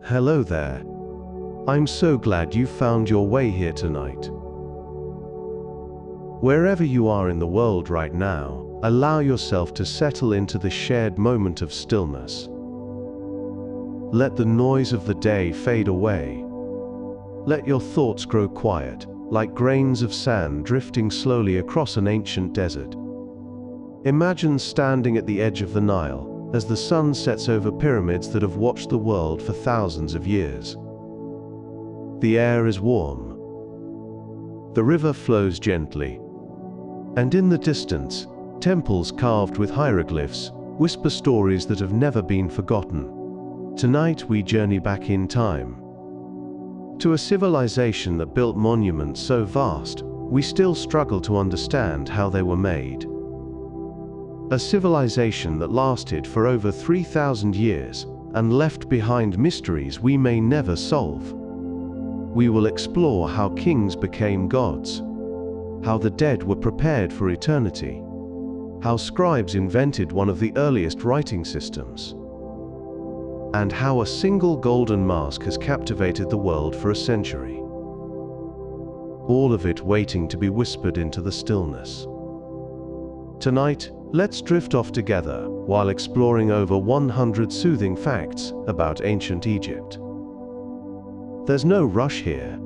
Hello there. I'm so glad you found your way here tonight. Wherever you are in the world right now, allow yourself to settle into the shared moment of stillness. Let the noise of the day fade away. Let your thoughts grow quiet, like grains of sand drifting slowly across an ancient desert. Imagine standing at the edge of the Nile as the sun sets over pyramids that have watched the world for thousands of years. The air is warm. The river flows gently. And in the distance, temples carved with hieroglyphs whisper stories that have never been forgotten. Tonight we journey back in time to a civilization that built monuments so vast, we still struggle to understand how they were made. A civilization that lasted for over 3,000 years and left behind mysteries we may never solve. We will explore how kings became gods, how the dead were prepared for eternity, how scribes invented one of the earliest writing systems, and how a single golden mask has captivated the world for a century. All of it waiting to be whispered into the stillness. Tonight, let's drift off together while exploring over 100 soothing facts about ancient Egypt. There's no rush here.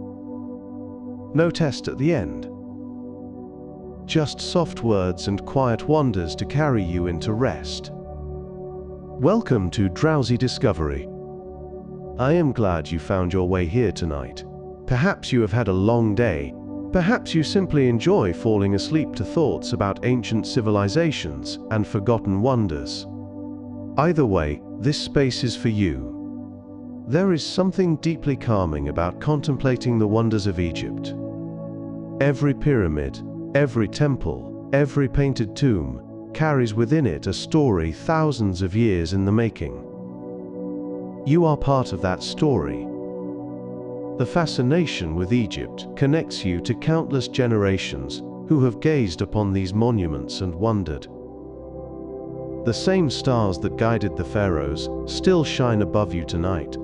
No test at the end. Just soft words and quiet wonders to carry you into rest. Welcome to Drowsy Discovery. I am glad you found your way here tonight. Perhaps you have had a long day. Perhaps you simply enjoy falling asleep to thoughts about ancient civilizations and forgotten wonders. Either way, this space is for you. There is something deeply calming about contemplating the wonders of Egypt. Every pyramid, every temple, every painted tomb carries within it a story thousands of years in the making. You are part of that story. The fascination with Egypt connects you to countless generations who have gazed upon these monuments and wondered. The same stars that guided the pharaohs still shine above you tonight.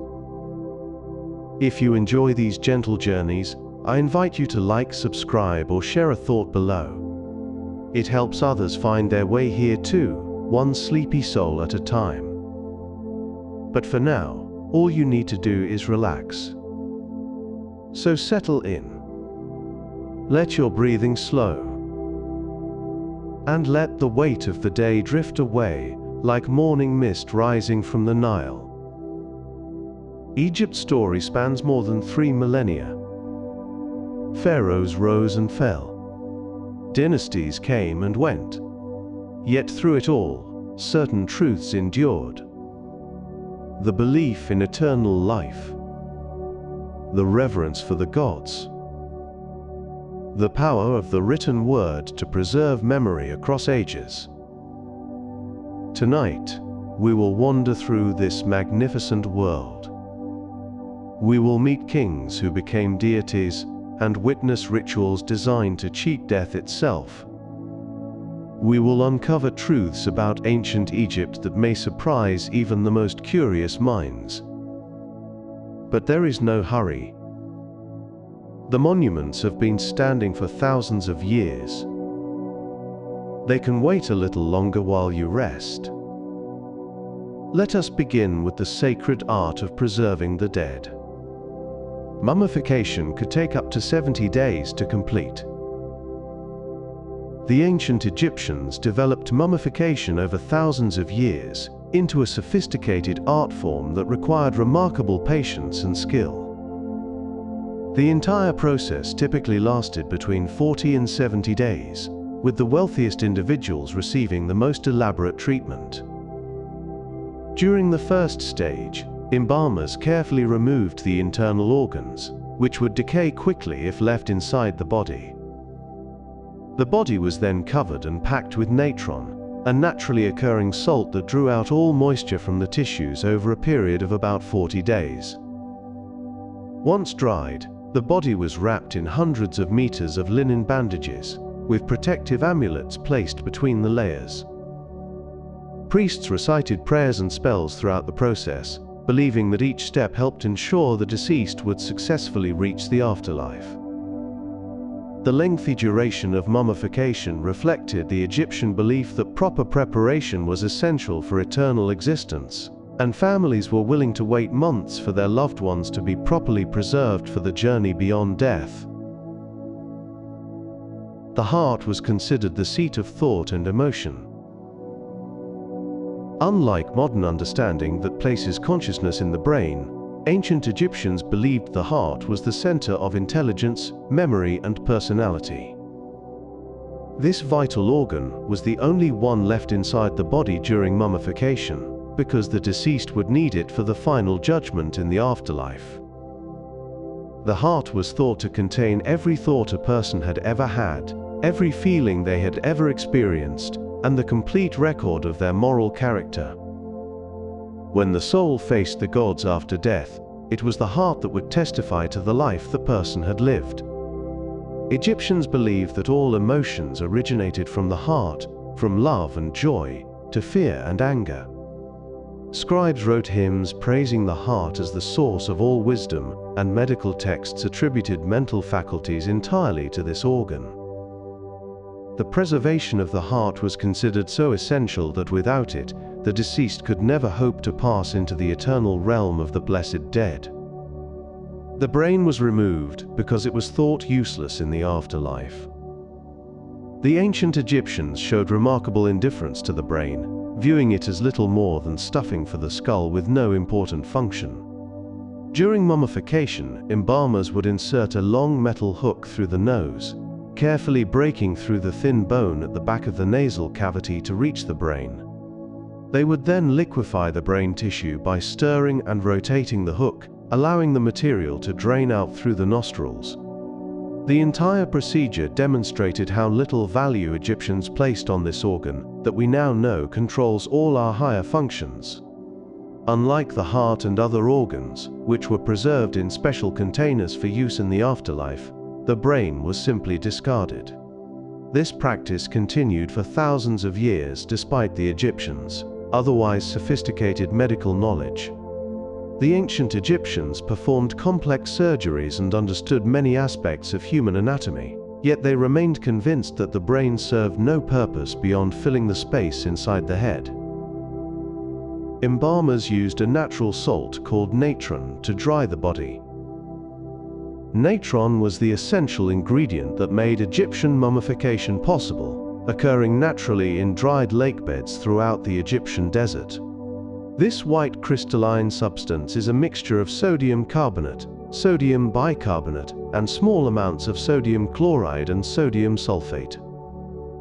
If you enjoy these gentle journeys, I invite you to like, subscribe, or share a thought below. It helps others find their way here too, one sleepy soul at a time. But for now, all you need to do is relax. So settle in. Let your breathing slow. And let the weight of the day drift away like morning mist rising from the Nile. Egypt's story spans more than 3 millennia. Pharaohs rose and fell. Dynasties came and went. Yet through it all, certain truths endured. The belief in eternal life. The reverence for the gods. The power of the written word to preserve memory across ages. Tonight, we will wander through this magnificent world. We will meet kings who became deities and witness rituals designed to cheat death itself. We will uncover truths about ancient Egypt that may surprise even the most curious minds. But there is no hurry. The monuments have been standing for thousands of years. They can wait a little longer while you rest. Let us begin with the sacred art of preserving the dead. Mummification could take up to 70 days to complete. The ancient Egyptians developed mummification over thousands of years into a sophisticated art form that required remarkable patience and skill. The entire process typically lasted between 40 and 70 days, with the wealthiest individuals receiving the most elaborate treatment. During the first stage, embalmers carefully removed the internal organs, which would decay quickly if left inside the body. The body was then covered and packed with natron, a naturally occurring salt that drew out all moisture from the tissues over a period of about 40 days. Once dried, the body was wrapped in hundreds of meters of linen bandages, with protective amulets placed between the layers. Priests recited prayers and spells throughout the process, believing that each step helped ensure the deceased would successfully reach the afterlife. The lengthy duration of mummification reflected the Egyptian belief that proper preparation was essential for eternal existence, and families were willing to wait months for their loved ones to be properly preserved for the journey beyond death. The heart was considered the seat of thought and emotion. Unlike modern understanding that places consciousness in the brain, ancient Egyptians believed the heart was the center of intelligence, memory, and personality. This vital organ was the only one left inside the body during mummification, because the deceased would need it for the final judgment in the afterlife. The heart was thought to contain every thought a person had ever had, every feeling they had ever experienced, and the complete record of their moral character. When the soul faced the gods after death, it was the heart that would testify to the life the person had lived. Egyptians believed that all emotions originated from the heart, from love and joy, to fear and anger. Scribes wrote hymns praising the heart as the source of all wisdom, and medical texts attributed mental faculties entirely to this organ. The preservation of the heart was considered so essential that without it, the deceased could never hope to pass into the eternal realm of the blessed dead. The brain was removed because it was thought useless in the afterlife. The ancient Egyptians showed remarkable indifference to the brain, viewing it as little more than stuffing for the skull with no important function. During mummification, embalmers would insert a long metal hook through the nose, carefully breaking through the thin bone at the back of the nasal cavity to reach the brain. They would then liquefy the brain tissue by stirring and rotating the hook, allowing the material to drain out through the nostrils. The entire procedure demonstrated how little value Egyptians placed on this organ that we now know controls all our higher functions. Unlike the heart and other organs, which were preserved in special containers for use in the afterlife, the brain was simply discarded. This practice continued for thousands of years despite the Egyptians' otherwise sophisticated medical knowledge. The ancient Egyptians performed complex surgeries and understood many aspects of human anatomy, yet they remained convinced that the brain served no purpose beyond filling the space inside the head. Embalmers used a natural salt called natron to dry the body. Natron was the essential ingredient that made Egyptian mummification possible, occurring naturally in dried lake beds throughout the Egyptian desert. This white crystalline substance is a mixture of sodium carbonate, sodium bicarbonate, and small amounts of sodium chloride and sodium sulfate.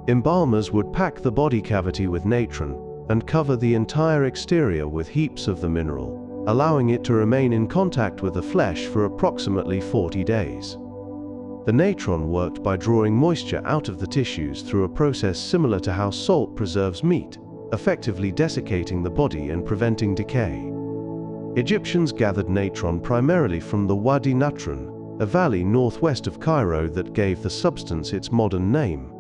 Embalmers would pack the body cavity with natron and cover the entire exterior with heaps of the mineral, allowing it to remain in contact with the flesh for approximately 40 days. The natron worked by drawing moisture out of the tissues through a process similar to how salt preserves meat, effectively desiccating the body and preventing decay. Egyptians gathered natron primarily from the Wadi Natron, a valley northwest of Cairo that gave the substance its modern name.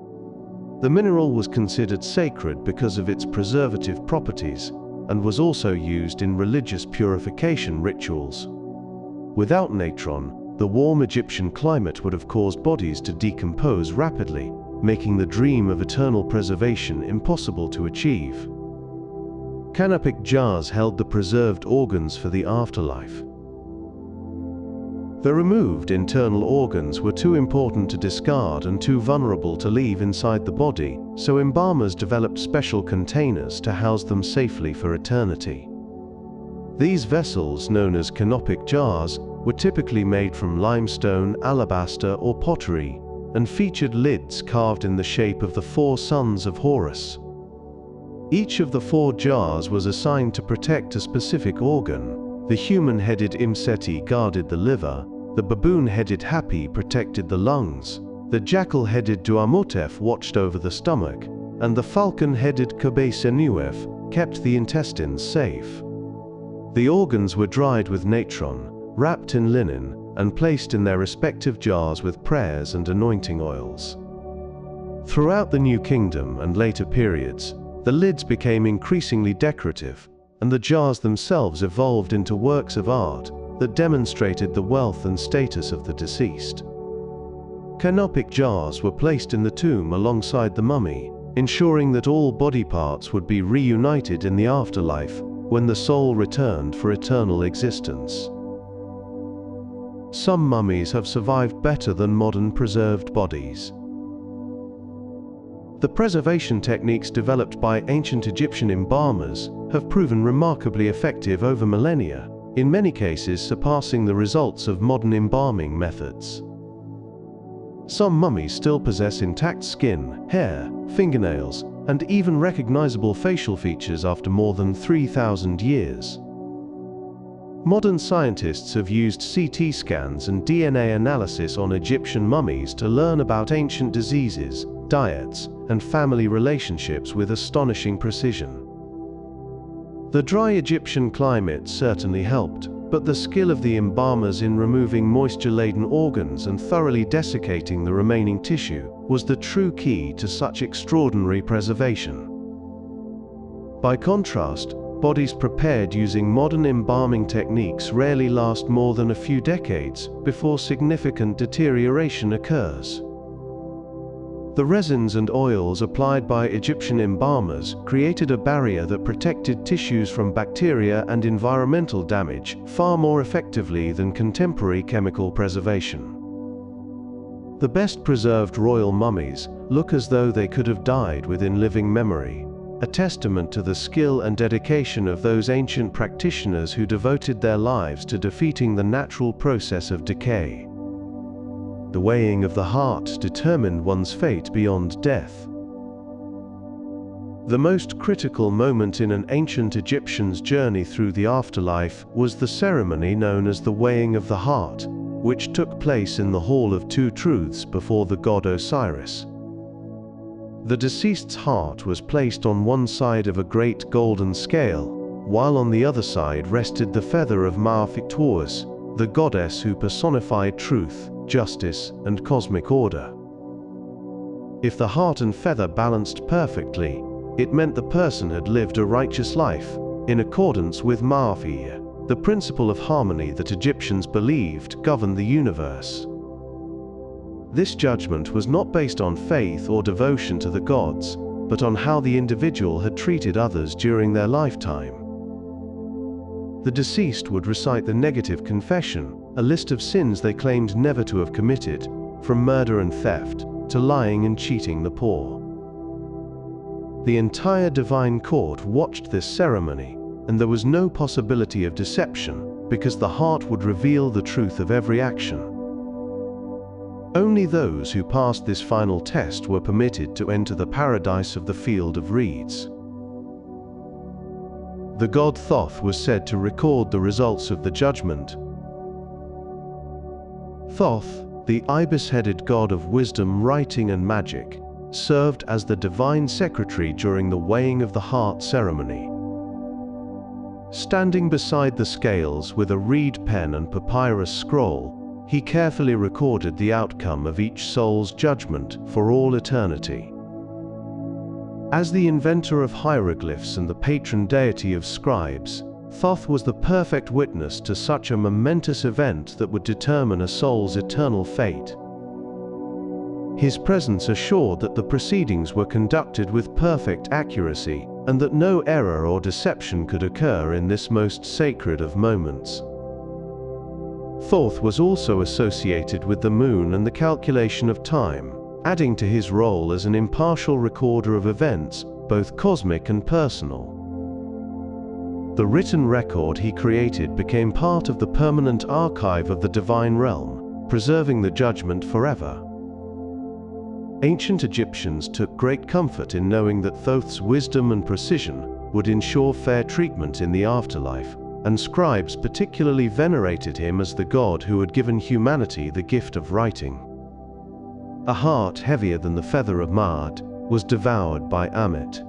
The mineral was considered sacred because of its preservative properties, and was also used in religious purification rituals. Without natron, the warm Egyptian climate would have caused bodies to decompose rapidly, making the dream of eternal preservation impossible to achieve. Canopic jars held the preserved organs for the afterlife. The removed internal organs were too important to discard and too vulnerable to leave inside the body, so embalmers developed special containers to house them safely for eternity. These vessels, known as canopic jars, were typically made from limestone, alabaster, or pottery, and featured lids carved in the shape of the 4 sons of Horus. Each of the 4 jars was assigned to protect a specific organ. The human-headed Imseti guarded the liver, the baboon-headed Hapi protected the lungs, the jackal-headed Duamutef watched over the stomach, and the falcon-headed Kobe-Senuef kept the intestines safe. The organs were dried with natron, wrapped in linen, and placed in their respective jars with prayers and anointing oils. Throughout the New Kingdom and later periods, the lids became increasingly decorative, and the jars themselves evolved into works of art that demonstrated the wealth and status of the deceased. Canopic jars were placed in the tomb alongside the mummy, ensuring that all body parts would be reunited in the afterlife when the soul returned for eternal existence. Some mummies have survived better than modern preserved bodies. The preservation techniques developed by ancient Egyptian embalmers have proven remarkably effective over millennia, in many cases surpassing the results of modern embalming methods. Some mummies still possess intact skin, hair, fingernails, and even recognizable facial features after more than 3,000 years. Modern scientists have used CT scans and DNA analysis on Egyptian mummies to learn about ancient diseases, diets, and family relationships with astonishing precision. The dry Egyptian climate certainly helped, but the skill of the embalmers in removing moisture-laden organs and thoroughly desiccating the remaining tissue was the true key to such extraordinary preservation. By contrast, bodies prepared using modern embalming techniques rarely last more than a few decades before significant deterioration occurs. The resins and oils applied by Egyptian embalmers created a barrier that protected tissues from bacteria and environmental damage far more effectively than contemporary chemical preservation. The best preserved royal mummies look as though they could have died within living memory, a testament to the skill and dedication of those ancient practitioners who devoted their lives to defeating the natural process of decay. The weighing of the heart determined one's fate beyond death. The most critical moment in an ancient Egyptian's journey through the afterlife was the ceremony known as the weighing of the heart, which took place in the Hall of Two Truths before the god Osiris. The deceased's heart was placed on one side of a great golden scale, while on the other side rested the feather of Ma'afituas, the goddess who personified truth, justice, and cosmic order. If the heart and feather balanced perfectly, it meant the person had lived a righteous life, in accordance with Ma'afi, the principle of harmony that Egyptians believed governed the universe. This judgment was not based on faith or devotion to the gods, but on how the individual had treated others during their lifetime. The deceased would recite the negative confession, a list of sins they claimed never to have committed, from murder and theft to lying and cheating the poor. The entire divine court watched this ceremony, and there was no possibility of deception because the heart would reveal the truth of every action. Only those who passed this final test were permitted to enter the paradise of the Field of Reeds. The god Thoth was said to record the results of the judgment. Thoth, the ibis-headed god of wisdom, writing, and magic, served as the divine secretary during the weighing of the heart ceremony. Standing beside the scales with a reed pen and papyrus scroll, he carefully recorded the outcome of each soul's judgment for all eternity. As the inventor of hieroglyphs and the patron deity of scribes, Thoth was the perfect witness to such a momentous event that would determine a soul's eternal fate. His presence assured that the proceedings were conducted with perfect accuracy, and that no error or deception could occur in this most sacred of moments. Thoth was also associated with the moon and the calculation of time, adding to his role as an impartial recorder of events, both cosmic and personal. The written record he created became part of the permanent archive of the divine realm, preserving the judgment forever. Ancient Egyptians took great comfort in knowing that Thoth's wisdom and precision would ensure fair treatment in the afterlife, and scribes particularly venerated him as the god who had given humanity the gift of writing. A heart heavier than the feather of Ma'at was devoured by Ammit.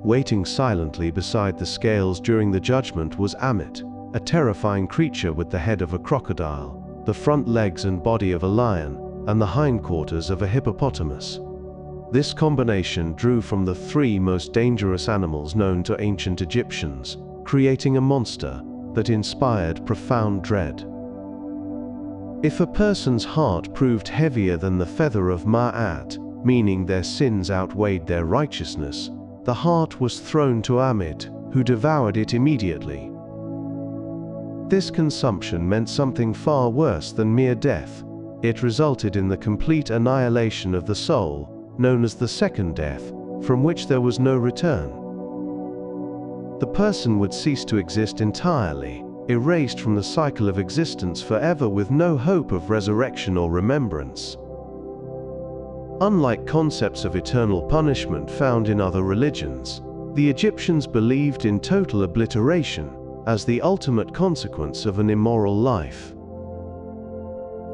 Waiting silently beside the scales during the judgment was Ammit, a terrifying creature with the head of a crocodile, the front legs and body of a lion, and the hindquarters of a hippopotamus. This combination drew from the three most dangerous animals known to ancient Egyptians, creating a monster that inspired profound dread. If a person's heart proved heavier than the feather of Ma'at, meaning their sins outweighed their righteousness, the heart was thrown to Ammit, who devoured it immediately. This consumption meant something far worse than mere death. It resulted in the complete annihilation of the soul, known as the second death, from which there was no return. The person would cease to exist entirely, erased from the cycle of existence forever with no hope of resurrection or remembrance. Unlike concepts of eternal punishment found in other religions, the Egyptians believed in total obliteration as the ultimate consequence of an immoral life.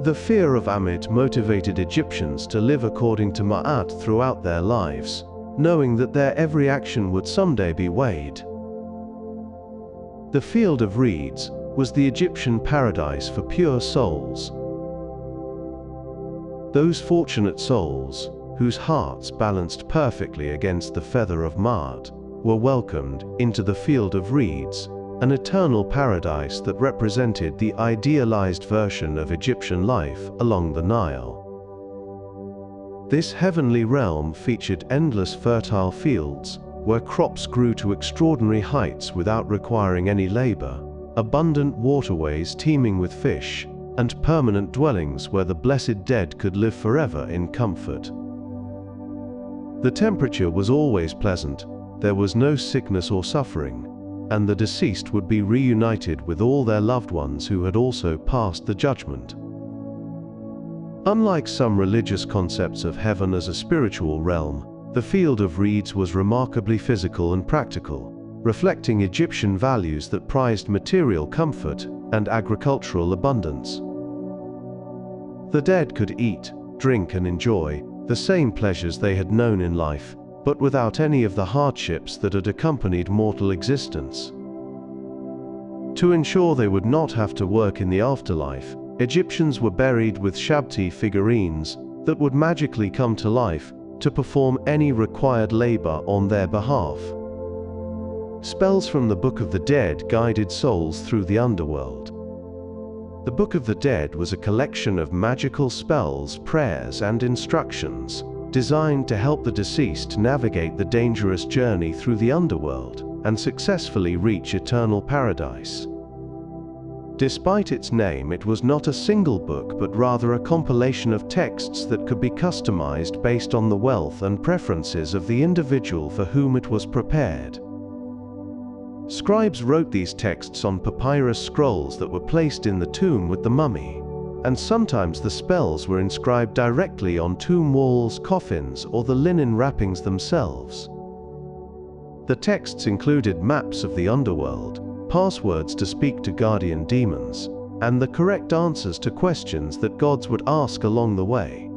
The fear of Ammit motivated Egyptians to live according to Ma'at throughout their lives, knowing that their every action would someday be weighed. The Field of Reeds was the Egyptian paradise for pure souls. Those fortunate souls, whose hearts balanced perfectly against the feather of Ma'at, were welcomed into the Field of Reeds, an eternal paradise that represented the idealized version of Egyptian life along the Nile. This heavenly realm featured endless fertile fields, where crops grew to extraordinary heights without requiring any labor, abundant waterways teeming with fish, and permanent dwellings where the blessed dead could live forever in comfort. The temperature was always pleasant, there was no sickness or suffering, and the deceased would be reunited with all their loved ones who had also passed the judgment. Unlike some religious concepts of heaven as a spiritual realm, the Field of Reeds was remarkably physical and practical, reflecting Egyptian values that prized material comfort and agricultural abundance. The dead could eat, drink, and enjoy the same pleasures they had known in life, but without any of the hardships that had accompanied mortal existence. To ensure they would not have to work in the afterlife, Egyptians were buried with Shabti figurines that would magically come to life to perform any required labor on their behalf. Spells from the Book of the Dead guided souls through the underworld. The Book of the Dead was a collection of magical spells, prayers, and instructions designed to help the deceased navigate the dangerous journey through the underworld and successfully reach eternal paradise. Despite its name, it was not a single book but rather a compilation of texts that could be customized based on the wealth and preferences of the individual for whom it was prepared. Scribes wrote these texts on papyrus scrolls that were placed in the tomb with the mummy, and sometimes the spells were inscribed directly on tomb walls, coffins, or the linen wrappings themselves. The texts included maps of the underworld, passwords to speak to guardian demons, and the correct answers to questions that gods would ask along the way.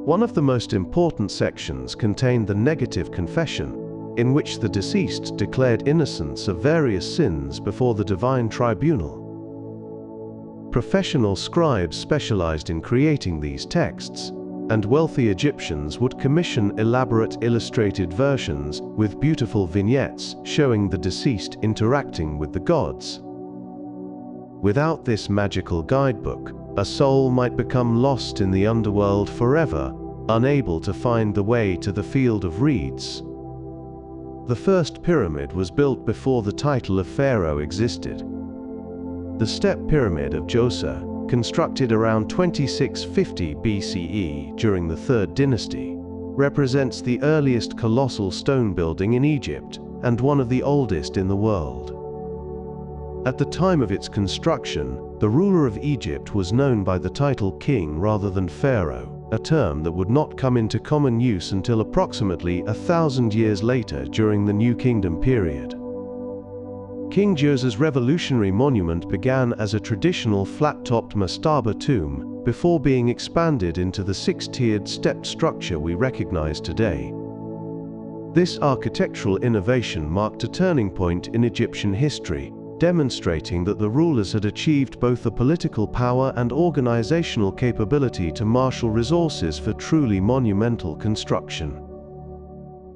One of the most important sections contained the negative confession, in which the deceased declared innocence of various sins before the divine tribunal. Professional scribes specialized in creating these texts, and wealthy Egyptians would commission elaborate illustrated versions with beautiful vignettes showing the deceased interacting with the gods. Without this magical guidebook, a soul might become lost in the underworld forever, unable to find the way to the Field of Reeds. The first pyramid was built before the title of pharaoh existed. The Step Pyramid of Djoser, constructed around 2650 BCE during the Third Dynasty, represents the earliest colossal stone building in Egypt and one of the oldest in the world. At the time of its construction, the ruler of Egypt was known by the title king rather than pharaoh, a term that would not come into common use until approximately 1,000 years later during the New Kingdom period. King Djoser's revolutionary monument began as a traditional flat-topped mastaba tomb before being expanded into the six-tiered stepped structure we recognize today. This architectural innovation marked a turning point in Egyptian history, demonstrating that the rulers had achieved both the political power and organizational capability to marshal resources for truly monumental construction.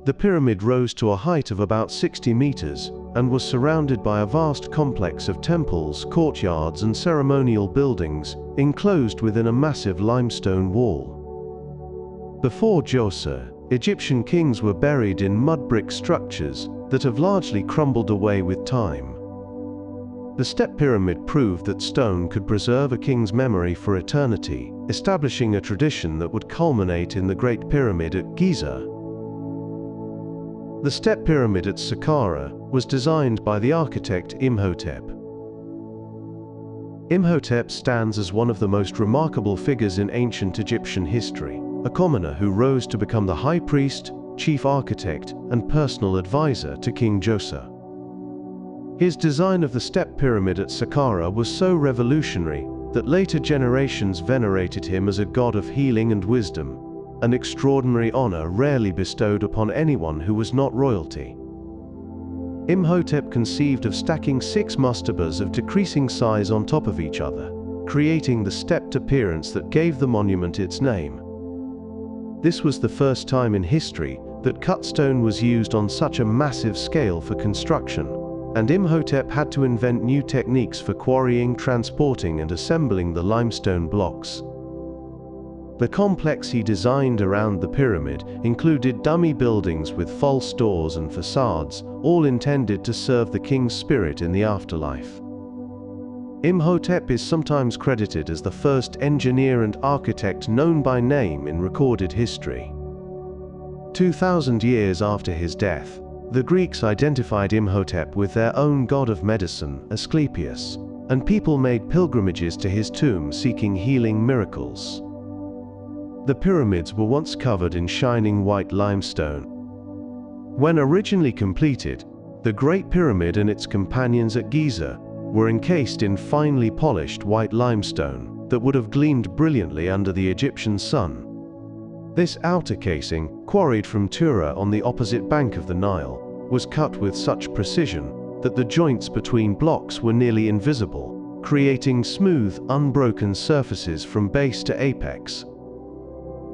The pyramid rose to a height of about 60 meters and was surrounded by a vast complex of temples, courtyards, and ceremonial buildings, enclosed within a massive limestone wall. Before Djoser, Egyptian kings were buried in mud brick structures that have largely crumbled away with time. The step pyramid proved that stone could preserve a king's memory for eternity, establishing a tradition that would culminate in the Great Pyramid at Giza. The step pyramid at Saqqara was designed by the architect Imhotep. Imhotep stands as one of the most remarkable figures in ancient Egyptian history, a commoner who rose to become the high priest, chief architect, and personal advisor to King Djoser. His design of the step pyramid at Saqqara was so revolutionary that later generations venerated him as a god of healing and wisdom, an extraordinary honor rarely bestowed upon anyone who was not royalty. Imhotep conceived of stacking 6 mastabas of decreasing size on top of each other, creating the stepped appearance that gave the monument its name. This was the first time in history that cut stone was used on such a massive scale for construction, and Imhotep had to invent new techniques for quarrying, transporting, and assembling the limestone blocks. The complex he designed around the pyramid included dummy buildings with false doors and facades, all intended to serve the king's spirit in the afterlife. Imhotep is sometimes credited as the first engineer and architect known by name in recorded history. 2,000 years after his death, the Greeks identified Imhotep with their own god of medicine, Asclepius, and people made pilgrimages to his tomb seeking healing miracles. The pyramids were once covered in shining white limestone. When originally completed, the Great Pyramid and its companions at Giza were encased in finely polished white limestone that would have gleamed brilliantly under the Egyptian sun. This outer casing, quarried from Tura on the opposite bank of the Nile, was cut with such precision that the joints between blocks were nearly invisible, creating smooth, unbroken surfaces from base to apex.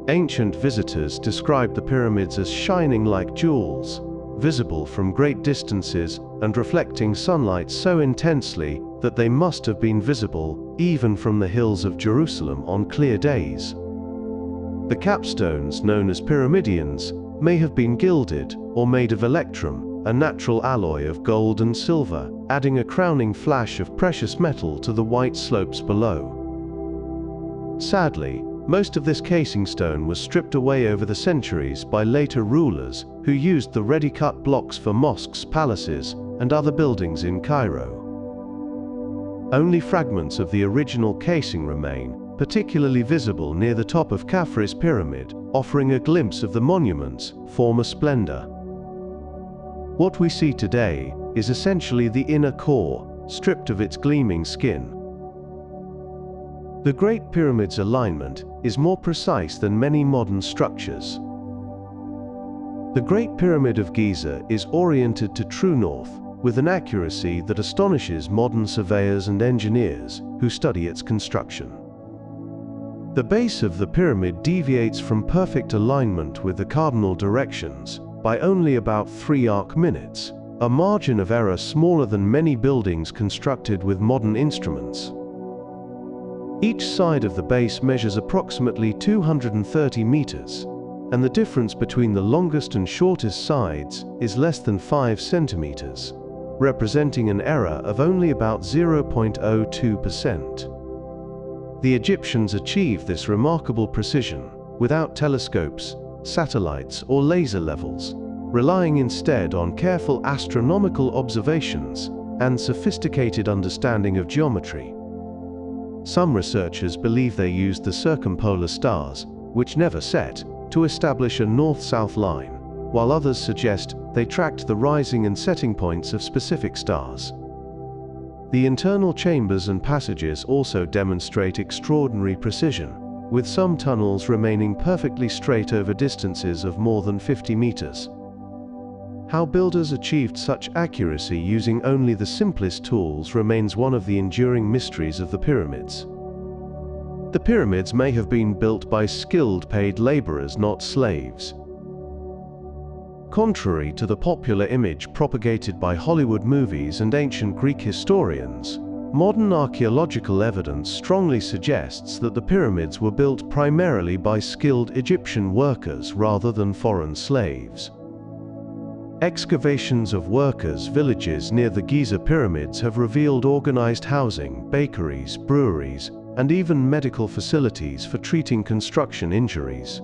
Ancient visitors described the pyramids as shining like jewels, visible from great distances and reflecting sunlight so intensely that they must have been visible even from the hills of Jerusalem on clear days. The capstones, known as pyramidions, may have been gilded or made of electrum, a natural alloy of gold and silver, adding a crowning flash of precious metal to the white slopes below. Sadly, most of this casing stone was stripped away over the centuries by later rulers who used the ready-cut blocks for mosques, palaces, and other buildings in Cairo. Only fragments of the original casing remain, particularly visible near the top of Khafre's pyramid, offering a glimpse of the monument's former splendor. What we see today is essentially the inner core, stripped of its gleaming skin. The Great Pyramid's alignment is more precise than many modern structures. The Great Pyramid of Giza is oriented to true north, with an accuracy that astonishes modern surveyors and engineers who study its construction. The base of the pyramid deviates from perfect alignment with the cardinal directions by only about 3 arc-minutes, a margin of error smaller than many buildings constructed with modern instruments. Each side of the base measures approximately 230 meters, and the difference between the longest and shortest sides is less than 5 centimeters, representing an error of only about 0.02%. The Egyptians achieved this remarkable precision without telescopes, satellites, or laser levels, relying instead on careful astronomical observations and sophisticated understanding of geometry. Some researchers believe they used the circumpolar stars, which never set, to establish a north-south line, while others suggest they tracked the rising and setting points of specific stars. The internal chambers and passages also demonstrate extraordinary precision, with some tunnels remaining perfectly straight over distances of more than 50 meters. How builders achieved such accuracy using only the simplest tools remains one of the enduring mysteries of the pyramids. The pyramids may have been built by skilled paid laborers, not slaves. Contrary to the popular image propagated by Hollywood movies and ancient Greek historians, modern archaeological evidence strongly suggests that the pyramids were built primarily by skilled Egyptian workers rather than foreign slaves. Excavations of workers' villages near the Giza pyramids have revealed organized housing, bakeries, breweries, and even medical facilities for treating construction injuries.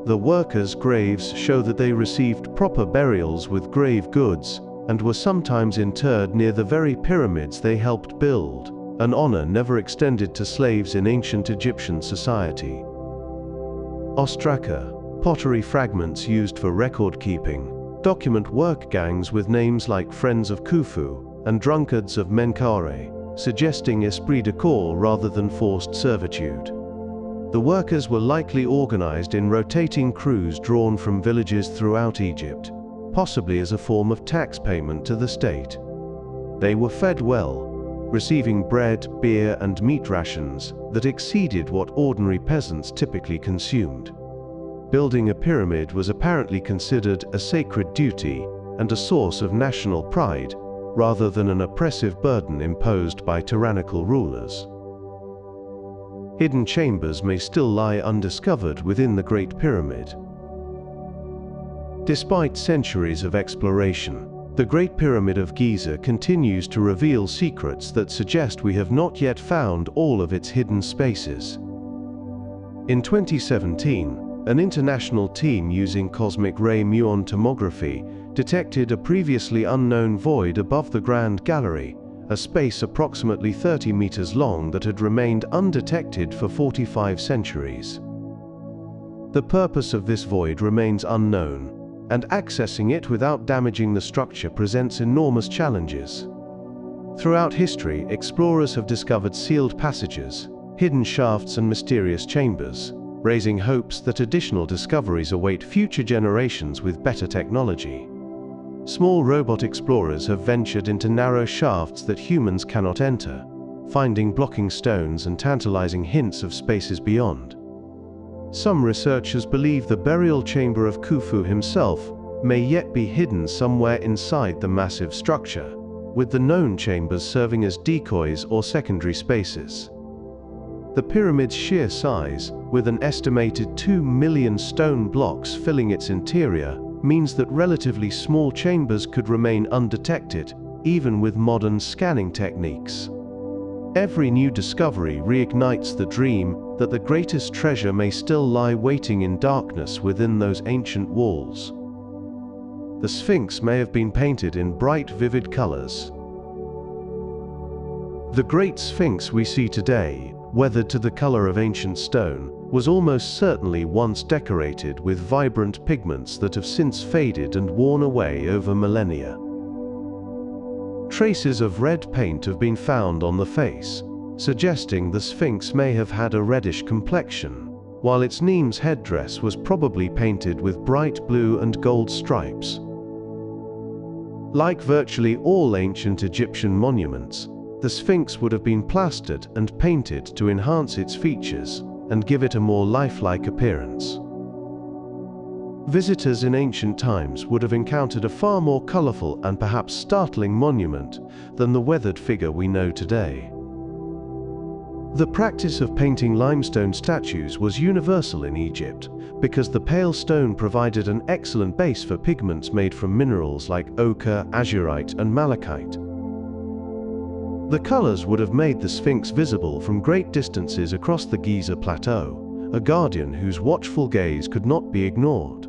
The workers' graves show that they received proper burials with grave goods and were sometimes interred near the very pyramids they helped build, an honor never extended to slaves in ancient Egyptian society. Ostraka, pottery fragments used for record-keeping, document work gangs with names like Friends of Khufu and Drunkards of Menkaure, suggesting esprit de corps rather than forced servitude. The workers were likely organized in rotating crews drawn from villages throughout Egypt, possibly as a form of tax payment to the state. They were fed well, receiving bread, beer, and meat rations that exceeded what ordinary peasants typically consumed. Building a pyramid was apparently considered a sacred duty and a source of national pride, rather than an oppressive burden imposed by tyrannical rulers. Hidden chambers may still lie undiscovered within the Great Pyramid. Despite centuries of exploration, the Great Pyramid of Giza continues to reveal secrets that suggest we have not yet found all of its hidden spaces. In 2017, an international team using cosmic ray muon tomography detected a previously unknown void above the Grand Gallery, a space approximately 30 meters long that had remained undetected for 45 centuries. The purpose of this void remains unknown, and accessing it without damaging the structure presents enormous challenges. Throughout history, explorers have discovered sealed passages, hidden shafts, and mysterious chambers, raising hopes that additional discoveries await future generations with better technology. Small robot explorers have ventured into narrow shafts that humans cannot enter, finding blocking stones and tantalizing hints of spaces beyond. Some researchers believe the burial chamber of Khufu himself may yet be hidden somewhere inside the massive structure, with the known chambers serving as decoys or secondary spaces. The pyramid's sheer size, with an estimated 2 million stone blocks filling its interior, means that relatively small chambers could remain undetected, even with modern scanning techniques. Every new discovery reignites the dream that the greatest treasure may still lie waiting in darkness within those ancient walls. The Sphinx may have been painted in bright, vivid colors. The Great Sphinx we see today, weathered to the color of ancient stone, was almost certainly once decorated with vibrant pigments that have since faded and worn away over millennia. Traces of red paint have been found on the face, suggesting the Sphinx may have had a reddish complexion, while its Nemes headdress was probably painted with bright blue and gold stripes. Like virtually all ancient Egyptian monuments, the Sphinx would have been plastered and painted to enhance its features and give it a more lifelike appearance. Visitors in ancient times would have encountered a far more colorful and perhaps startling monument than the weathered figure we know today. The practice of painting limestone statues was universal in Egypt because the pale stone provided an excellent base for pigments made from minerals like ochre, azurite, and malachite. The colors would have made the Sphinx visible from great distances across the Giza Plateau, a guardian whose watchful gaze could not be ignored.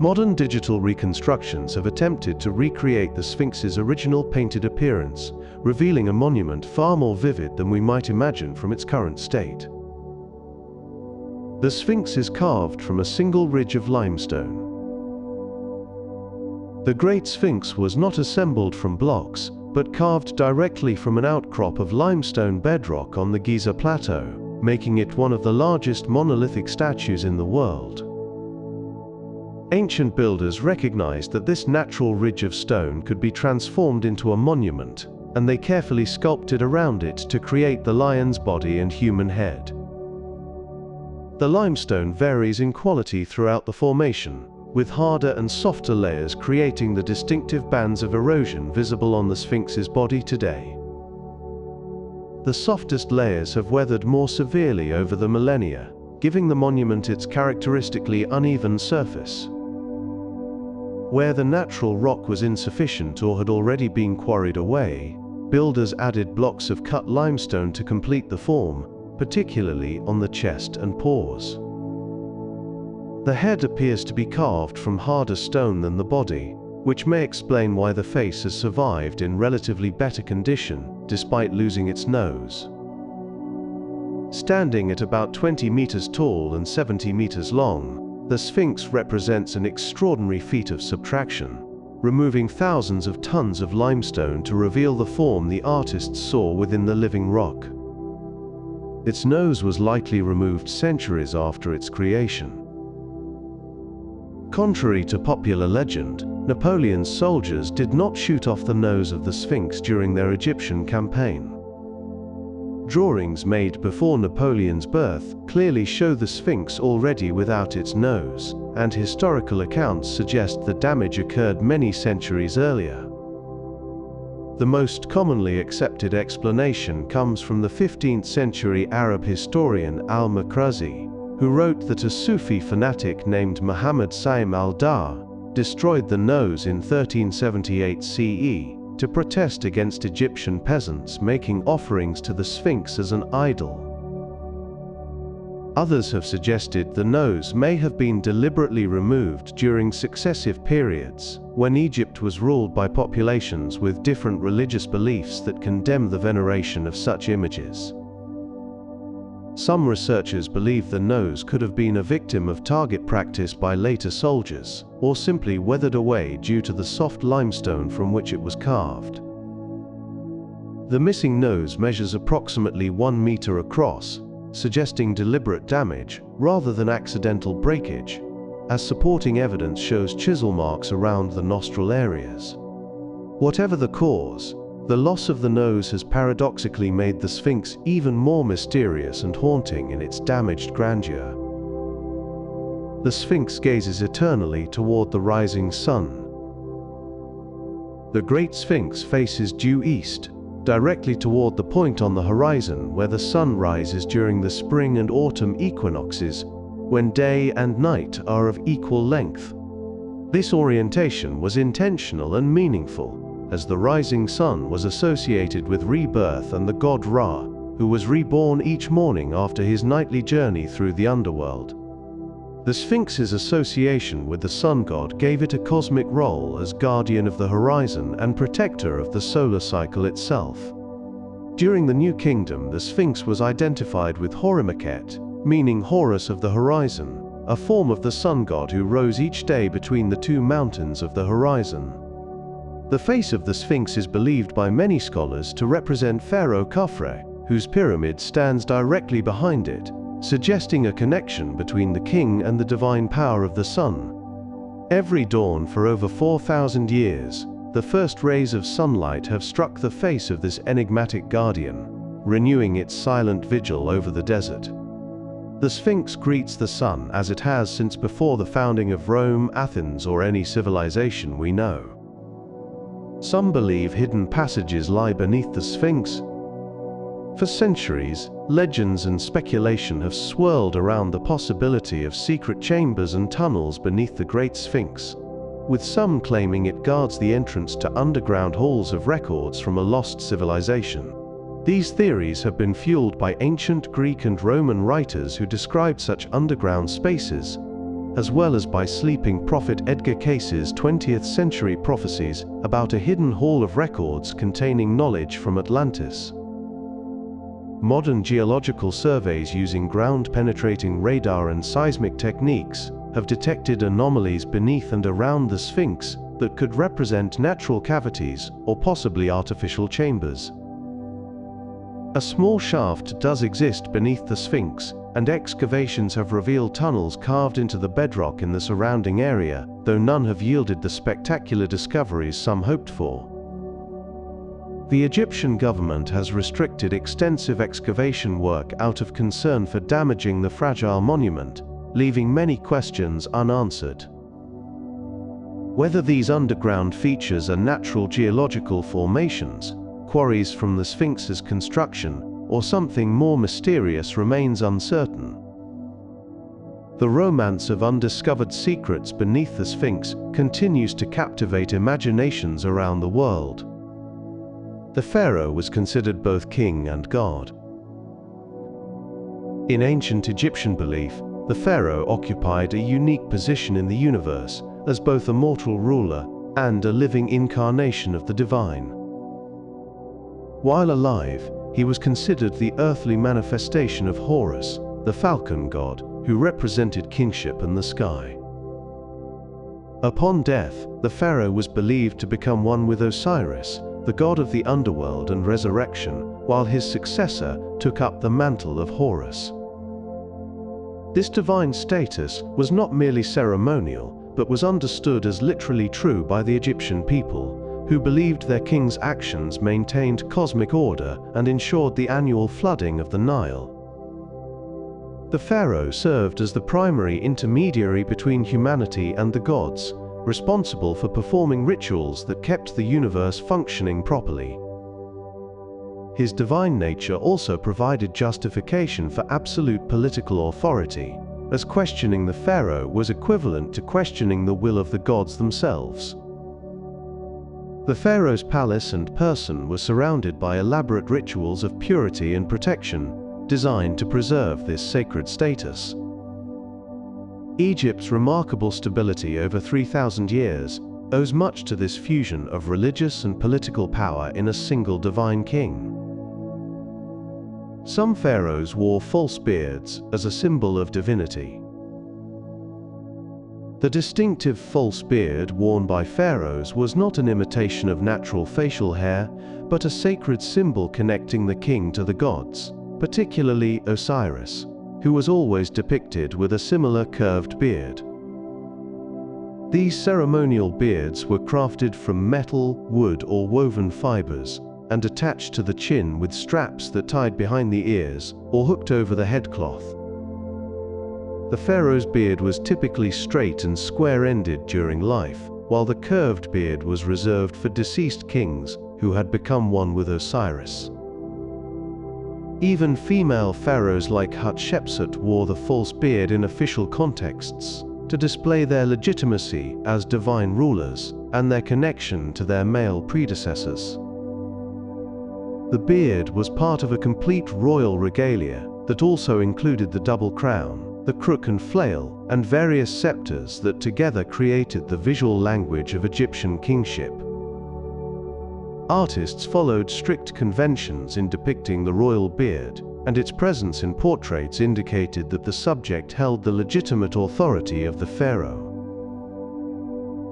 Modern digital reconstructions have attempted to recreate the Sphinx's original painted appearance, revealing a monument far more vivid than we might imagine from its current state. The Sphinx is carved from a single ridge of limestone. The Great Sphinx was not assembled from blocks, but carved directly from an outcrop of limestone bedrock on the Giza Plateau, making it one of the largest monolithic statues in the world. Ancient builders recognized that this natural ridge of stone could be transformed into a monument, and they carefully sculpted around it to create the lion's body and human head. The limestone varies in quality throughout the formation, with harder and softer layers creating the distinctive bands of erosion visible on the Sphinx's body today. The softest layers have weathered more severely over the millennia, giving the monument its characteristically uneven surface. Where the natural rock was insufficient or had already been quarried away, builders added blocks of cut limestone to complete the form, particularly on the chest and paws. The head appears to be carved from harder stone than the body, which may explain why the face has survived in relatively better condition, despite losing its nose. Standing at about 20 meters tall and 70 meters long, the Sphinx represents an extraordinary feat of subtraction, removing thousands of tons of limestone to reveal the form the artists saw within the living rock. Its nose was likely removed centuries after its creation. Contrary to popular legend, Napoleon's soldiers did not shoot off the nose of the Sphinx during their Egyptian campaign. Drawings made before Napoleon's birth clearly show the Sphinx already without its nose, and historical accounts suggest the damage occurred many centuries earlier. The most commonly accepted explanation comes from the 15th century Arab historian al-Makhrazi, who wrote that a Sufi fanatic named Muhammad Saim al-Dar destroyed the nose in 1378 CE to protest against Egyptian peasants making offerings to the Sphinx as an idol. Others have suggested the nose may have been deliberately removed during successive periods, when Egypt was ruled by populations with different religious beliefs that condemn the veneration of such images. Some researchers believe the nose could have been a victim of target practice by later soldiers, or simply weathered away due to the soft limestone from which it was carved. The missing nose measures approximately 1 meter across, suggesting deliberate damage rather than accidental breakage, as supporting evidence shows chisel marks around the nostril areas. Whatever the cause, the loss of the nose has paradoxically made the Sphinx even more mysterious and haunting in its damaged grandeur. The Sphinx gazes eternally toward the rising sun. The Great Sphinx faces due east, directly toward the point on the horizon where the sun rises during the spring and autumn equinoxes, when day and night are of equal length. This orientation was intentional and meaningful, as the rising sun was associated with rebirth and the god Ra, who was reborn each morning after his nightly journey through the underworld. The Sphinx's association with the sun god gave it a cosmic role as guardian of the horizon and protector of the solar cycle itself. During the New Kingdom, the Sphinx was identified with Horimeket, meaning Horus of the horizon, a form of the sun god who rose each day between the two mountains of the horizon. The face of the Sphinx is believed by many scholars to represent Pharaoh Khafre, whose pyramid stands directly behind it, suggesting a connection between the king and the divine power of the sun. Every dawn for over 4,000 years, the first rays of sunlight have struck the face of this enigmatic guardian, renewing its silent vigil over the desert. The Sphinx greets the sun as it has since before the founding of Rome, Athens, or any civilization we know. Some believe hidden passages lie beneath the Sphinx. For centuries, legends and speculation have swirled around the possibility of secret chambers and tunnels beneath the Great Sphinx, with some claiming it guards the entrance to underground halls of records from a lost civilization. These theories have been fueled by ancient Greek and Roman writers who described such underground spaces, as well as by sleeping prophet Edgar Case's 20th century prophecies about a hidden hall of records containing knowledge from Atlantis. Modern geological surveys using ground-penetrating radar and seismic techniques have detected anomalies beneath and around the Sphinx that could represent natural cavities or possibly artificial chambers. A small shaft does exist beneath the Sphinx, and excavations have revealed tunnels carved into the bedrock in the surrounding area, though none have yielded the spectacular discoveries some hoped for. The Egyptian government has restricted extensive excavation work out of concern for damaging the fragile monument, leaving many questions unanswered. Whether these underground features are natural geological formations, quarries from the Sphinx's construction, or something more mysterious remains uncertain. The romance of undiscovered secrets beneath the Sphinx continues to captivate imaginations around the world. The pharaoh was considered both king and god. In ancient Egyptian belief, the pharaoh occupied a unique position in the universe as both a mortal ruler and a living incarnation of the divine. While alive, he was considered the earthly manifestation of Horus, the falcon god, who represented kingship and the sky. Upon death, the pharaoh was believed to become one with Osiris, the god of the underworld and resurrection, while his successor took up the mantle of Horus. This divine status was not merely ceremonial, but was understood as literally true by the Egyptian people, who believed their king's actions maintained cosmic order and ensured the annual flooding of the Nile. The pharaoh served as the primary intermediary between humanity and the gods, responsible for performing rituals that kept the universe functioning properly. His divine nature also provided justification for absolute political authority, as questioning the pharaoh was equivalent to questioning the will of the gods themselves. The pharaoh's palace and person were surrounded by elaborate rituals of purity and protection, designed to preserve this sacred status. Egypt's remarkable stability over 3,000 years owes much to this fusion of religious and political power in a single divine king. Some pharaohs wore false beards as a symbol of divinity. The distinctive false beard worn by pharaohs was not an imitation of natural facial hair, but a sacred symbol connecting the king to the gods, particularly Osiris, who was always depicted with a similar curved beard. These ceremonial beards were crafted from metal, wood, or woven fibers, and attached to the chin with straps that tied behind the ears or hooked over the headcloth. The pharaoh's beard was typically straight and square-ended during life, while the curved beard was reserved for deceased kings who had become one with Osiris. Even female pharaohs like Hatshepsut wore the false beard in official contexts to display their legitimacy as divine rulers and their connection to their male predecessors. The beard was part of a complete royal regalia that also included the double crown, the crook and flail, and various scepters that together created the visual language of Egyptian kingship. Artists followed strict conventions in depicting the royal beard, and its presence in portraits indicated that the subject held the legitimate authority of the pharaoh.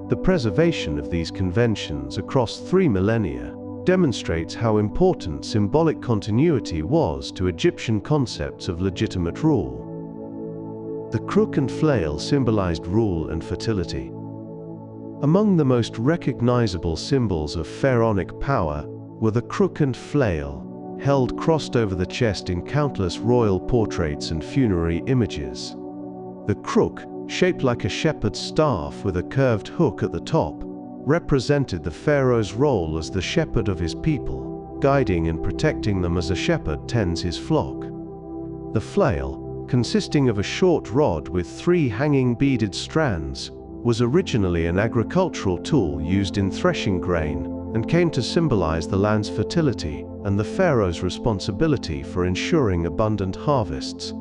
The preservation of these conventions across 3 millennia demonstrates how important symbolic continuity was to Egyptian concepts of legitimate rule. The crook and flail symbolized rule and fertility. Among the most recognizable symbols of pharaonic power were the crook and flail, held crossed over the chest in countless royal portraits and funerary images. The crook, shaped like a shepherd's staff with a curved hook at the top, represented the pharaoh's role as the shepherd of his people, guiding and protecting them as a shepherd tends his flock. The flail, consisting of a short rod with 3 hanging beaded strands, was originally an agricultural tool used in threshing grain and came to symbolize the land's fertility and the pharaoh's responsibility for ensuring abundant harvests.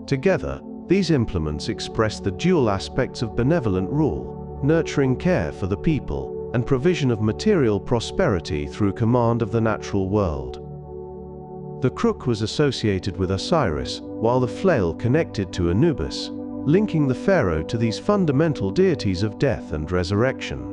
Together, these implements express the dual aspects of benevolent rule, nurturing care for the people, and provision of material prosperity through command of the natural world. The crook was associated with Osiris, while the flail connected to Anubis, linking the pharaoh to these fundamental deities of death and resurrection.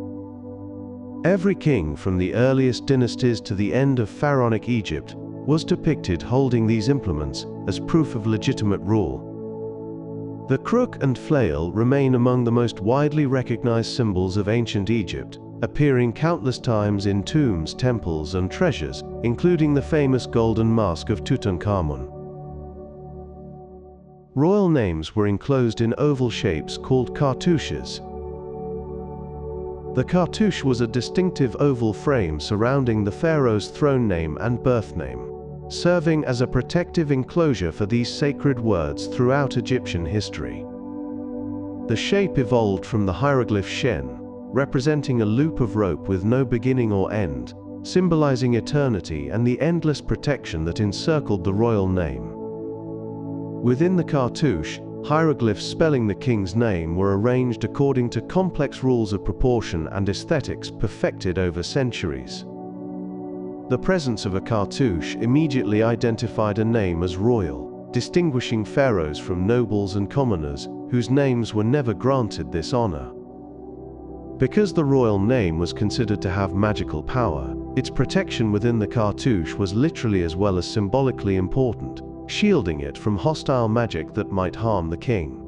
Every king from the earliest dynasties to the end of pharaonic Egypt was depicted holding these implements as proof of legitimate rule. The crook and flail remain among the most widely recognized symbols of ancient Egypt, appearing countless times in tombs, temples, and treasures, including the famous golden mask of Tutankhamun. Royal names were enclosed in oval shapes called cartouches. The cartouche was a distinctive oval frame surrounding the pharaoh's throne name and birth name, serving as a protective enclosure for these sacred words throughout Egyptian history. The shape evolved from the hieroglyph Shen, representing a loop of rope with no beginning or end, symbolizing eternity and the endless protection that encircled the royal name. Within the cartouche, hieroglyphs spelling the king's name were arranged according to complex rules of proportion and aesthetics perfected over centuries. The presence of a cartouche immediately identified a name as royal, distinguishing pharaohs from nobles and commoners, whose names were never granted this honor. Because the royal name was considered to have magical power, its protection within the cartouche was literally as well as symbolically important, shielding it from hostile magic that might harm the king.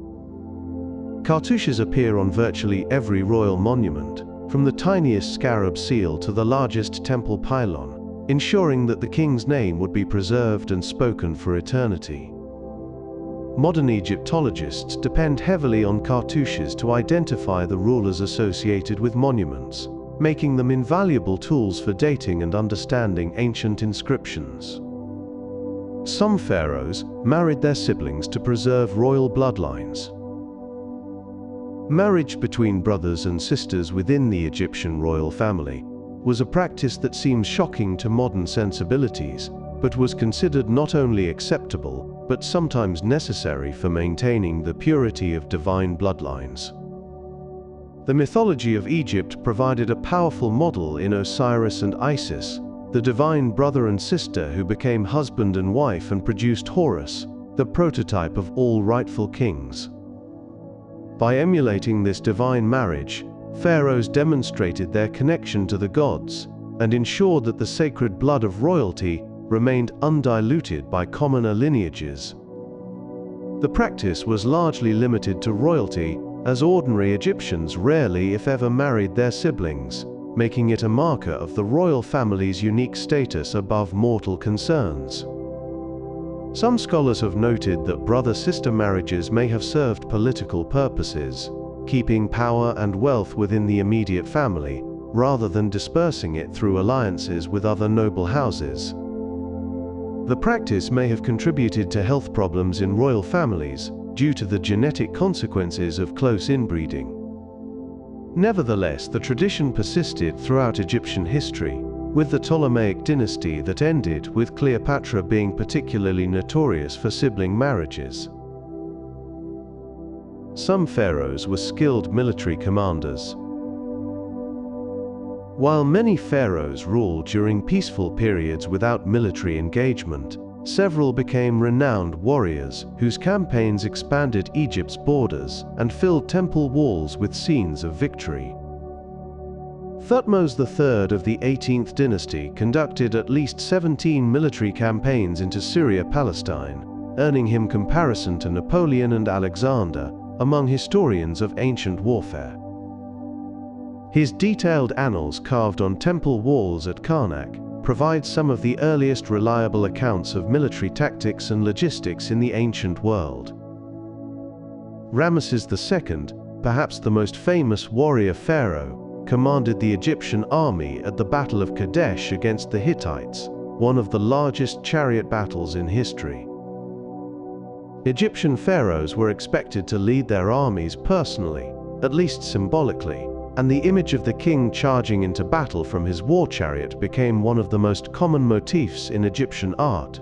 Cartouches appear on virtually every royal monument, from the tiniest scarab seal to the largest temple pylon, ensuring that the king's name would be preserved and spoken for eternity. Modern Egyptologists depend heavily on cartouches to identify the rulers associated with monuments, making them invaluable tools for dating and understanding ancient inscriptions. Some pharaohs married their siblings to preserve royal bloodlines. Marriage between brothers and sisters within the Egyptian royal family was a practice that seems shocking to modern sensibilities, but was considered not only acceptable, but sometimes necessary for maintaining the purity of divine bloodlines. The mythology of Egypt provided a powerful model in Osiris and Isis, the divine brother and sister who became husband and wife and produced Horus, the prototype of all rightful kings. By emulating this divine marriage, pharaohs demonstrated their connection to the gods and ensured that the sacred blood of royalty remained undiluted by commoner lineages. The practice was largely limited to royalty, as ordinary Egyptians rarely if ever married their siblings, making it a marker of the royal family's unique status above mortal concerns. Some scholars have noted that brother-sister marriages may have served political purposes, keeping power and wealth within the immediate family, rather than dispersing it through alliances with other noble houses. The practice may have contributed to health problems in royal families due to the genetic consequences of close inbreeding. Nevertheless, the tradition persisted throughout Egyptian history, with the Ptolemaic dynasty that ended with Cleopatra being particularly notorious for sibling marriages. Some pharaohs were skilled military commanders. While many pharaohs ruled during peaceful periods without military engagement, several became renowned warriors whose campaigns expanded Egypt's borders and filled temple walls with scenes of victory. Thutmose III of the 18th dynasty conducted at least 17 military campaigns into Syria-Palestine, earning him comparison to Napoleon and Alexander among historians of ancient warfare. His detailed annals carved on temple walls at Karnak provide some of the earliest reliable accounts of military tactics and logistics in the ancient world. Ramesses II, perhaps the most famous warrior pharaoh, commanded the Egyptian army at the Battle of Kadesh against the Hittites, one of the largest chariot battles in history. Egyptian pharaohs were expected to lead their armies personally, at least symbolically, and the image of the king charging into battle from his war chariot became one of the most common motifs in Egyptian art.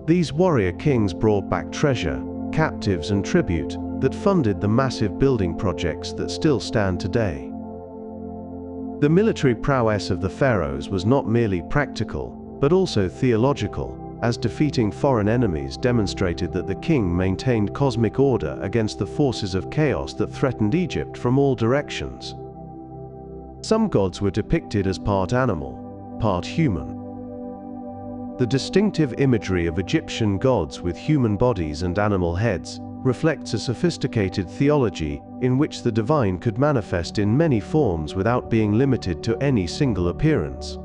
These warrior kings brought back treasure, captives, and tribute that funded the massive building projects that still stand today. The military prowess of the pharaohs was not merely practical, but also theological, as defeating foreign enemies demonstrated that the king maintained cosmic order against the forces of chaos that threatened Egypt from all directions. Some gods were depicted as part animal, part human. The distinctive imagery of Egyptian gods with human bodies and animal heads reflects a sophisticated theology in which the divine could manifest in many forms without being limited to any single appearance.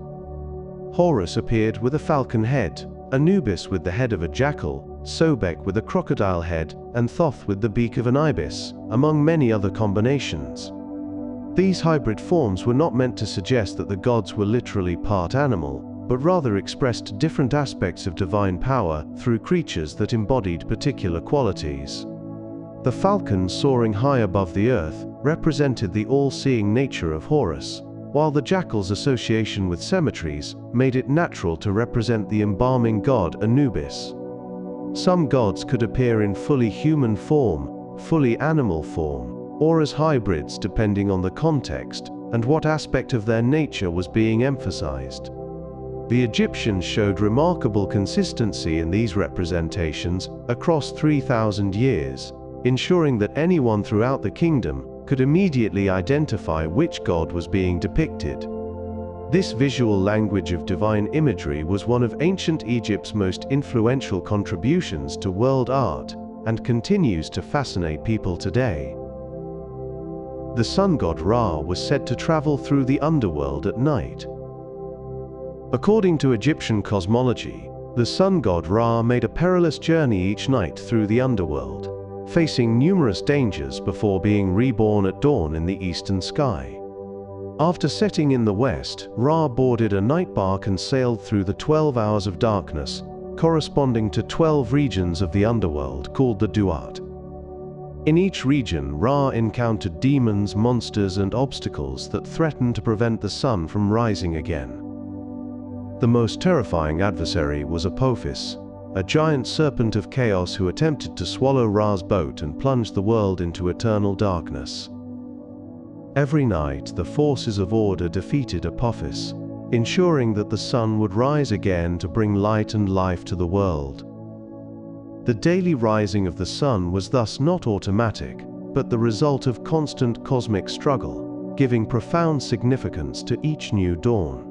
Horus appeared with a falcon head, Anubis with the head of a jackal, Sobek with a crocodile head, and Thoth with the beak of an ibis, among many other combinations. These hybrid forms were not meant to suggest that the gods were literally part animal, but rather expressed different aspects of divine power through creatures that embodied particular qualities. The falcon soaring high above the earth represented the all-seeing nature of Horus, while the jackal's association with cemeteries made it natural to represent the embalming god Anubis. Some gods could appear in fully human form, fully animal form, or as hybrids depending on the context and what aspect of their nature was being emphasized. The Egyptians showed remarkable consistency in these representations across 3,000 years, ensuring that anyone throughout the kingdom could immediately identify which god was being depicted. This visual language of divine imagery was one of ancient Egypt's most influential contributions to world art and continues to fascinate people today. The sun god Ra was said to travel through the underworld at night. According to Egyptian cosmology, the sun god Ra made a perilous journey each night through the underworld, facing numerous dangers before being reborn at dawn in the eastern sky. After setting in the west, Ra boarded a night bark and sailed through the 12 hours of darkness, corresponding to 12 regions of the underworld called the Duat. In each region, Ra encountered demons, monsters, and obstacles that threatened to prevent the sun from rising again. The most terrifying adversary was Apophis, a giant serpent of chaos who attempted to swallow Ra's boat and plunge the world into eternal darkness. Every night, the forces of order defeated Apophis, ensuring that the sun would rise again to bring light and life to the world. The daily rising of the sun was thus not automatic, but the result of constant cosmic struggle, giving profound significance to each new dawn.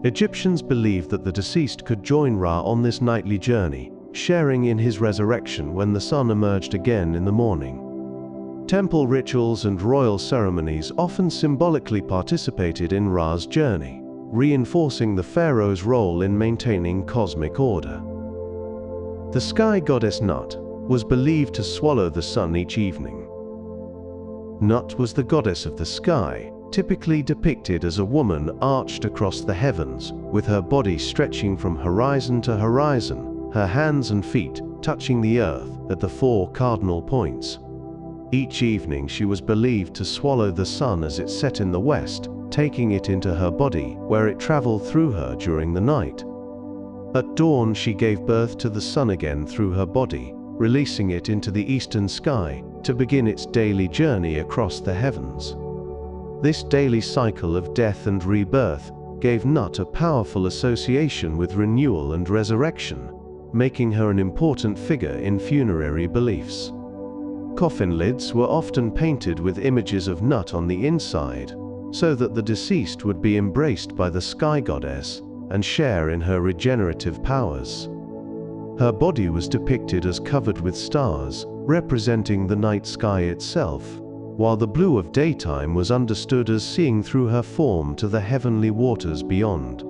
Egyptians believed that the deceased could join Ra on this nightly journey, sharing in his resurrection when the sun emerged again in the morning. Temple rituals and royal ceremonies often symbolically participated in Ra's journey, reinforcing the pharaoh's role in maintaining cosmic order. The sky goddess Nut was believed to swallow the sun each evening. Nut was the goddess of the sky, typically depicted as a woman arched across the heavens, with her body stretching from horizon to horizon, her hands and feet touching the earth at the 4 cardinal points. Each evening she was believed to swallow the sun as it set in the west, taking it into her body, where it traveled through her during the night. At dawn she gave birth to the sun again through her body, releasing it into the eastern sky to begin its daily journey across the heavens. This daily cycle of death and rebirth gave Nut a powerful association with renewal and resurrection, making her an important figure in funerary beliefs. Coffin lids were often painted with images of Nut on the inside, so that the deceased would be embraced by the sky goddess and share in her regenerative powers. Her body was depicted as covered with stars, representing the night sky itself, while the blue of daytime was understood as seeing through her form to the heavenly waters beyond.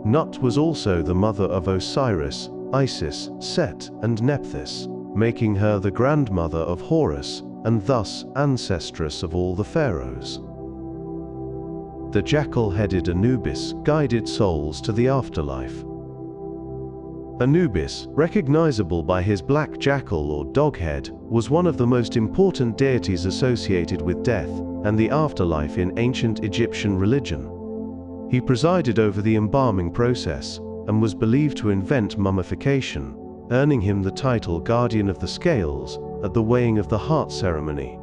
Nut was also the mother of Osiris, Isis, Set, and Nephthys, making her the grandmother of Horus and thus ancestress of all the pharaohs. The jackal-headed Anubis guided souls to the afterlife. Anubis, recognizable by his black jackal or dog head, was one of the most important deities associated with death and the afterlife in ancient Egyptian religion. He presided over the embalming process and was believed to invent mummification, earning him the title Guardian of the Scales at the weighing of the heart ceremony.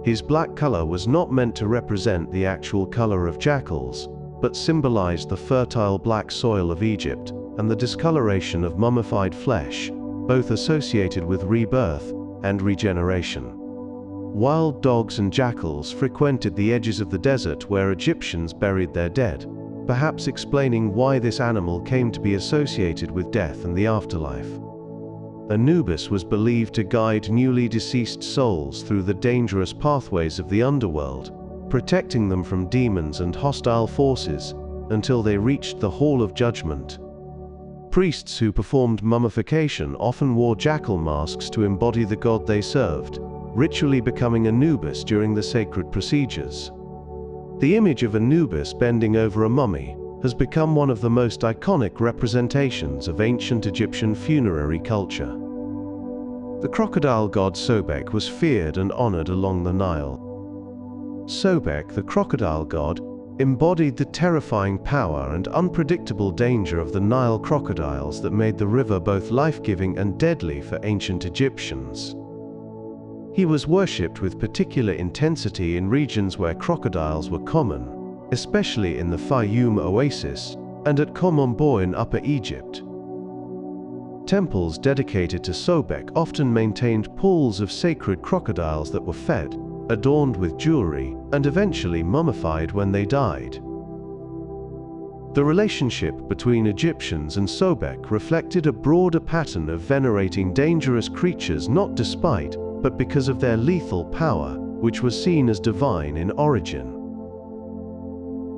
His black color was not meant to represent the actual color of jackals, but symbolized the fertile black soil of Egypt and the discoloration of mummified flesh, both associated with rebirth and regeneration. Wild dogs and jackals frequented the edges of the desert where Egyptians buried their dead, perhaps explaining why this animal came to be associated with death and the afterlife. Anubis was believed to guide newly deceased souls through the dangerous pathways of the underworld, protecting them from demons and hostile forces until they reached the Hall of Judgment. Priests who performed mummification often wore jackal masks to embody the god they served, ritually becoming Anubis during the sacred procedures. The image of Anubis bending over a mummy has become one of the most iconic representations of ancient Egyptian funerary culture. The crocodile god Sobek was feared and honored along the Nile. Sobek, the crocodile god, embodied the terrifying power and unpredictable danger of the Nile crocodiles that made the river both life-giving and deadly for ancient Egyptians. He was worshipped with particular intensity in regions where crocodiles were common, especially in the Fayum Oasis and at Kom in Upper Egypt. Temples dedicated to Sobek often maintained pools of sacred crocodiles that were fed, adorned with jewelry, and eventually mummified when they died. The relationship between Egyptians and Sobek reflected a broader pattern of venerating dangerous creatures not despite, but because of their lethal power, which was seen as divine in origin.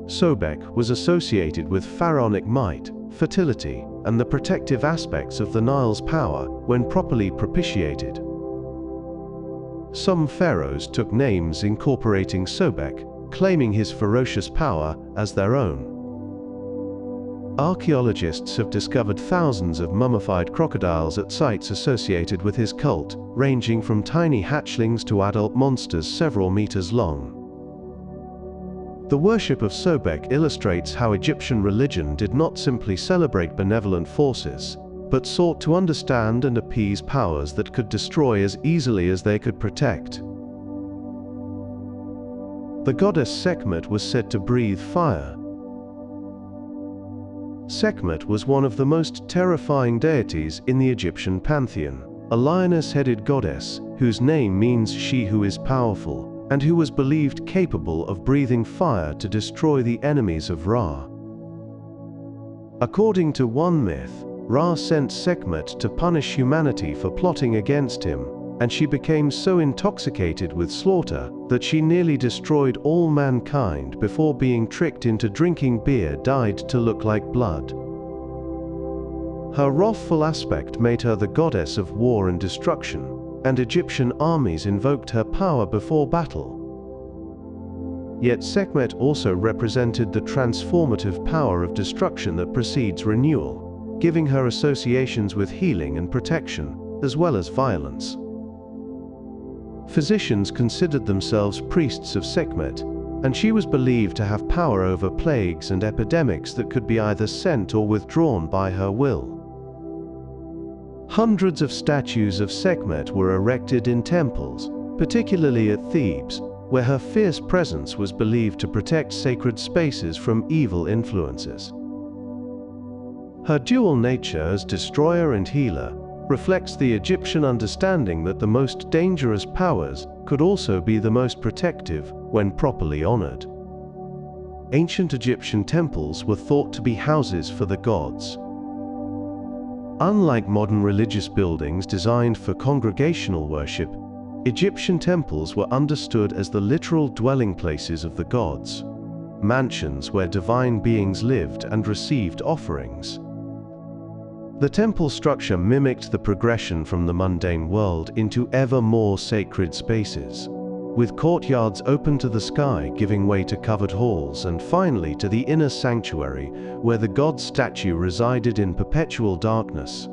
Sobek was associated with pharaonic might, fertility, and the protective aspects of the Nile's power when properly propitiated. Some pharaohs took names incorporating Sobek, claiming his ferocious power as their own. Archaeologists have discovered thousands of mummified crocodiles at sites associated with his cult, ranging from tiny hatchlings to adult monsters several meters long. The worship of Sobek illustrates how Egyptian religion did not simply celebrate benevolent forces, but sought to understand and appease powers that could destroy as easily as they could protect. The goddess Sekhmet was said to breathe fire. Sekhmet was one of the most terrifying deities in the Egyptian pantheon, a lioness-headed goddess whose name means she who is powerful, and who was believed capable of breathing fire to destroy the enemies of Ra. According to one myth, Ra sent Sekhmet to punish humanity for plotting against him, and she became so intoxicated with slaughter that she nearly destroyed all mankind before being tricked into drinking beer dyed to look like blood. Her wrathful aspect made her the goddess of war and destruction, and Egyptian armies invoked her power before battle. Yet Sekhmet also represented the transformative power of destruction that precedes renewal, giving her associations with healing and protection, as well as violence. Physicians considered themselves priests of Sekhmet, and she was believed to have power over plagues and epidemics that could be either sent or withdrawn by her will. Hundreds of statues of Sekhmet were erected in temples, particularly at Thebes, where her fierce presence was believed to protect sacred spaces from evil influences. Her dual nature as destroyer and healer reflects the Egyptian understanding that the most dangerous powers could also be the most protective when properly honored. Ancient Egyptian temples were thought to be houses for the gods. Unlike modern religious buildings designed for congregational worship, Egyptian temples were understood as the literal dwelling places of the gods, mansions where divine beings lived and received offerings. The temple structure mimicked the progression from the mundane world into ever more sacred spaces, with courtyards open to the sky giving way to covered halls and finally to the inner sanctuary where the god statue resided in perpetual darkness.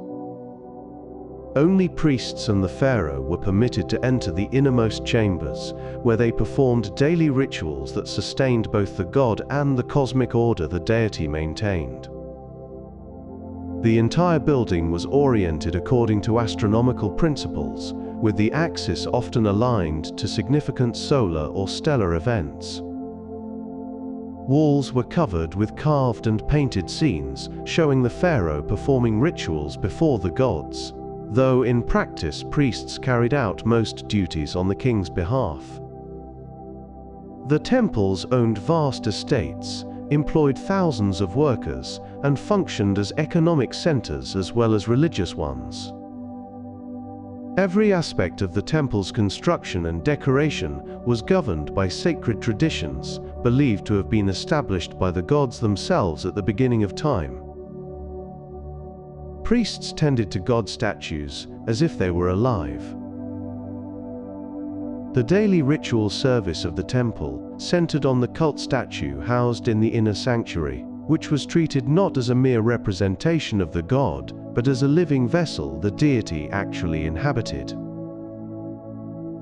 Only priests and the pharaoh were permitted to enter the innermost chambers, where they performed daily rituals that sustained both the god and the cosmic order the deity maintained. The entire building was oriented according to astronomical principles, with the axis often aligned to significant solar or stellar events. Walls were covered with carved and painted scenes showing the pharaoh performing rituals before the gods, though in practice priests carried out most duties on the king's behalf. The temples owned vast estates, employed thousands of workers, and functioned as economic centers as well as religious ones. Every aspect of the temple's construction and decoration was governed by sacred traditions, believed to have been established by the gods themselves at the beginning of time. Priests tended to god statues as if they were alive. The daily ritual service of the temple centered on the cult statue housed in the inner sanctuary, which was treated not as a mere representation of the god, but as a living vessel the deity actually inhabited.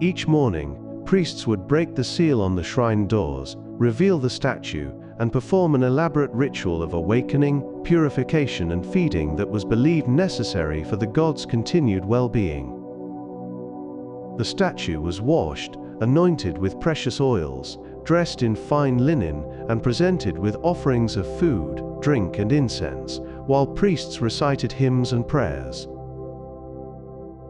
Each morning, priests would break the seal on the shrine doors, reveal the statue, and perform an elaborate ritual of awakening, purification, and feeding that was believed necessary for the god's continued well-being. The statue was washed, anointed with precious oils, dressed in fine linen, and presented with offerings of food, drink, and incense, while priests recited hymns and prayers.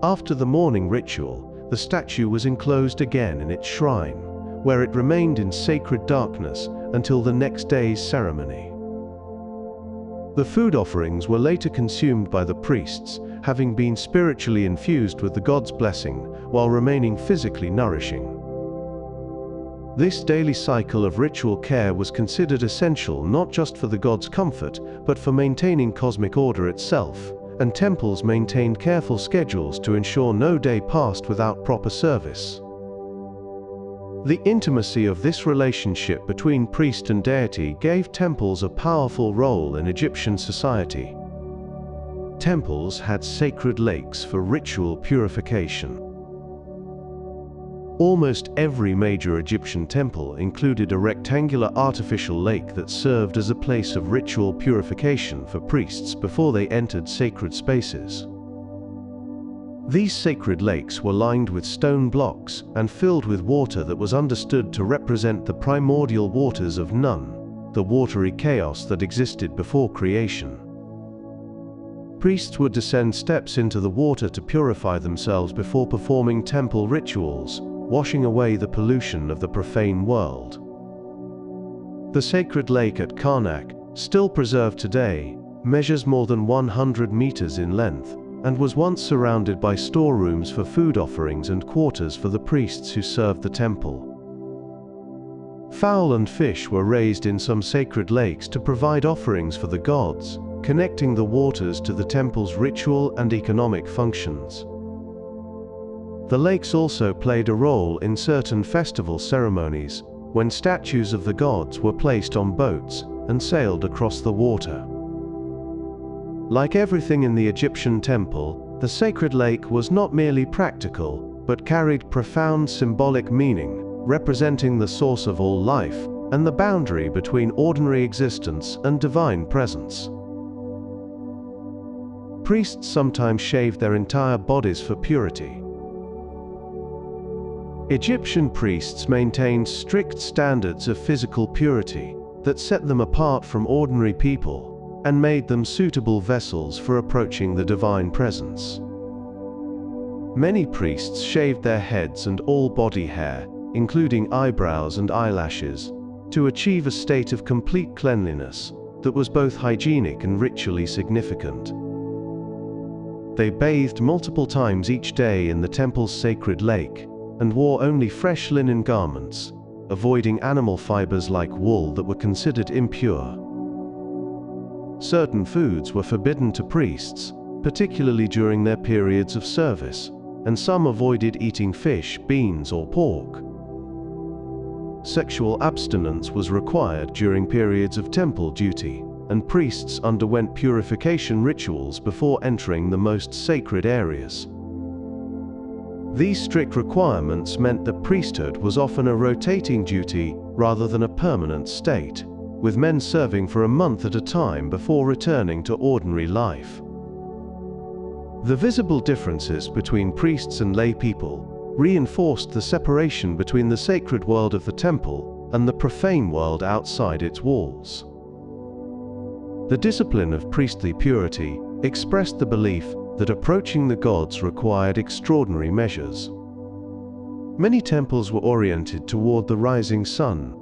After the morning ritual, the statue was enclosed again in its shrine, where it remained in sacred darkness until the next day's ceremony. The food offerings were later consumed by the priests, having been spiritually infused with the god's blessing, while remaining physically nourishing. This daily cycle of ritual care was considered essential not just for the god's comfort, but for maintaining cosmic order itself, and temples maintained careful schedules to ensure no day passed without proper service. The intimacy of this relationship between priest and deity gave temples a powerful role in Egyptian society. Temples had sacred lakes for ritual purification. Almost every major Egyptian temple included a rectangular artificial lake that served as a place of ritual purification for priests before they entered sacred spaces. These sacred lakes were lined with stone blocks and filled with water that was understood to represent the primordial waters of Nun, the watery chaos that existed before creation. Priests would descend steps into the water to purify themselves before performing temple rituals, washing away the pollution of the profane world. The sacred lake at Karnak, still preserved today, measures more than 100 meters in length, and was once surrounded by storerooms for food offerings and quarters for the priests who served the temple. Fowl and fish were raised in some sacred lakes to provide offerings for the gods, connecting the waters to the temple's ritual and economic functions. The lakes also played a role in certain festival ceremonies, when statues of the gods were placed on boats and sailed across the water. Like everything in the Egyptian temple, the sacred lake was not merely practical, but carried profound symbolic meaning, representing the source of all life and the boundary between ordinary existence and divine presence. Priests sometimes shaved their entire bodies for purity. Egyptian priests maintained strict standards of physical purity that set them apart from ordinary people and made them suitable vessels for approaching the divine presence. Many priests shaved their heads and all body hair, including eyebrows and eyelashes, to achieve a state of complete cleanliness that was both hygienic and ritually significant. They bathed multiple times each day in the temple's sacred lake, and wore only fresh linen garments, avoiding animal fibers like wool that were considered impure. Certain foods were forbidden to priests, particularly during their periods of service, and some avoided eating fish, beans, or pork. Sexual abstinence was required during periods of temple duty, and priests underwent purification rituals before entering the most sacred areas. These strict requirements meant that priesthood was often a rotating duty rather than a permanent state, with men serving for a month at a time before returning to ordinary life. The visible differences between priests and lay people reinforced the separation between the sacred world of the temple and the profane world outside its walls. The discipline of priestly purity expressed the belief that approaching the gods required extraordinary measures. Many temples were oriented toward the rising sun.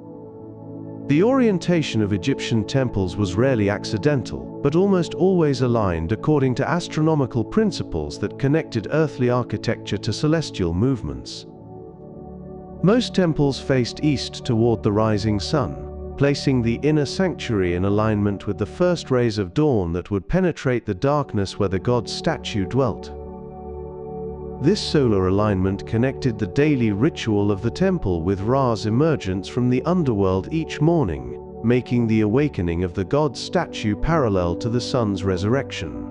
The orientation of Egyptian temples was rarely accidental, but almost always aligned according to astronomical principles that connected earthly architecture to celestial movements. Most temples faced east toward the rising sun, placing the inner sanctuary in alignment with the first rays of dawn that would penetrate the darkness where the god's statue dwelt. This solar alignment connected the daily ritual of the temple with Ra's emergence from the underworld each morning, making the awakening of the god's statue parallel to the sun's resurrection.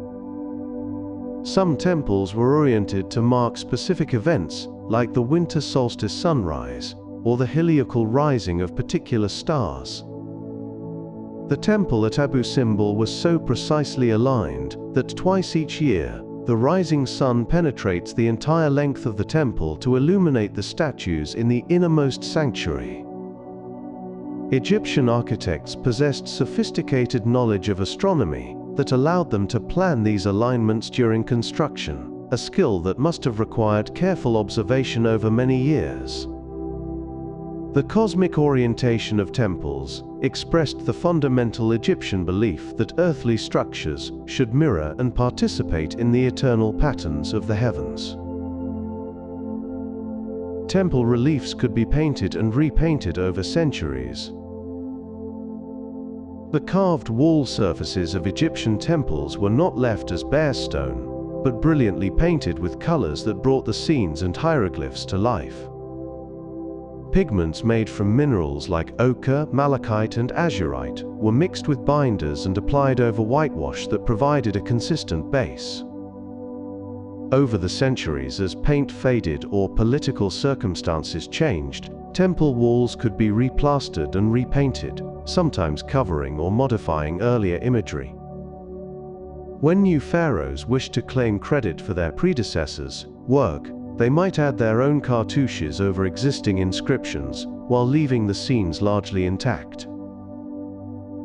Some temples were oriented to mark specific events, like the winter solstice sunrise, or the heliacal rising of particular stars. The temple at Abu Simbel was so precisely aligned that twice each year, the rising sun penetrates the entire length of the temple to illuminate the statues in the innermost sanctuary. Egyptian architects possessed sophisticated knowledge of astronomy that allowed them to plan these alignments during construction, a skill that must have required careful observation over many years. The cosmic orientation of temples expressed the fundamental Egyptian belief that earthly structures should mirror and participate in the eternal patterns of the heavens. Temple reliefs could be painted and repainted over centuries. The carved wall surfaces of Egyptian temples were not left as bare stone, but brilliantly painted with colors that brought the scenes and hieroglyphs to life. Pigments made from minerals like ochre, malachite, and azurite were mixed with binders and applied over whitewash that provided a consistent base. Over the centuries, as paint faded or political circumstances changed, temple walls could be replastered and repainted, sometimes covering or modifying earlier imagery. When new pharaohs wished to claim credit for their predecessors' work, they might add their own cartouches over existing inscriptions, while leaving the scenes largely intact.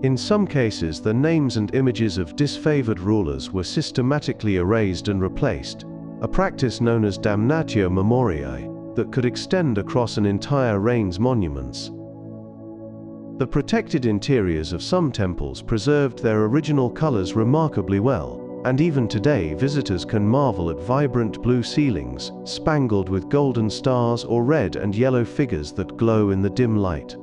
In some cases, the names and images of disfavored rulers were systematically erased and replaced, a practice known as damnatio memoriae that could extend across an entire reign's monuments. The protected interiors of some temples preserved their original colors remarkably well, and even today visitors can marvel at vibrant blue ceilings, spangled with golden stars, or red and yellow figures that glow in the dim light.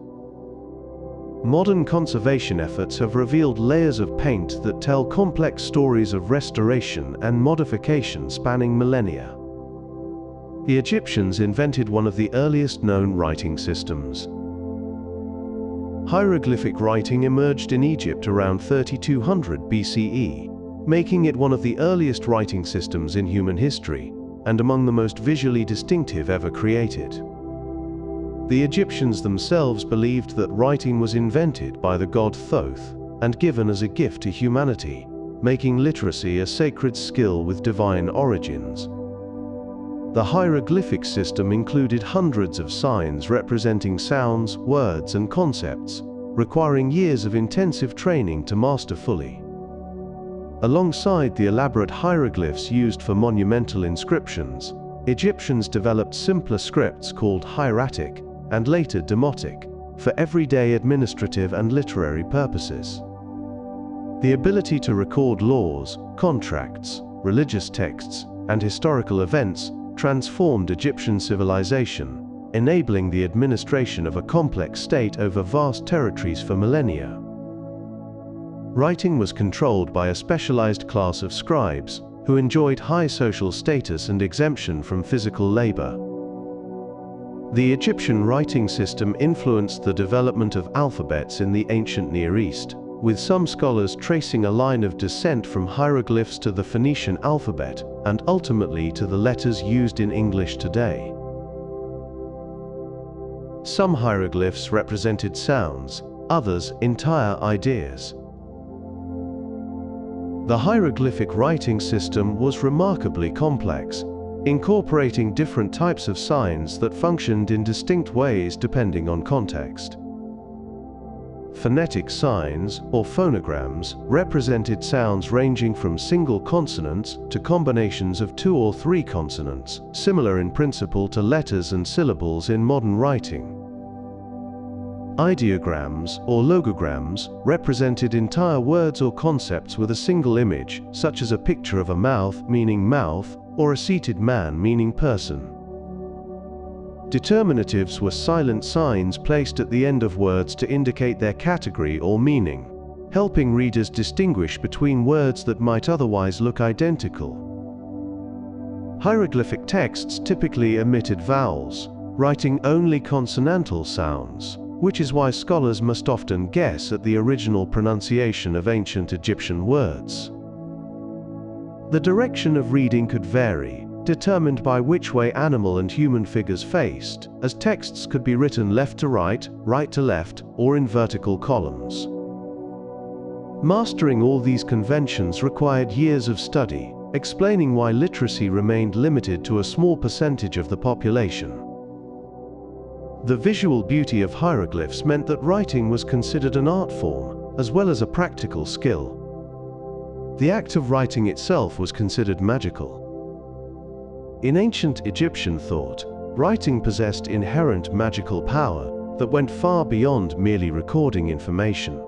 Modern conservation efforts have revealed layers of paint that tell complex stories of restoration and modification spanning millennia. The Egyptians invented one of the earliest known writing systems. Hieroglyphic writing emerged in Egypt around 3200 BCE, making it one of the earliest writing systems in human history, and among the most visually distinctive ever created. The Egyptians themselves believed that writing was invented by the god Thoth, and given as a gift to humanity, making literacy a sacred skill with divine origins. The hieroglyphic system included hundreds of signs representing sounds, words, and concepts, requiring years of intensive training to master fully. Alongside the elaborate hieroglyphs used for monumental inscriptions, Egyptians developed simpler scripts called hieratic, and later demotic, for everyday administrative and literary purposes. The ability to record laws, contracts, religious texts, and historical events transformed Egyptian civilization, enabling the administration of a complex state over vast territories for millennia. Writing was controlled by a specialized class of scribes, who enjoyed high social status and exemption from physical labor. The Egyptian writing system influenced the development of alphabets in the ancient Near East, with some scholars tracing a line of descent from hieroglyphs to the Phoenician alphabet, and ultimately to the letters used in English today. Some hieroglyphs represented sounds, others entire ideas. The hieroglyphic writing system was remarkably complex, incorporating different types of signs that functioned in distinct ways depending on context. Phonetic signs, or phonograms, represented sounds ranging from single consonants to combinations of 2 or 3 consonants, similar in principle to letters and syllables in modern writing. Ideograms, or logograms, represented entire words or concepts with a single image, such as a picture of a mouth, meaning mouth, or a seated man, meaning person. Determinatives were silent signs placed at the end of words to indicate their category or meaning, helping readers distinguish between words that might otherwise look identical. Hieroglyphic texts typically omitted vowels, writing only consonantal sounds, which is why scholars must often guess at the original pronunciation of ancient Egyptian words. The direction of reading could vary, determined by which way animal and human figures faced, as texts could be written left to right, right to left, or in vertical columns. Mastering all these conventions required years of study, explaining why literacy remained limited to a small percentage of the population. The visual beauty of hieroglyphs meant that writing was considered an art form, as well as a practical skill. The act of writing itself was considered magical. In ancient Egyptian thought, writing possessed inherent magical power that went far beyond merely recording information.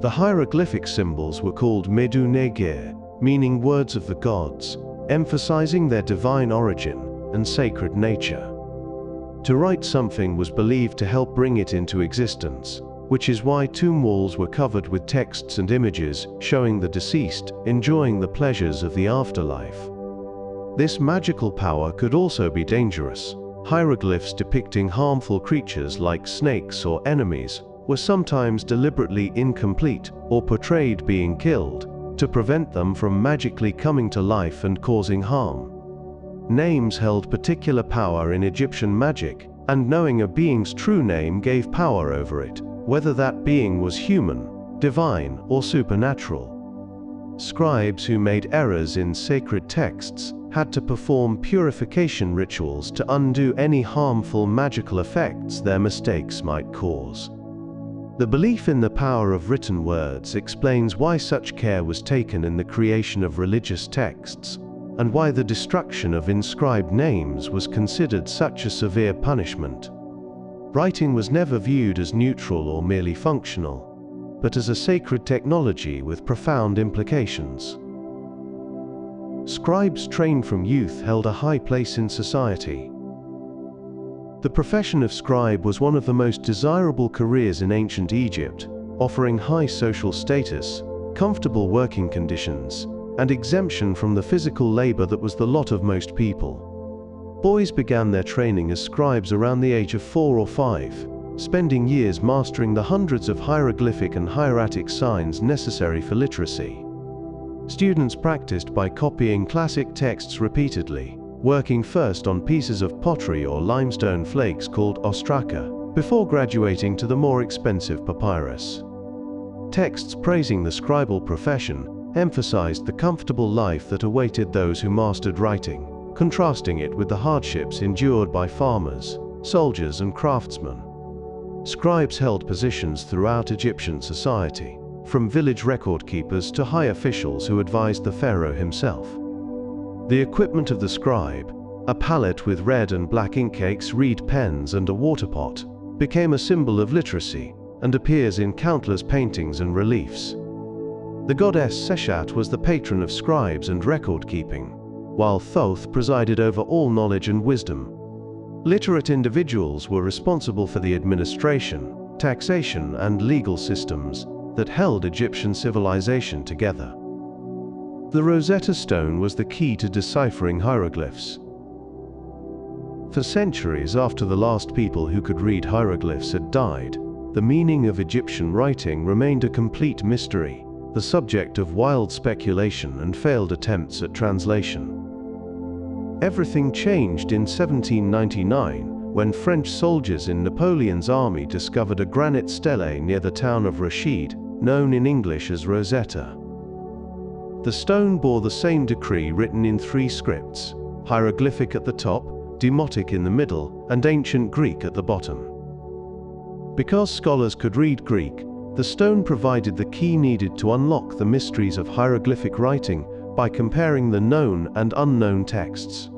The hieroglyphic symbols were called Medu Neger, meaning words of the gods, emphasizing their divine origin and sacred nature. To write something was believed to help bring it into existence, which is why tomb walls were covered with texts and images showing the deceased enjoying the pleasures of the afterlife. This magical power could also be dangerous. Hieroglyphs depicting harmful creatures like snakes or enemies were sometimes deliberately incomplete or portrayed being killed to prevent them from magically coming to life and causing harm. Names held particular power in Egyptian magic, and knowing a being's true name gave power over it, whether that being was human, divine, or supernatural. Scribes who made errors in sacred texts had to perform purification rituals to undo any harmful magical effects their mistakes might cause. The belief in the power of written words explains why such care was taken in the creation of religious texts, and why the destruction of inscribed names was considered such a severe punishment. Writing was never viewed as neutral or merely functional, but as a sacred technology with profound implications. Scribes trained from youth held a high place in society. The profession of scribe was one of the most desirable careers in ancient Egypt, offering high social status, comfortable working conditions, and exemption from the physical labor that was the lot of most people. Boys began their training as scribes around the age of 4 or 5, spending years mastering the hundreds of hieroglyphic and hieratic signs necessary for literacy. Students practiced by copying classic texts repeatedly, working first on pieces of pottery or limestone flakes called ostraka, before graduating to the more expensive papyrus. Texts praising the scribal profession emphasized the comfortable life that awaited those who mastered writing, contrasting it with the hardships endured by farmers, soldiers, and craftsmen. Scribes held positions throughout Egyptian society, from village record keepers to high officials who advised the pharaoh himself. The equipment of the scribe, a palette with red and black ink cakes, reed pens, and a water pot, became a symbol of literacy and appears in countless paintings and reliefs. The goddess Seshat was the patron of scribes and record keeping, while Thoth presided over all knowledge and wisdom. Literate individuals were responsible for the administration, taxation, and legal systems that held Egyptian civilization together. The Rosetta Stone was the key to deciphering hieroglyphs. For centuries after the last people who could read hieroglyphs had died, the meaning of Egyptian writing remained a complete mystery, the subject of wild speculation and failed attempts at translation. Everything changed in 1799 when French soldiers in Napoleon's army discovered a granite stele near the town of Rashid, known in English as Rosetta. The stone bore the same decree written in 3 scripts: hieroglyphic at the top, demotic in the middle, and ancient Greek at the bottom. Because scholars could read Greek, the stone provided the key needed to unlock the mysteries of hieroglyphic writing by comparing the known and unknown texts.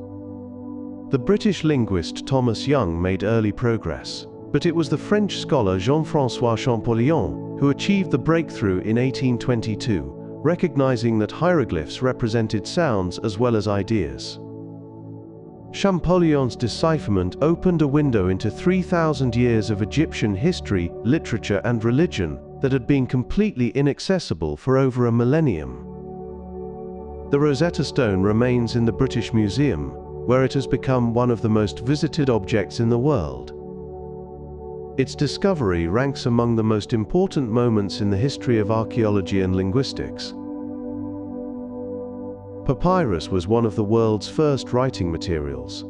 The British linguist Thomas Young made early progress, but it was the French scholar Jean-François Champollion who achieved the breakthrough in 1822, recognizing that hieroglyphs represented sounds as well as ideas. Champollion's decipherment opened a window into 3,000 years of Egyptian history, literature, and religion that had been completely inaccessible for over a millennium. The Rosetta Stone remains in the British Museum, where it has become one of the most visited objects in the world. Its discovery ranks among the most important moments in the history of archaeology and linguistics. Papyrus was one of the world's first writing materials.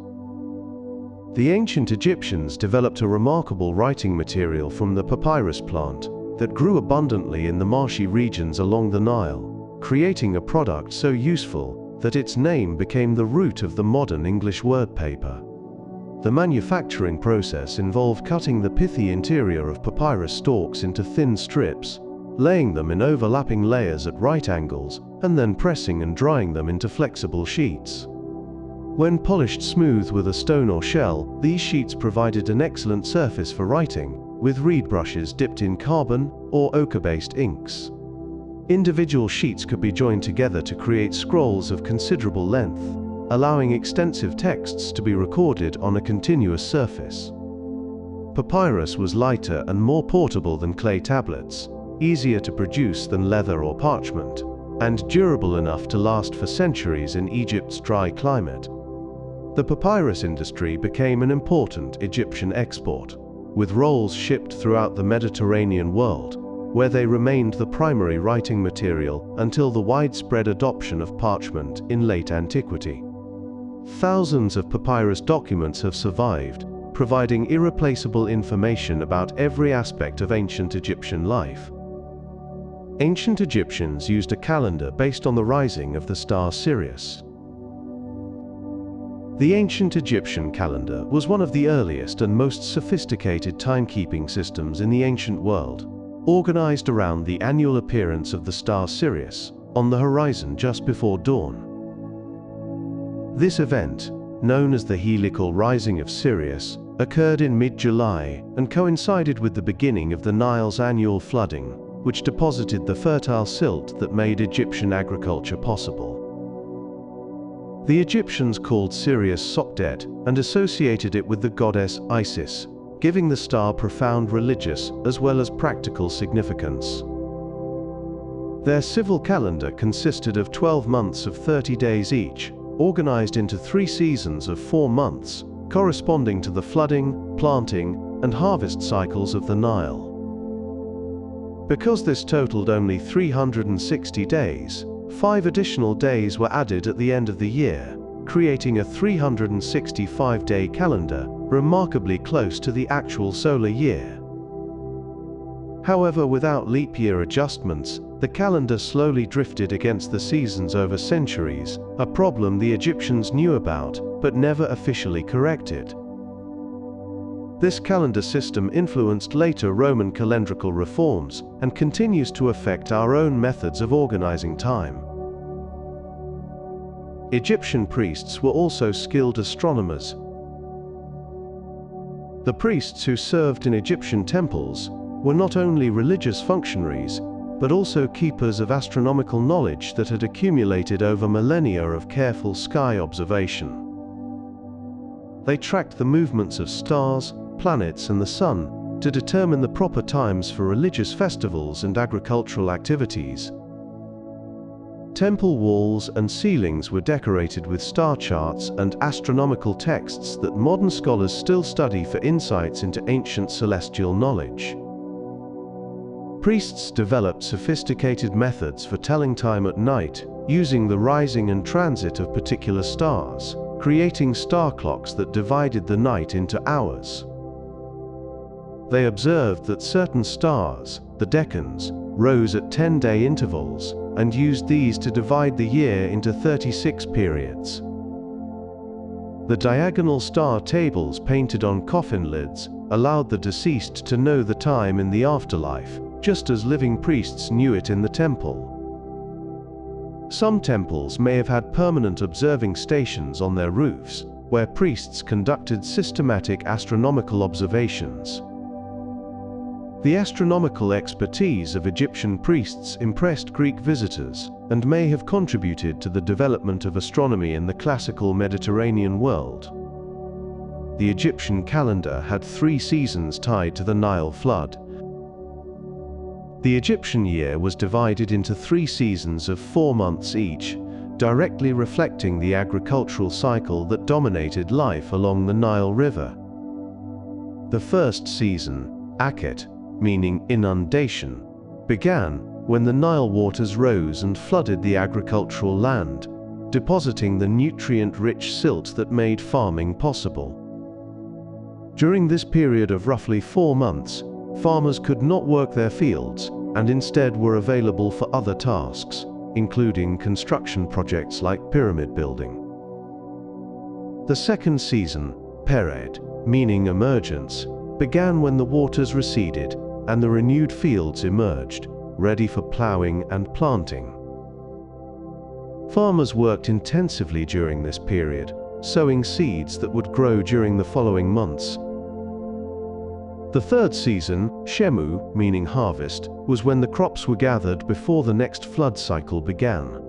The ancient Egyptians developed a remarkable writing material from the papyrus plant that grew abundantly in the marshy regions along the Nile, creating a product so useful that its name became the root of the modern English word paper. The manufacturing process involved cutting the pithy interior of papyrus stalks into thin strips, laying them in overlapping layers at right angles, and then pressing and drying them into flexible sheets. When polished smooth with a stone or shell, these sheets provided an excellent surface for writing, with reed brushes dipped in carbon or ochre-based inks. Individual sheets could be joined together to create scrolls of considerable length, allowing extensive texts to be recorded on a continuous surface. Papyrus was lighter and more portable than clay tablets, easier to produce than leather or parchment, and durable enough to last for centuries in Egypt's dry climate. The papyrus industry became an important Egyptian export, with rolls shipped throughout the Mediterranean world, where they remained the primary writing material until the widespread adoption of parchment in late antiquity. Thousands of papyrus documents have survived, providing irreplaceable information about every aspect of ancient Egyptian life. Ancient Egyptians used a calendar based on the rising of the star Sirius. The ancient Egyptian calendar was one of the earliest and most sophisticated timekeeping systems in the ancient world, organized around the annual appearance of the star Sirius on the horizon just before dawn. This event, known as the heliacal rising of Sirius, occurred in mid-July and coincided with the beginning of the Nile's annual flooding, which deposited the fertile silt that made Egyptian agriculture possible. The Egyptians called Sirius Sopdet and associated it with the goddess Isis, giving the star profound religious as well as practical significance. Their civil calendar consisted of 12 months of 30 days each, organized into 3 seasons of 4 months, corresponding to the flooding, planting, and harvest cycles of the Nile. Because this totaled only 360 days, 5 additional days were added at the end of the year, creating a 365-day calendar, remarkably close to the actual solar year. However, without leap year adjustments, the calendar slowly drifted against the seasons over centuries, a problem the Egyptians knew about, but never officially corrected. This calendar system influenced later Roman calendrical reforms and continues to affect our own methods of organizing time. Egyptian priests were also skilled astronomers. The priests who served in Egyptian temples were not only religious functionaries, but also keepers of astronomical knowledge that had accumulated over millennia of careful sky observation. They tracked the movements of stars, planets, and the sun to determine the proper times for religious festivals and agricultural activities. Temple walls and ceilings were decorated with star charts and astronomical texts that modern scholars still study for insights into ancient celestial knowledge. Priests developed sophisticated methods for telling time at night, using the rising and transit of particular stars, creating star clocks that divided the night into hours. They observed that certain stars, the decans, rose at 10-day intervals, and used these to divide the year into 36 periods. The diagonal star tables painted on coffin lids allowed the deceased to know the time in the afterlife, just as living priests knew it in the temple. Some temples may have had permanent observing stations on their roofs, where priests conducted systematic astronomical observations, The astronomical expertise of Egyptian priests impressed Greek visitors and may have contributed to the development of astronomy in the classical Mediterranean world. The Egyptian calendar had 3 seasons tied to the Nile flood. The Egyptian year was divided into 3 seasons of 4 months each, directly reflecting the agricultural cycle that dominated life along the Nile River. The first season, Akhet, meaning inundation, began when the Nile waters rose and flooded the agricultural land, depositing the nutrient-rich silt that made farming possible. During this period of roughly 4 months, farmers could not work their fields and instead were available for other tasks, including construction projects like pyramid building. The second season, Pered, meaning emergence, began when the waters receded and the renewed fields emerged, ready for plowing and planting. Farmers worked intensively during this period, sowing seeds that would grow during the following months. The third season, Shemu, meaning harvest, was when the crops were gathered before the next flood cycle began.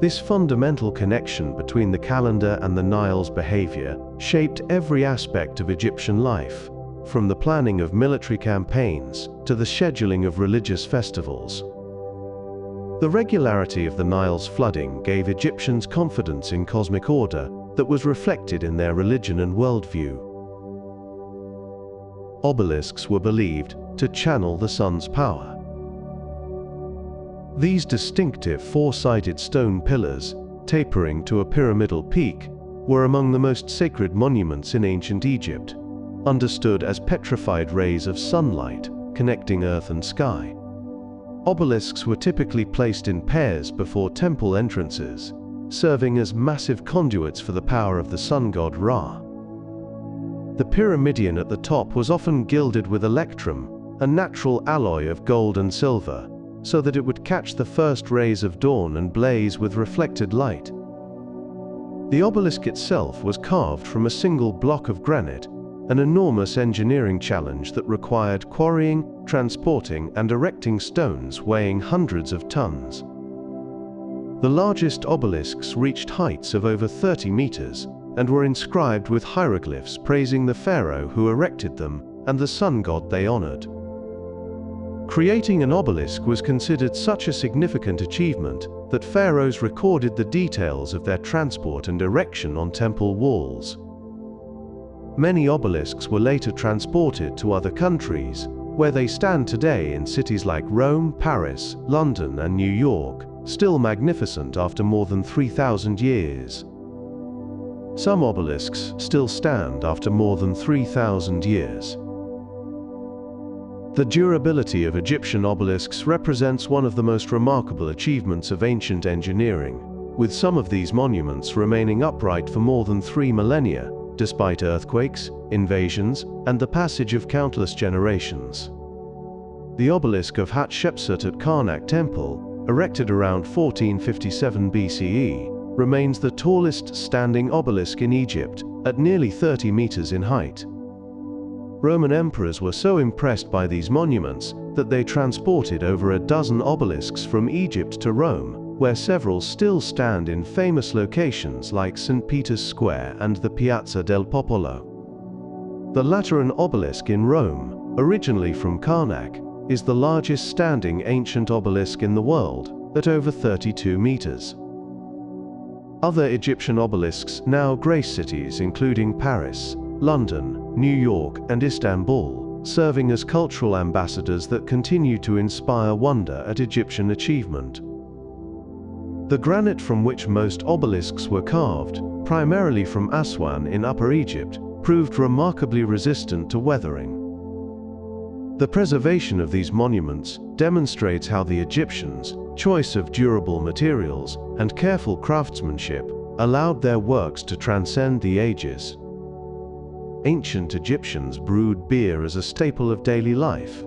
This fundamental connection between the calendar and the Nile's behavior shaped every aspect of Egyptian life, from the planning of military campaigns to the scheduling of religious festivals. The regularity of the Nile's flooding gave Egyptians confidence in cosmic order that was reflected in their religion and worldview. Obelisks were believed to channel the sun's power. These distinctive 4-sided stone pillars, tapering to a pyramidal peak, were among the most sacred monuments in ancient Egypt, understood as petrified rays of sunlight connecting earth and sky. Obelisks were typically placed in pairs before temple entrances, serving as massive conduits for the power of the sun god Ra. The pyramidion at the top was often gilded with electrum, a natural alloy of gold and silver, so that it would catch the first rays of dawn and blaze with reflected light. The obelisk itself was carved from a single block of granite, an enormous engineering challenge that required quarrying, transporting, and erecting stones weighing hundreds of tons. The largest obelisks reached heights of over 30 meters and were inscribed with hieroglyphs praising the pharaoh who erected them and the sun god they honored. Creating an obelisk was considered such a significant achievement that pharaohs recorded the details of their transport and erection on temple walls. Many obelisks were later transported to other countries, where they stand today in cities like Rome, Paris, London, and New York, still magnificent after more than 3,000 years. Some obelisks still stand after more than 3,000 years. The durability of Egyptian obelisks represents one of the most remarkable achievements of ancient engineering, with some of these monuments remaining upright for more than 3 millennia, despite earthquakes, invasions, and the passage of countless generations. The obelisk of Hatshepsut at Karnak Temple, erected around 1457 BCE, remains the tallest standing obelisk in Egypt, at nearly 30 meters in height. Roman emperors were so impressed by these monuments that they transported over a dozen obelisks from Egypt to Rome, where several still stand in famous locations like St. Peter's Square and the Piazza del Popolo. The Lateran obelisk in Rome, originally from Karnak, is the largest standing ancient obelisk in the world, at over 32 meters. Other Egyptian obelisks now grace cities including Paris, London, New York, and Istanbul, serving as cultural ambassadors that continue to inspire wonder at Egyptian achievement. The granite from which most obelisks were carved, primarily from Aswan in Upper Egypt, proved remarkably resistant to weathering. The preservation of these monuments demonstrates how the Egyptians' choice of durable materials and careful craftsmanship allowed their works to transcend the ages. Ancient Egyptians brewed beer as a staple of daily life.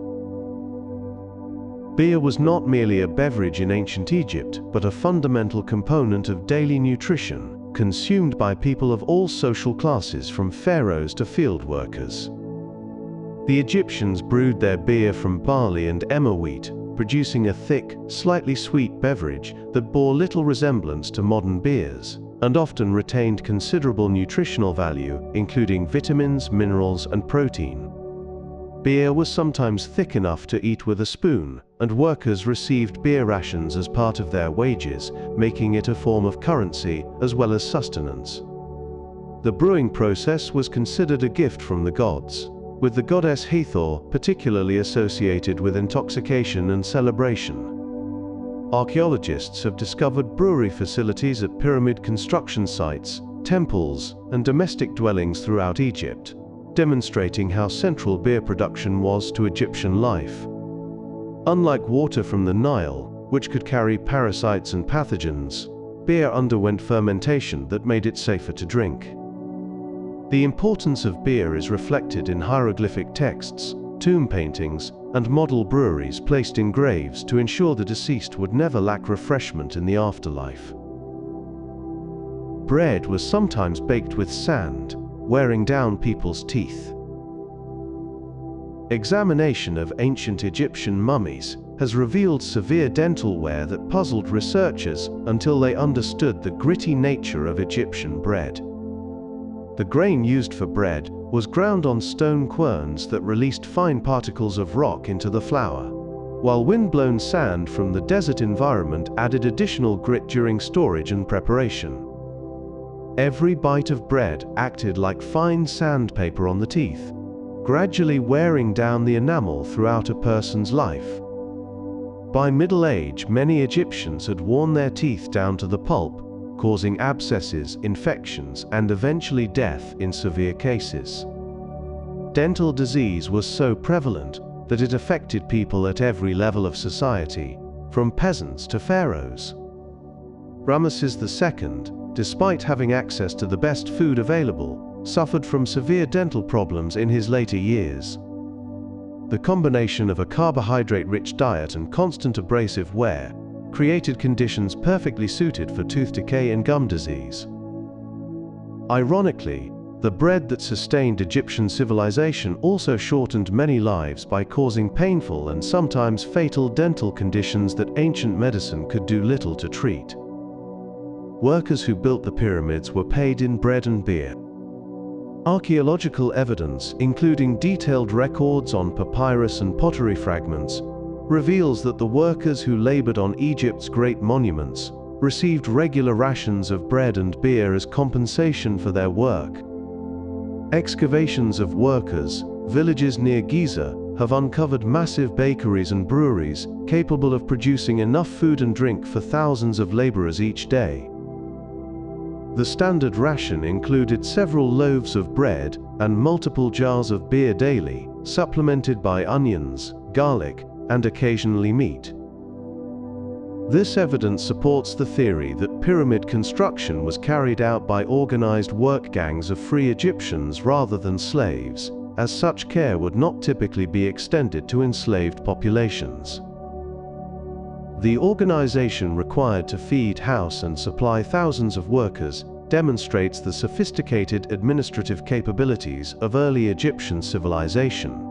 Beer was not merely a beverage in ancient Egypt, but a fundamental component of daily nutrition, consumed by people of all social classes from pharaohs to field workers. The Egyptians brewed their beer from barley and emmer wheat, producing a thick, slightly sweet beverage that bore little resemblance to modern beers, and often retained considerable nutritional value, including vitamins, minerals, and protein. Beer was sometimes thick enough to eat with a spoon, and workers received beer rations as part of their wages, making it a form of currency as well as sustenance. The brewing process was considered a gift from the gods, with the goddess Hathor particularly associated with intoxication and celebration. Archaeologists have discovered brewery facilities at pyramid construction sites, temples, and domestic dwellings throughout Egypt, demonstrating how central beer production was to Egyptian life. Unlike water from the Nile, which could carry parasites and pathogens, beer underwent fermentation that made it safer to drink. The importance of beer is reflected in hieroglyphic texts, tomb paintings, and model breweries placed in graves to ensure the deceased would never lack refreshment in the afterlife. Bread was sometimes baked with sand, wearing down people's teeth. Examination of ancient Egyptian mummies has revealed severe dental wear that puzzled researchers until they understood the gritty nature of Egyptian bread. The grain used for bread was ground on stone querns that released fine particles of rock into the flour, while wind-blown sand from the desert environment added additional grit during storage and preparation. Every bite of bread acted like fine sandpaper on the teeth, gradually wearing down the enamel throughout a person's life. By middle age, many Egyptians had worn their teeth down to the pulp, causing abscesses, infections, and eventually death in severe cases. Dental disease was so prevalent that it affected people at every level of society, from peasants to pharaohs. Ramesses II, despite having access to the best food available, suffered from severe dental problems in his later years. The combination of a carbohydrate-rich diet and constant abrasive wear created conditions perfectly suited for tooth decay and gum disease. Ironically, the bread that sustained Egyptian civilization also shortened many lives by causing painful and sometimes fatal dental conditions that ancient medicine could do little to treat. Workers who built the pyramids were paid in bread and beer. Archaeological evidence, including detailed records on papyrus and pottery fragments, reveals that the workers who labored on Egypt's great monuments received regular rations of bread and beer as compensation for their work. Excavations of workers' villages near Giza have uncovered massive bakeries and breweries capable of producing enough food and drink for thousands of laborers each day. The standard ration included several loaves of bread and multiple jars of beer daily, supplemented by onions, garlic, and occasionally meat. This evidence supports the theory that pyramid construction was carried out by organized work gangs of free Egyptians rather than slaves, as such care would not typically be extended to enslaved populations. The organization required to feed, house, and supply thousands of workers demonstrates the sophisticated administrative capabilities of early Egyptian civilization.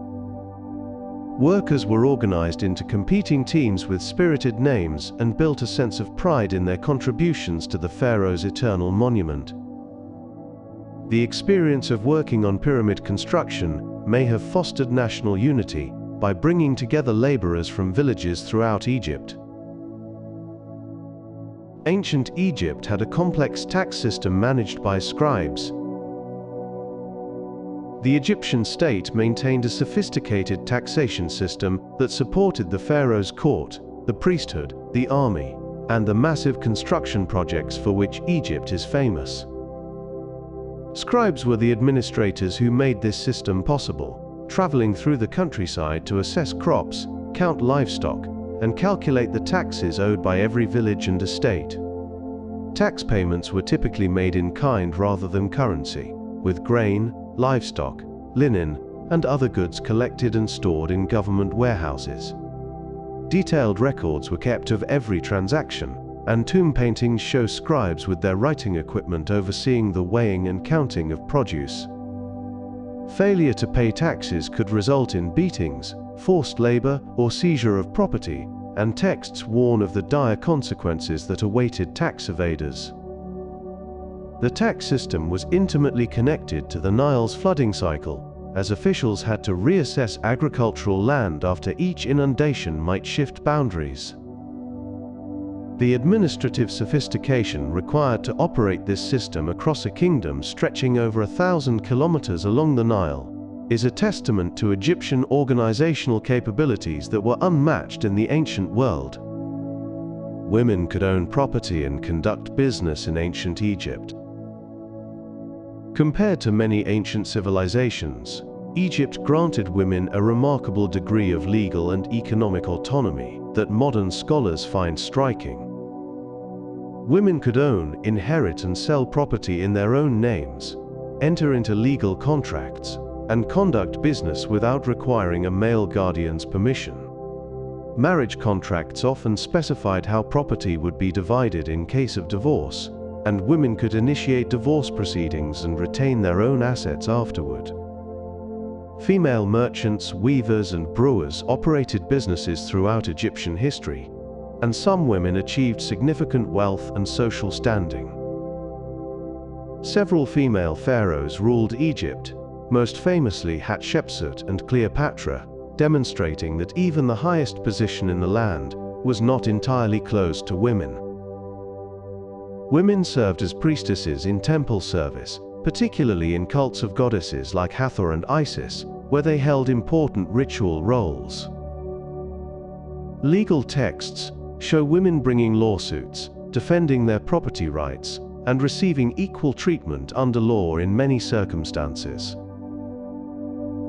Workers were organized into competing teams with spirited names and built a sense of pride in their contributions to the pharaoh's eternal monument. The experience of working on pyramid construction may have fostered national unity by bringing together laborers from villages throughout Egypt. Ancient Egypt had a complex tax system managed by scribes. The Egyptian state maintained a sophisticated taxation system that supported the pharaoh's court, the priesthood, the army, and the massive construction projects for which Egypt is famous. Scribes were the administrators who made this system possible, traveling through the countryside to assess crops, count livestock, and calculate the taxes owed by every village and estate. Tax payments were typically made in kind rather than currency, with grain, livestock, linen, and other goods collected and stored in government warehouses. Detailed records were kept of every transaction, and tomb paintings show scribes with their writing equipment overseeing the weighing and counting of produce. Failure to pay taxes could result in beatings, forced labor, or seizure of property, and texts warn of the dire consequences that awaited tax evaders. The tax system was intimately connected to the Nile's flooding cycle, as officials had to reassess agricultural land after each inundation might shift boundaries. The administrative sophistication required to operate this system across a kingdom stretching over 1,000 kilometers along the Nile is a testament to Egyptian organizational capabilities that were unmatched in the ancient world. Women could own property and conduct business in ancient Egypt. Compared to many ancient civilizations, Egypt granted women a remarkable degree of legal and economic autonomy that modern scholars find striking. Women could own, inherit, and sell property in their own names, enter into legal contracts, and conduct business without requiring a male guardian's permission. Marriage contracts often specified how property would be divided in case of divorce, and women could initiate divorce proceedings and retain their own assets afterward. Female merchants, weavers, and brewers operated businesses throughout Egyptian history, and some women achieved significant wealth and social standing. Several female pharaohs ruled Egypt, most famously Hatshepsut and Cleopatra, demonstrating that even the highest position in the land was not entirely closed to women. Women served as priestesses in temple service, particularly in cults of goddesses like Hathor and Isis, where they held important ritual roles. Legal texts show women bringing lawsuits, defending their property rights, and receiving equal treatment under law in many circumstances.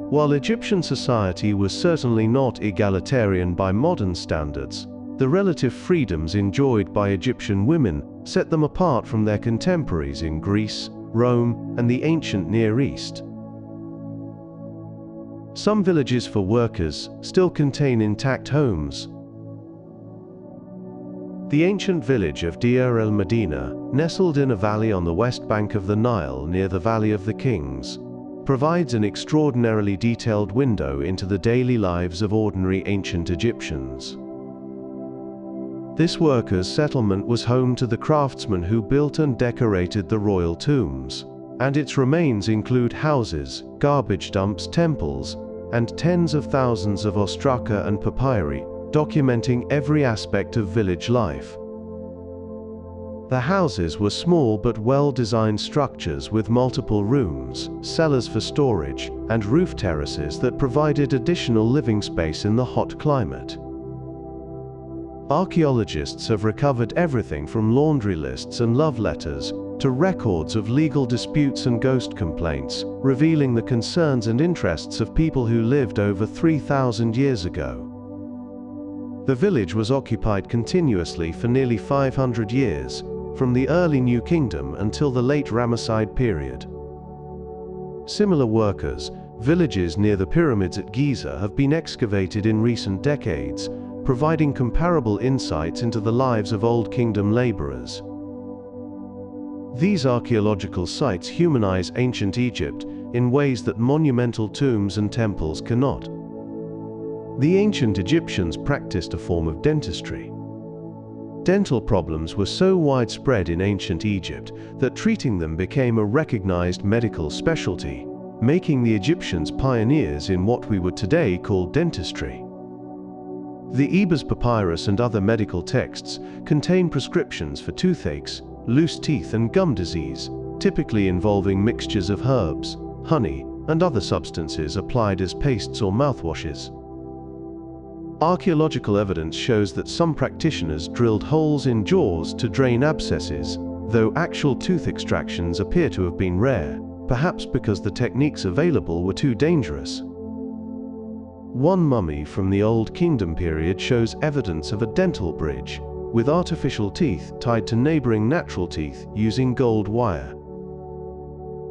While Egyptian society was certainly not egalitarian by modern standards, the relative freedoms enjoyed by Egyptian women set them apart from their contemporaries in Greece, Rome, and the ancient Near East. Some villages for workers still contain intact homes. The ancient village of Deir el-Medina, nestled in a valley on the west bank of the Nile near the Valley of the Kings, provides an extraordinarily detailed window into the daily lives of ordinary ancient Egyptians. This workers' settlement was home to the craftsmen who built and decorated the royal tombs, and its remains include houses, garbage dumps, temples, and tens of thousands of ostraka and papyri, documenting every aspect of village life. The houses were small but well-designed structures with multiple rooms, cellars for storage, and roof terraces that provided additional living space in the hot climate. Archaeologists have recovered everything from laundry lists and love letters to records of legal disputes and ghost complaints, revealing the concerns and interests of people who lived over 3,000 years ago. The village was occupied continuously for nearly 500 years, from the early New Kingdom until the late Ramesside period. Similar workers' villages near the pyramids at Giza have been excavated in recent decades, providing comparable insights into the lives of Old Kingdom laborers. These archaeological sites humanize ancient Egypt in ways that monumental tombs and temples cannot. The ancient Egyptians practiced a form of dentistry. Dental problems were so widespread in ancient Egypt that treating them became a recognized medical specialty, making the Egyptians pioneers in what we would today call dentistry. The Ebers Papyrus and other medical texts contain prescriptions for toothaches, loose teeth, and gum disease, typically involving mixtures of herbs, honey, and other substances applied as pastes or mouthwashes. Archaeological evidence shows that some practitioners drilled holes in jaws to drain abscesses, though actual tooth extractions appear to have been rare, perhaps because the techniques available were too dangerous. One mummy from the Old Kingdom period shows evidence of a dental bridge, with artificial teeth tied to neighboring natural teeth using gold wire.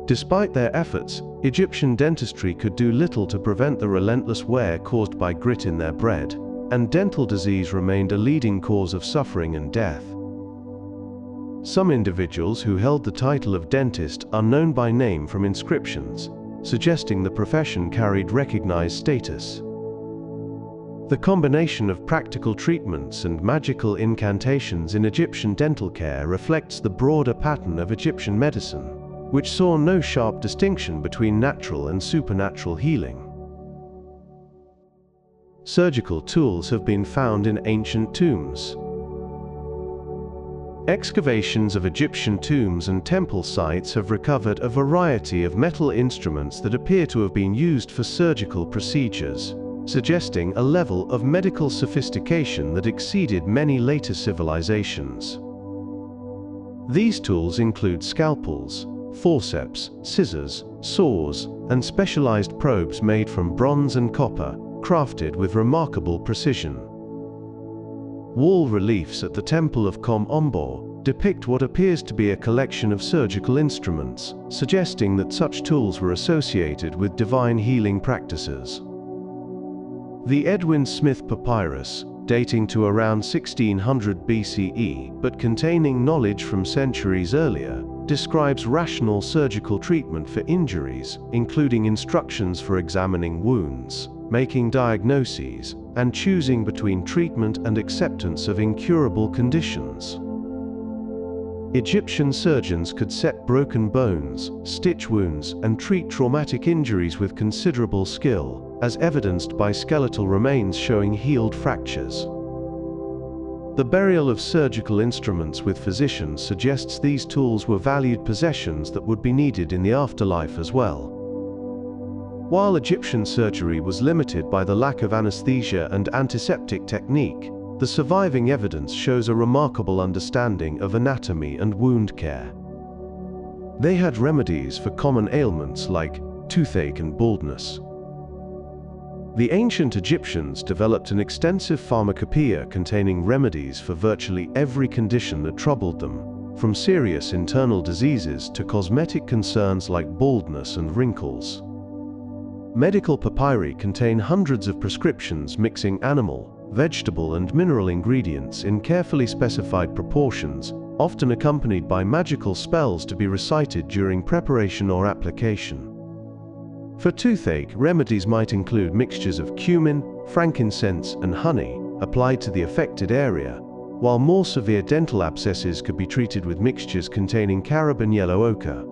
Despite their efforts, Egyptian dentistry could do little to prevent the relentless wear caused by grit in their bread, and dental disease remained a leading cause of suffering and death. Some individuals who held the title of dentist are known by name from inscriptions, suggesting the profession carried recognized status. The combination of practical treatments and magical incantations in Egyptian dental care reflects the broader pattern of Egyptian medicine, which saw no sharp distinction between natural and supernatural healing. Surgical tools have been found in ancient tombs. Excavations of Egyptian tombs and temple sites have recovered a variety of metal instruments that appear to have been used for surgical procedures, suggesting a level of medical sophistication that exceeded many later civilizations. These tools include scalpels, forceps, scissors, saws, and specialized probes made from bronze and copper, crafted with remarkable precision. Wall reliefs at the Temple of Kom Ombo depict what appears to be a collection of surgical instruments, suggesting that such tools were associated with divine healing practices. The Edwin Smith Papyrus, dating to around 1600 BCE but containing knowledge from centuries earlier, describes rational surgical treatment for injuries, including instructions for examining wounds, making diagnoses, and choosing between treatment and acceptance of incurable conditions. Egyptian surgeons could set broken bones, stitch wounds, and treat traumatic injuries with considerable skill, as evidenced by skeletal remains showing healed fractures. The burial of surgical instruments with physicians suggests these tools were valued possessions that would be needed in the afterlife as well. While Egyptian surgery was limited by the lack of anesthesia and antiseptic technique, the surviving evidence shows a remarkable understanding of anatomy and wound care. They had remedies for common ailments like toothache and baldness. The ancient Egyptians developed an extensive pharmacopoeia containing remedies for virtually every condition that troubled them, from serious internal diseases to cosmetic concerns like baldness and wrinkles. Medical papyri contain hundreds of prescriptions mixing animal, vegetable, and mineral ingredients in carefully specified proportions, often accompanied by magical spells to be recited during preparation or application. For toothache, remedies might include mixtures of cumin, frankincense, and honey applied to the affected area, while more severe dental abscesses could be treated with mixtures containing carob and yellow ochre.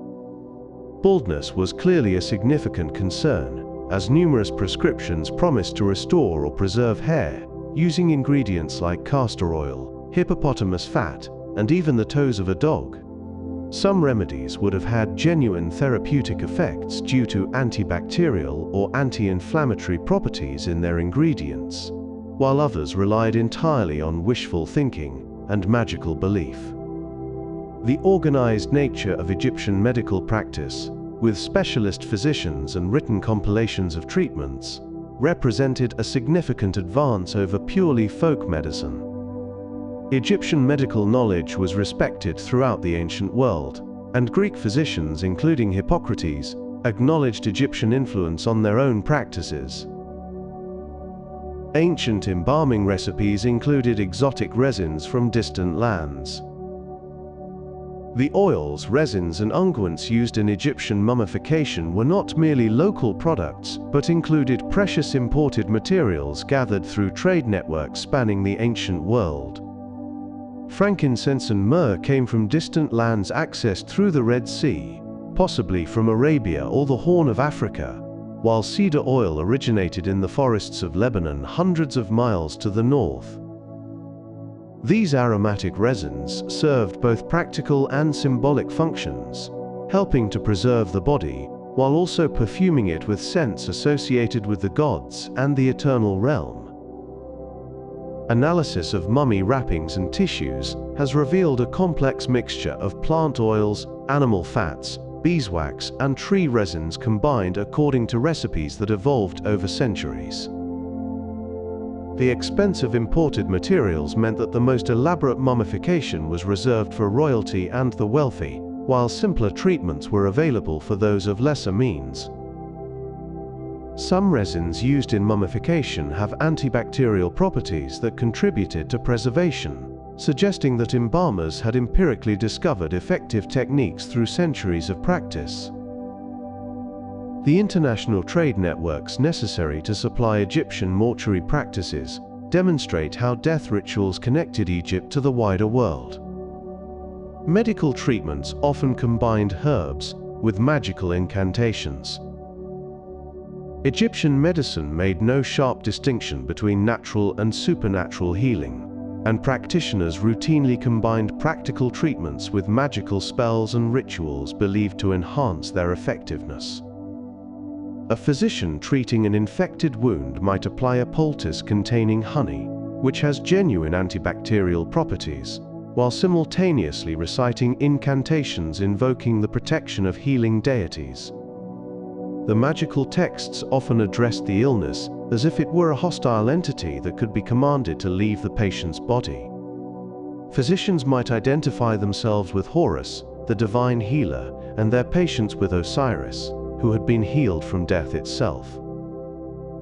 Baldness was clearly a significant concern, as numerous prescriptions promised to restore or preserve hair, using ingredients like castor oil, hippopotamus fat, and even the toes of a dog. Some remedies would have had genuine therapeutic effects due to antibacterial or anti-inflammatory properties in their ingredients, while others relied entirely on wishful thinking and magical belief. The organized nature of Egyptian medical practice, with specialist physicians and written compilations of treatments, represented a significant advance over purely folk medicine. Egyptian medical knowledge was respected throughout the ancient world, and Greek physicians, including Hippocrates, acknowledged Egyptian influence on their own practices. Ancient embalming recipes included exotic resins from distant lands. The oils, resins, and unguents used in Egyptian mummification were not merely local products, but included precious imported materials gathered through trade networks spanning the ancient world. Frankincense and myrrh came from distant lands accessed through the Red Sea, possibly from Arabia or the Horn of Africa, while cedar oil originated in the forests of Lebanon hundreds of miles to the north. These aromatic resins served both practical and symbolic functions, helping to preserve the body, while also perfuming it with scents associated with the gods and the eternal realm. Analysis of mummy wrappings and tissues has revealed a complex mixture of plant oils, animal fats, beeswax, and tree resins combined according to recipes that evolved over centuries. The expensive imported materials meant that the most elaborate mummification was reserved for royalty and the wealthy, while simpler treatments were available for those of lesser means. Some resins used in mummification have antibacterial properties that contributed to preservation, suggesting that embalmers had empirically discovered effective techniques through centuries of practice. The international trade networks necessary to supply Egyptian mortuary practices demonstrate how death rituals connected Egypt to the wider world. Medical treatments often combined herbs with magical incantations. Egyptian medicine made no sharp distinction between natural and supernatural healing, and practitioners routinely combined practical treatments with magical spells and rituals believed to enhance their effectiveness. A physician treating an infected wound might apply a poultice containing honey, which has genuine antibacterial properties, while simultaneously reciting incantations invoking the protection of healing deities. The magical texts often addressed the illness as if it were a hostile entity that could be commanded to leave the patient's body. Physicians might identify themselves with Horus, the divine healer, and their patients with Osiris, who had been healed from death itself.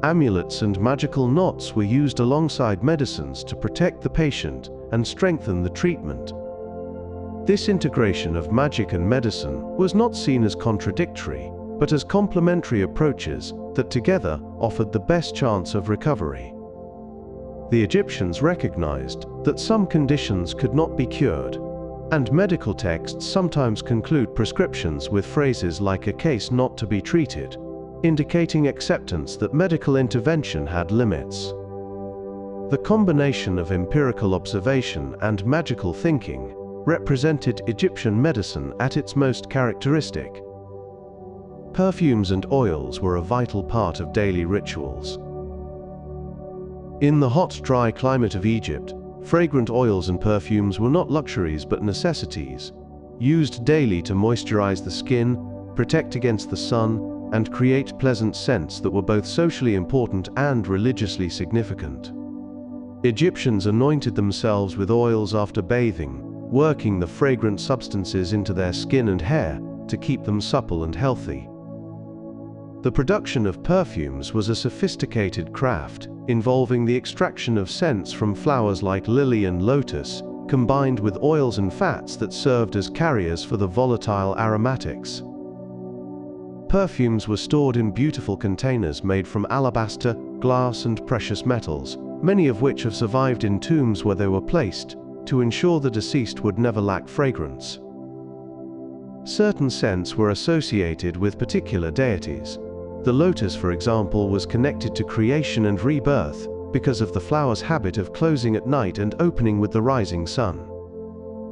Amulets and magical knots were used alongside medicines to protect the patient and strengthen the treatment. This integration of magic and medicine was not seen as contradictory, but as complementary approaches that together offered the best chance of recovery. The Egyptians recognized that some conditions could not be cured, and medical texts sometimes conclude prescriptions with phrases like "a case not to be treated," indicating acceptance that medical intervention had limits. The combination of empirical observation and magical thinking represented Egyptian medicine at its most characteristic. Perfumes and oils were a vital part of daily rituals. In the hot, dry climate of Egypt, fragrant oils and perfumes were not luxuries but necessities, used daily to moisturize the skin, protect against the sun, and create pleasant scents that were both socially important and religiously significant. Egyptians anointed themselves with oils after bathing, working the fragrant substances into their skin and hair to keep them supple and healthy. The production of perfumes was a sophisticated craft, involving the extraction of scents from flowers like lily and lotus, combined with oils and fats that served as carriers for the volatile aromatics. Perfumes were stored in beautiful containers made from alabaster, glass, and precious metals, many of which have survived in tombs where they were placed, to ensure the deceased would never lack fragrance. Certain scents were associated with particular deities. The lotus, for example, was connected to creation and rebirth because of the flower's habit of closing at night and opening with the rising sun.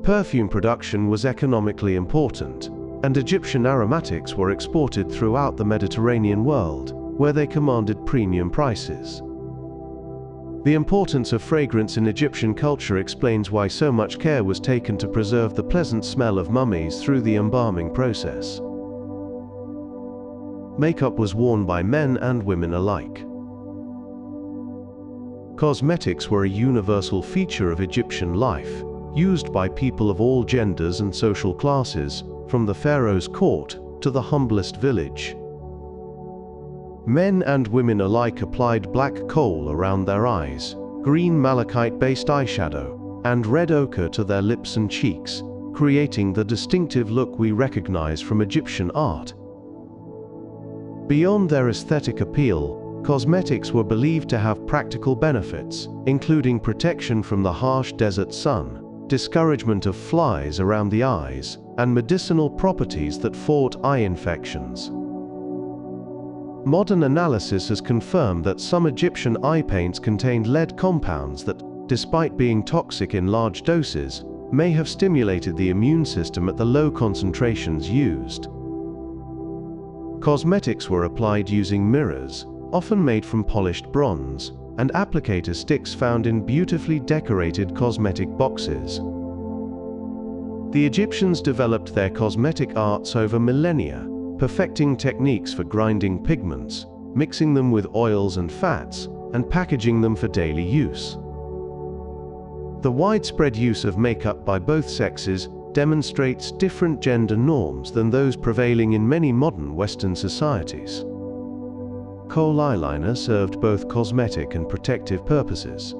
Perfume production was economically important, and Egyptian aromatics were exported throughout the Mediterranean world, where they commanded premium prices. The importance of fragrance in Egyptian culture explains why so much care was taken to preserve the pleasant smell of mummies through the embalming process. Makeup was worn by men and women alike. Cosmetics were a universal feature of Egyptian life, used by people of all genders and social classes, from the pharaoh's court to the humblest village. Men and women alike applied black kohl around their eyes, green malachite-based eyeshadow, and red ochre to their lips and cheeks, creating the distinctive look we recognize from Egyptian art. Beyond their aesthetic appeal, cosmetics were believed to have practical benefits, including protection from the harsh desert sun, discouragement of flies around the eyes, and medicinal properties that fought eye infections. Modern analysis has confirmed that some Egyptian eye paints contained lead compounds that, despite being toxic in large doses, may have stimulated the immune system at the low concentrations used. Cosmetics were applied using mirrors, often made from polished bronze, and applicator sticks found in beautifully decorated cosmetic boxes. The Egyptians developed their cosmetic arts over millennia, perfecting techniques for grinding pigments, mixing them with oils and fats, and packaging them for daily use. The widespread use of makeup by both sexes demonstrates different gender norms than those prevailing in many modern Western societies. Kohl eyeliner served both cosmetic and protective purposes.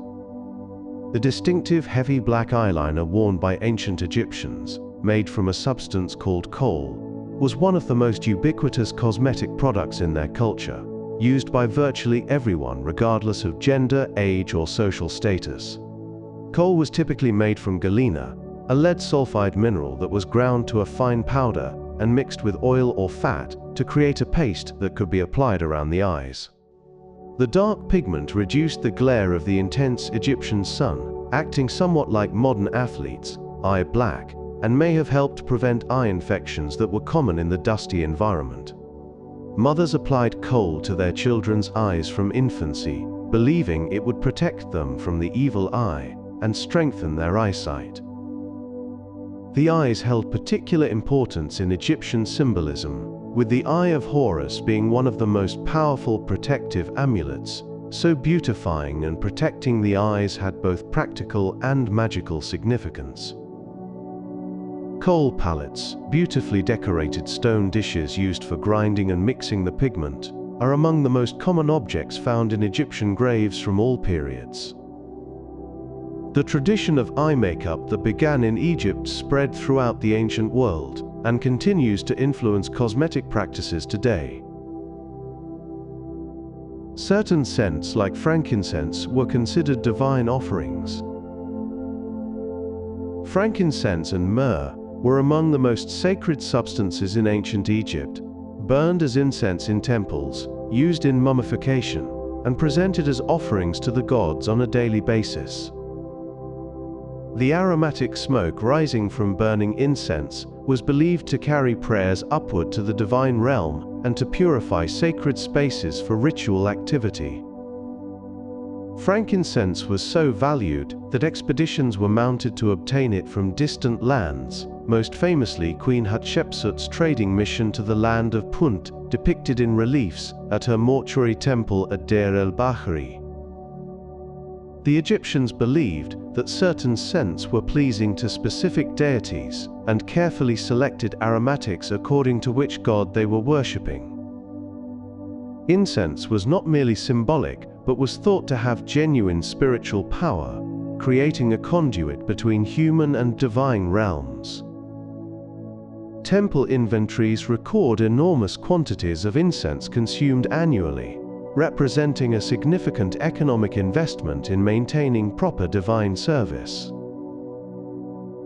The distinctive heavy black eyeliner worn by ancient Egyptians, made from a substance called kohl, was one of the most ubiquitous cosmetic products in their culture, used by virtually everyone regardless of gender, age, or social status. Kohl was typically made from galena, a lead sulfide mineral that was ground to a fine powder and mixed with oil or fat to create a paste that could be applied around the eyes. The dark pigment reduced the glare of the intense Egyptian sun, acting somewhat like modern athletes' eye black, and may have helped prevent eye infections that were common in the dusty environment. Mothers applied kohl to their children's eyes from infancy, believing it would protect them from the evil eye and strengthen their eyesight. The eyes held particular importance in Egyptian symbolism, with the Eye of Horus being one of the most powerful protective amulets, so beautifying and protecting the eyes had both practical and magical significance. Kohl palettes, beautifully decorated stone dishes used for grinding and mixing the pigment, are among the most common objects found in Egyptian graves from all periods. The tradition of eye makeup that began in Egypt spread throughout the ancient world and continues to influence cosmetic practices today. Certain scents like frankincense were considered divine offerings. Frankincense and myrrh were among the most sacred substances in ancient Egypt, burned as incense in temples, used in mummification, and presented as offerings to the gods on a daily basis. The aromatic smoke rising from burning incense was believed to carry prayers upward to the divine realm and to purify sacred spaces for ritual activity. Frankincense was so valued that expeditions were mounted to obtain it from distant lands, most famously Queen Hatshepsut's trading mission to the land of Punt, depicted in reliefs at her mortuary temple at Deir el-Bahri. The Egyptians believed that certain scents were pleasing to specific deities and carefully selected aromatics according to which god they were worshipping. Incense was not merely symbolic, but was thought to have genuine spiritual power, creating a conduit between human and divine realms. Temple inventories record enormous quantities of incense consumed annually, representing a significant economic investment in maintaining proper divine service.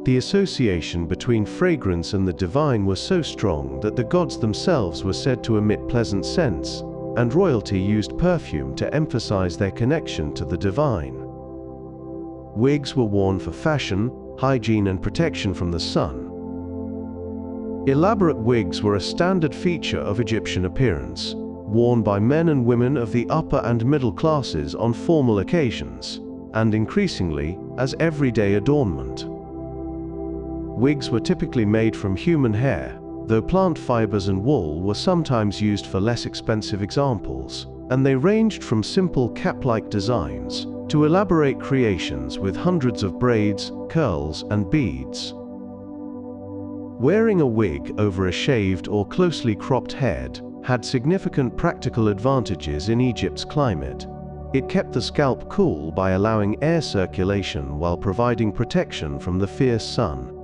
The association between fragrance and the divine was so strong that the gods themselves were said to emit pleasant scents, and royalty used perfume to emphasize their connection to the divine. Wigs were worn for fashion, hygiene, and protection from the sun. Elaborate wigs were a standard feature of Egyptian appearance, worn by men and women of the upper and middle classes on formal occasions, and increasingly as everyday adornment. Wigs were typically made from human hair, though plant fibers and wool were sometimes used for less expensive examples, and they ranged from simple cap-like designs to elaborate creations with hundreds of braids, curls, and beads. Wearing a wig over a shaved or closely cropped head had significant practical advantages in Egypt's climate. It kept the scalp cool by allowing air circulation while providing protection from the fierce sun.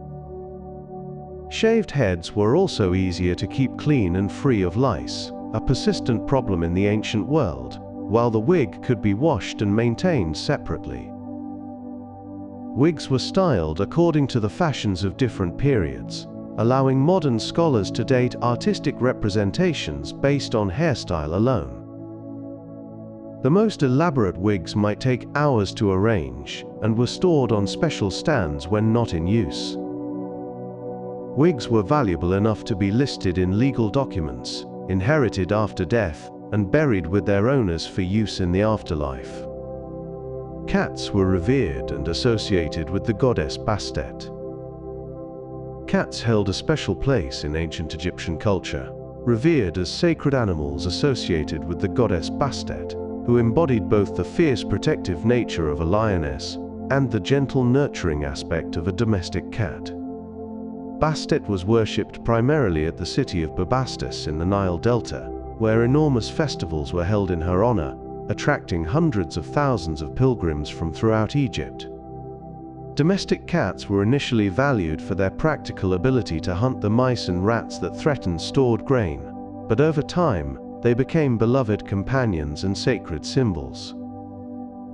Shaved heads were also easier to keep clean and free of lice, a persistent problem in the ancient world, while the wig could be washed and maintained separately. Wigs were styled according to the fashions of different periods, allowing modern scholars to date artistic representations based on hairstyle alone. The most elaborate wigs might take hours to arrange and were stored on special stands when not in use. Wigs were valuable enough to be listed in legal documents, inherited after death, and buried with their owners for use in the afterlife. Cats were revered and associated with the goddess Bastet. Cats held a special place in ancient Egyptian culture, revered as sacred animals associated with the goddess Bastet, who embodied both the fierce protective nature of a lioness and the gentle nurturing aspect of a domestic cat. Bastet was worshipped primarily at the city of Bubastis in the Nile Delta, where enormous festivals were held in her honor, attracting hundreds of thousands of pilgrims from throughout Egypt. Domestic cats were initially valued for their practical ability to hunt the mice and rats that threatened stored grain, but over time, they became beloved companions and sacred symbols.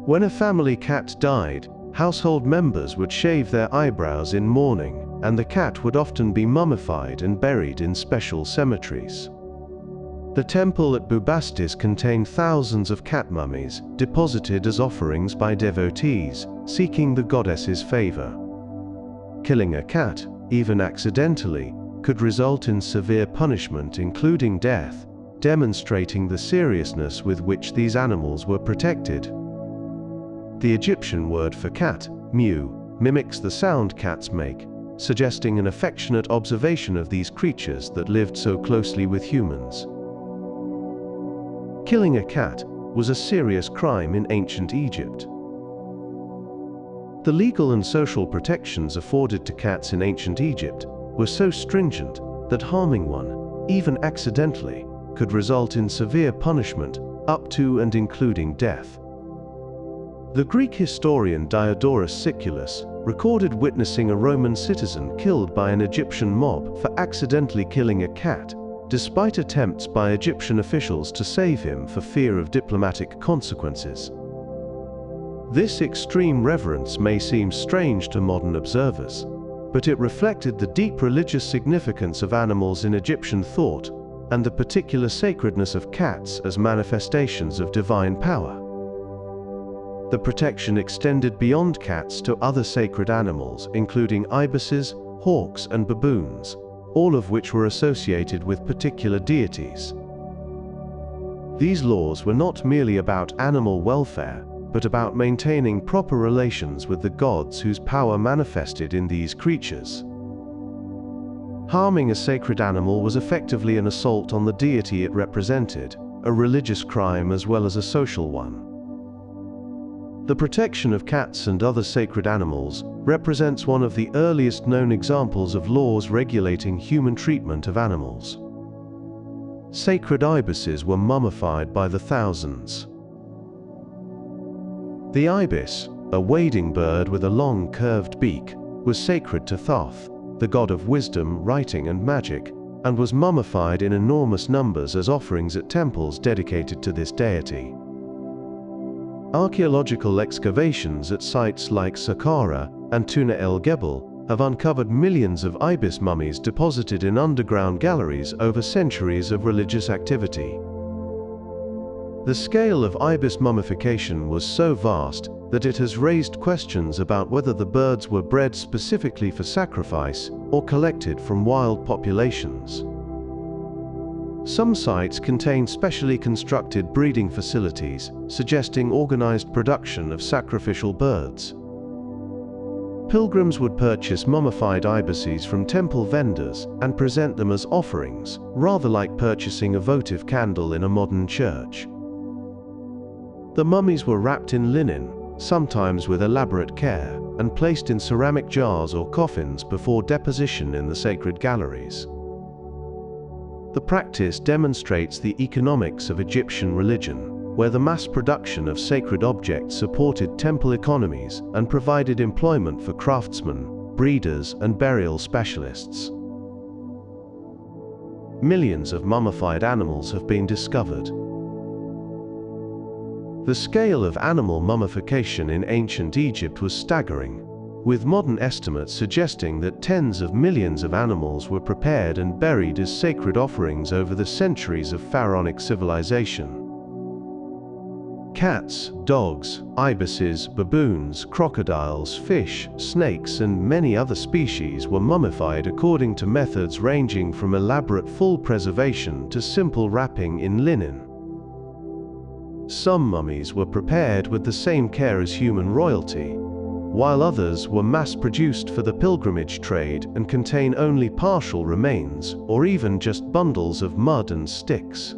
When a family cat died, household members would shave their eyebrows in mourning, and the cat would often be mummified and buried in special cemeteries. The temple at Bubastis contained thousands of cat mummies, deposited as offerings by devotees, seeking the goddess's favor. Killing a cat, even accidentally, could result in severe punishment, including death, demonstrating the seriousness with which these animals were protected. The Egyptian word for cat, mew, mimics the sound cats make, suggesting an affectionate observation of these creatures that lived so closely with humans. Killing a cat was a serious crime in ancient Egypt. The legal and social protections afforded to cats in ancient Egypt were so stringent that harming one, even accidentally, could result in severe punishment, up to and including death. The Greek historian Diodorus Siculus recorded witnessing a Roman citizen killed by an Egyptian mob for accidentally killing a cat, despite attempts by Egyptian officials to save him for fear of diplomatic consequences. This extreme reverence may seem strange to modern observers, but it reflected the deep religious significance of animals in Egyptian thought and the particular sacredness of cats as manifestations of divine power. The protection extended beyond cats to other sacred animals, including ibises, hawks, and baboons, all of which were associated with particular deities. These laws were not merely about animal welfare, but about maintaining proper relations with the gods whose power manifested in these creatures. Harming a sacred animal was effectively an assault on the deity it represented, a religious crime as well as a social one. The protection of cats and other sacred animals represents one of the earliest known examples of laws regulating human treatment of animals. Sacred ibises were mummified by the thousands. The ibis, a wading bird with a long curved beak, was sacred to Thoth, the god of wisdom, writing, and magic, and was mummified in enormous numbers as offerings at temples dedicated to this deity. Archaeological excavations at sites like Saqqara and Tuna el-Gebel have uncovered millions of ibis mummies deposited in underground galleries over centuries of religious activity. The scale of ibis mummification was so vast that it has raised questions about whether the birds were bred specifically for sacrifice or collected from wild populations. Some sites contain specially constructed breeding facilities, suggesting organized production of sacrificial birds. Pilgrims would purchase mummified ibises from temple vendors and present them as offerings, rather like purchasing a votive candle in a modern church. The mummies were wrapped in linen, sometimes with elaborate care, and placed in ceramic jars or coffins before deposition in the sacred galleries. The practice demonstrates the economics of Egyptian religion, where the mass production of sacred objects supported temple economies and provided employment for craftsmen, breeders, and burial specialists. Millions of mummified animals have been discovered. The scale of animal mummification in ancient Egypt was staggering, with modern estimates suggesting that tens of millions of animals were prepared and buried as sacred offerings over the centuries of pharaonic civilization. Cats, dogs, ibises, baboons, crocodiles, fish, snakes, and many other species were mummified according to methods ranging from elaborate full preservation to simple wrapping in linen. Some mummies were prepared with the same care as human royalty, while others were mass-produced for the pilgrimage trade and contain only partial remains or even just bundles of mud and sticks.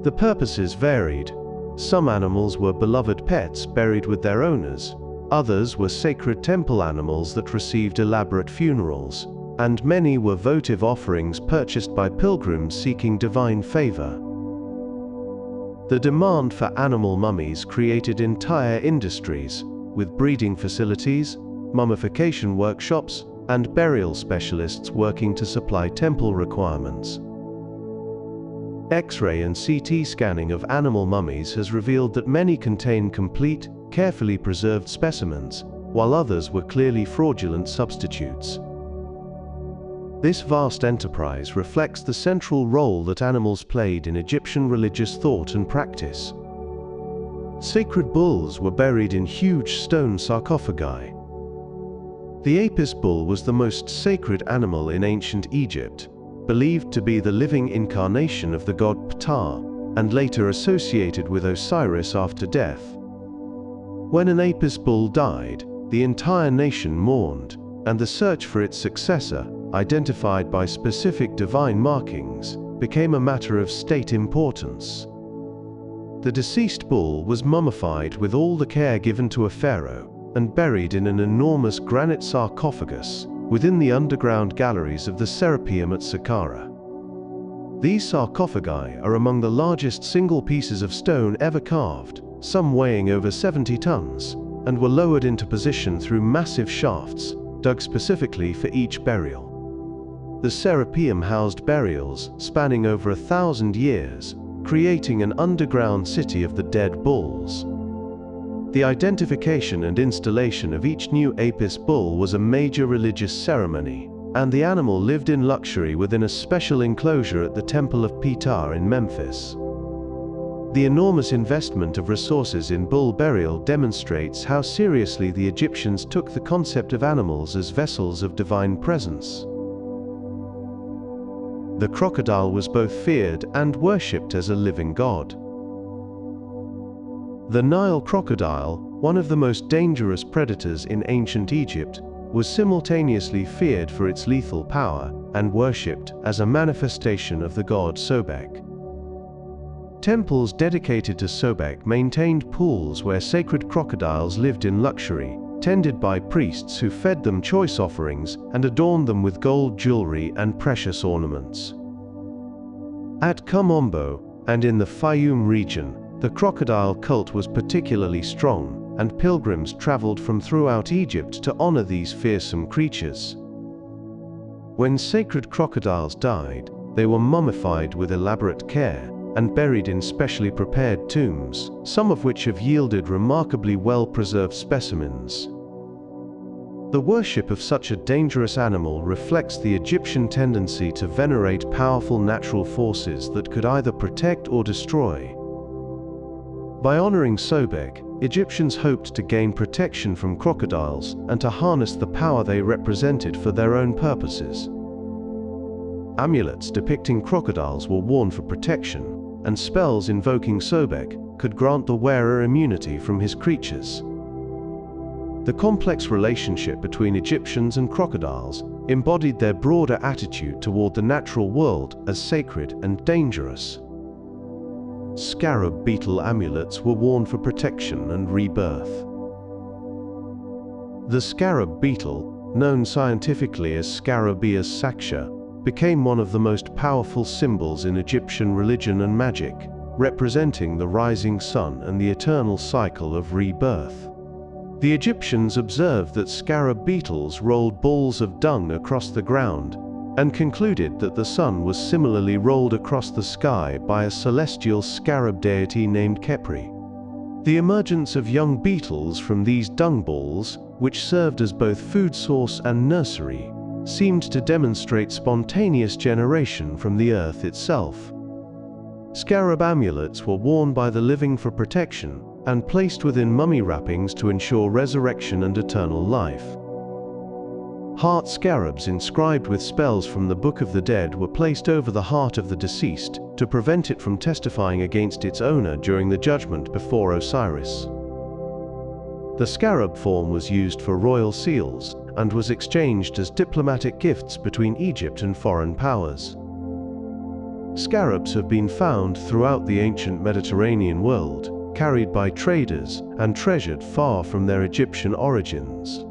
The purposes varied. Some animals were beloved pets buried with their owners, others were sacred temple animals that received elaborate funerals, and many were votive offerings purchased by pilgrims seeking divine favor. The demand for animal mummies created entire industries, with breeding facilities, mummification workshops, and burial specialists working to supply temple requirements. X-ray and CT scanning of animal mummies has revealed that many contain complete, carefully preserved specimens, while others were clearly fraudulent substitutes. This vast enterprise reflects the central role that animals played in Egyptian religious thought and practice. Sacred bulls were buried in huge stone sarcophagi. The Apis bull was the most sacred animal in ancient Egypt, believed to be the living incarnation of the god Ptah, and later associated with Osiris after death. When an Apis bull died, the entire nation mourned, and the search for its successor, identified by specific divine markings, became a matter of state importance. The deceased bull was mummified with all the care given to a pharaoh, and buried in an enormous granite sarcophagus within the underground galleries of the Serapeum at Saqqara. These sarcophagi are among the largest single pieces of stone ever carved, some weighing over 70 tons, and were lowered into position through massive shafts, dug specifically for each burial. The Serapeum housed burials spanning over 1,000 years, creating an underground city of the dead bulls. The identification and installation of each new Apis bull was a major religious ceremony, and the animal lived in luxury within a special enclosure at the Temple of Ptah in Memphis. The enormous investment of resources in bull burial demonstrates how seriously the Egyptians took the concept of animals as vessels of divine presence. The crocodile was both feared and worshipped as a living god. The Nile crocodile, one of the most dangerous predators in ancient Egypt, was simultaneously feared for its lethal power and worshipped as a manifestation of the god Sobek. Temples dedicated to Sobek maintained pools where sacred crocodiles lived in luxury, tended by priests who fed them choice offerings and adorned them with gold jewelry and precious ornaments. At Kom-Ombo and in the Fayum region, the crocodile cult was particularly strong, and pilgrims traveled from throughout Egypt to honor these fearsome creatures. When sacred crocodiles died, they were mummified with elaborate care and buried in specially prepared tombs, some of which have yielded remarkably well-preserved specimens. The worship of such a dangerous animal reflects the Egyptian tendency to venerate powerful natural forces that could either protect or destroy. By honoring Sobek, Egyptians hoped to gain protection from crocodiles and to harness the power they represented for their own purposes. Amulets depicting crocodiles were worn for protection, and spells invoking Sobek could grant the wearer immunity from his creatures. The complex relationship between Egyptians and crocodiles embodied their broader attitude toward the natural world as sacred and dangerous. Scarab beetle amulets were worn for protection and rebirth. The scarab beetle, known scientifically as Scarabaeus saxa, became one of the most powerful symbols in Egyptian religion and magic, representing the rising sun and the eternal cycle of rebirth. The Egyptians observed that scarab beetles rolled balls of dung across the ground, and concluded that the sun was similarly rolled across the sky by a celestial scarab deity named Khepri. The emergence of young beetles from these dung balls, which served as both food source and nursery, seemed to demonstrate spontaneous generation from the earth itself. Scarab amulets were worn by the living for protection, and placed within mummy wrappings to ensure resurrection and eternal life. Heart scarabs inscribed with spells from the Book of the Dead were placed over the heart of the deceased to prevent it from testifying against its owner during the judgment before Osiris. The scarab form was used for royal seals and was exchanged as diplomatic gifts between Egypt and foreign powers. Scarabs have been found throughout the ancient Mediterranean world, carried by traders and treasured far from their Egyptian origins.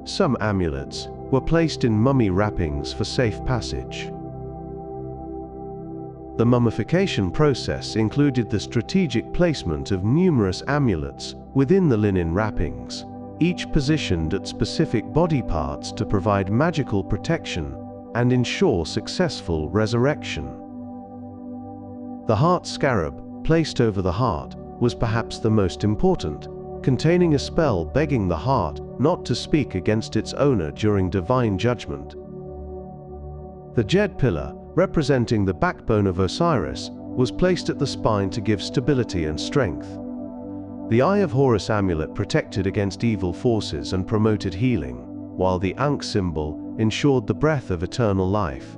Some amulets were placed in mummy wrappings for safe passage. The mummification process included the strategic placement of numerous amulets within the linen wrappings, each positioned at specific body parts to provide magical protection and ensure successful resurrection. The heart scarab, placed over the heart, was perhaps the most important, containing a spell begging the heart not to speak against its owner during divine judgment. The Djed pillar, representing the backbone of Osiris, was placed at the spine to give stability and strength. The Eye of Horus amulet protected against evil forces and promoted healing, while the Ankh symbol ensured the breath of eternal life.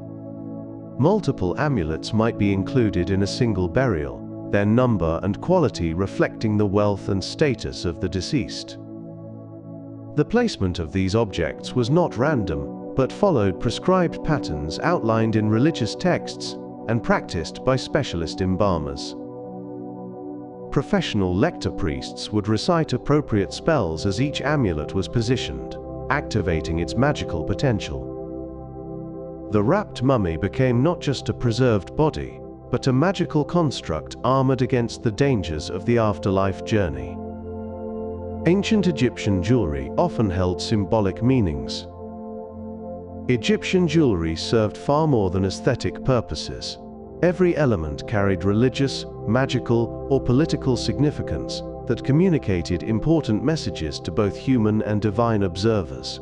Multiple amulets might be included in a single burial, their number and quality reflecting the wealth and status of the deceased. The placement of these objects was not random, but followed prescribed patterns outlined in religious texts and practiced by specialist embalmers. Professional lector priests would recite appropriate spells as each amulet was positioned, activating its magical potential. The wrapped mummy became not just a preserved body, but a magical construct armored against the dangers of the afterlife journey. Ancient Egyptian jewelry often held symbolic meanings. Egyptian jewelry served far more than aesthetic purposes. Every element carried religious, magical, or political significance that communicated important messages to both human and divine observers.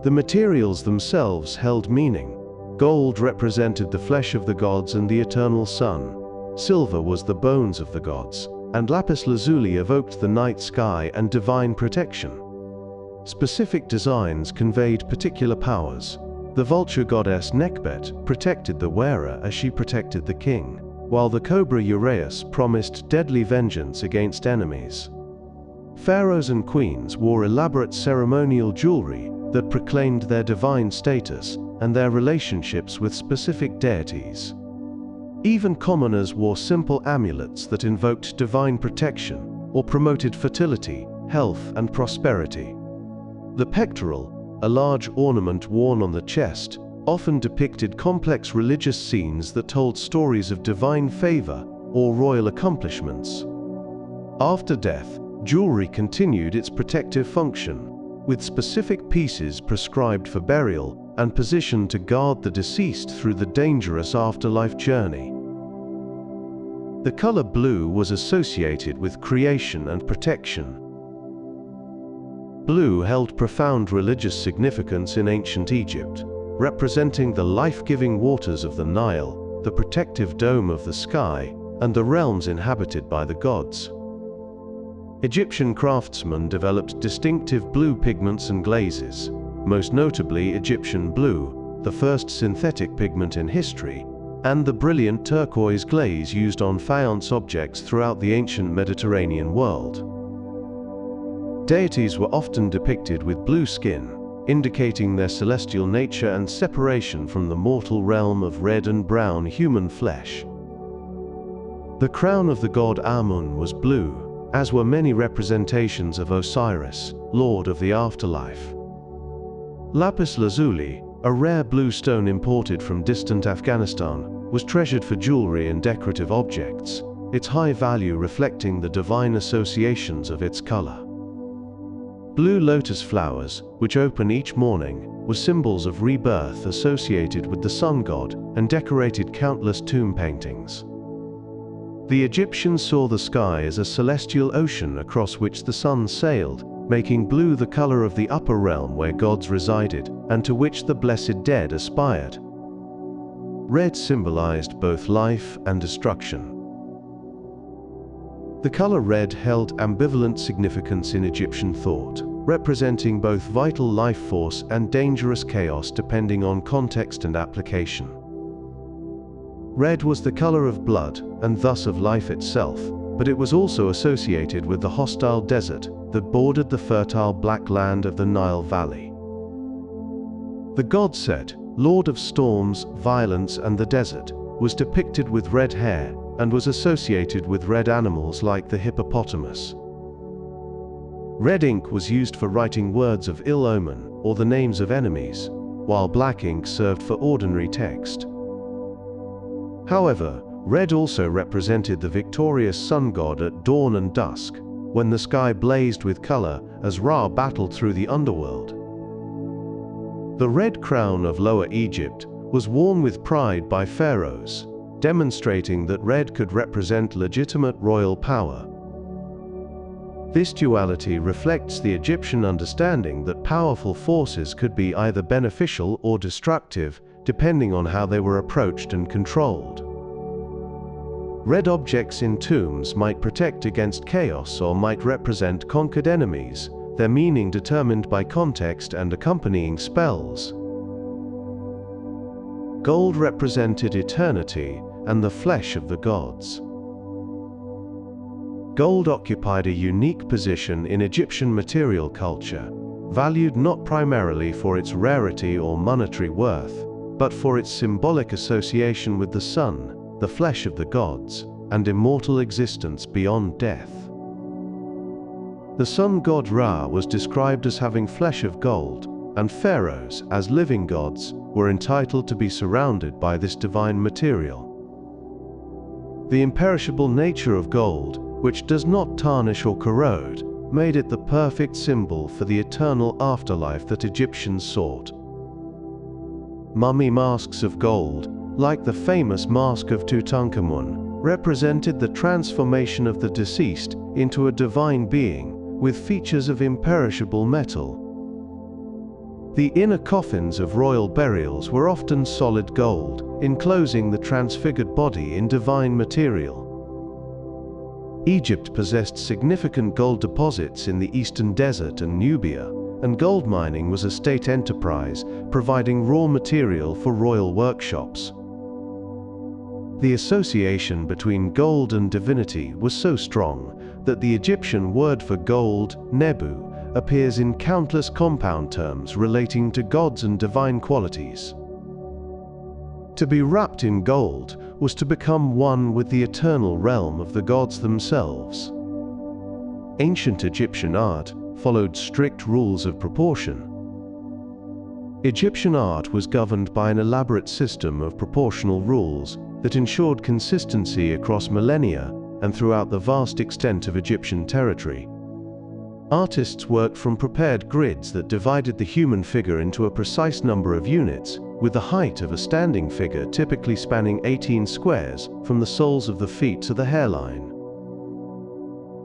The materials themselves held meaning. Gold represented the flesh of the gods and the eternal sun. Silver was the bones of the gods, and lapis lazuli evoked the night sky and divine protection. Specific designs conveyed particular powers. The vulture goddess Nekhbet protected the wearer as she protected the king, while the cobra Uraeus promised deadly vengeance against enemies. Pharaohs and queens wore elaborate ceremonial jewelry that proclaimed their divine status and their relationships with specific deities. Even commoners wore simple amulets that invoked divine protection or promoted fertility, health, and prosperity. The pectoral, a large ornament worn on the chest, often depicted complex religious scenes that told stories of divine favor or royal accomplishments. After death, jewelry continued its protective function, with specific pieces prescribed for burial and positioned to guard the deceased through the dangerous afterlife journey. The color blue was associated with creation and protection. Blue held profound religious significance in ancient Egypt, representing the life-giving waters of the Nile, the protective dome of the sky, and the realms inhabited by the gods. Egyptian craftsmen developed distinctive blue pigments and glazes, most notably Egyptian blue, the first synthetic pigment in history, and the brilliant turquoise glaze used on faience objects throughout the ancient Mediterranean world. Deities were often depicted with blue skin, indicating their celestial nature and separation from the mortal realm of red and brown human flesh. The crown of the god Amun was blue, as were many representations of Osiris, lord of the afterlife. Lapis lazuli, a rare blue stone imported from distant Afghanistan, was treasured for jewelry and decorative objects, its high value reflecting the divine associations of its color. Blue lotus flowers, which open each morning, were symbols of rebirth associated with the sun god and decorated countless tomb paintings. The Egyptians saw the sky as a celestial ocean across which the sun sailed, making blue the color of the upper realm where gods resided and to which the blessed dead aspired. Red symbolized both life and destruction. The color red held ambivalent significance in Egyptian thought, representing both vital life force and dangerous chaos depending on context and application. Red was the color of blood, and thus of life itself, but it was also associated with the hostile desert that bordered the fertile black land of the Nile Valley. The god Set, lord of storms, violence, and the desert, was depicted with red hair and was associated with red animals like the hippopotamus. Red ink was used for writing words of ill omen or the names of enemies, while black ink served for ordinary text. However, red also represented the victorious sun god at dawn and dusk, when the sky blazed with color as Ra battled through the underworld. The red crown of Lower Egypt was worn with pride by pharaohs, demonstrating that red could represent legitimate royal power. This duality reflects the Egyptian understanding that powerful forces could be either beneficial or destructive, depending on how they were approached and controlled. Red objects in tombs might protect against chaos or might represent conquered enemies, their meaning determined by context and accompanying spells. Gold represented eternity and the flesh of the gods. Gold occupied a unique position in Egyptian material culture, valued not primarily for its rarity or monetary worth, but for its symbolic association with the sun, the flesh of the gods, and immortal existence beyond death. The sun god Ra was described as having flesh of gold, and pharaohs, as living gods, were entitled to be surrounded by this divine material. The imperishable nature of gold, which does not tarnish or corrode, made it the perfect symbol for the eternal afterlife that Egyptians sought. Mummy masks of gold, like the famous Mask of Tutankhamun, represented the transformation of the deceased into a divine being, with features of imperishable metal. The inner coffins of royal burials were often solid gold, enclosing the transfigured body in divine material. Egypt possessed significant gold deposits in the Eastern Desert and Nubia, and gold mining was a state enterprise, providing raw material for royal workshops. The association between gold and divinity was so strong that the Egyptian word for gold, Nebu, appears in countless compound terms relating to gods and divine qualities. To be wrapped in gold was to become one with the eternal realm of the gods themselves. Ancient Egyptian art followed strict rules of proportion. Egyptian art was governed by an elaborate system of proportional rules that ensured consistency across millennia and throughout the vast extent of Egyptian territory. Artists worked from prepared grids that divided the human figure into a precise number of units, with the height of a standing figure typically spanning 18 squares from the soles of the feet to the hairline.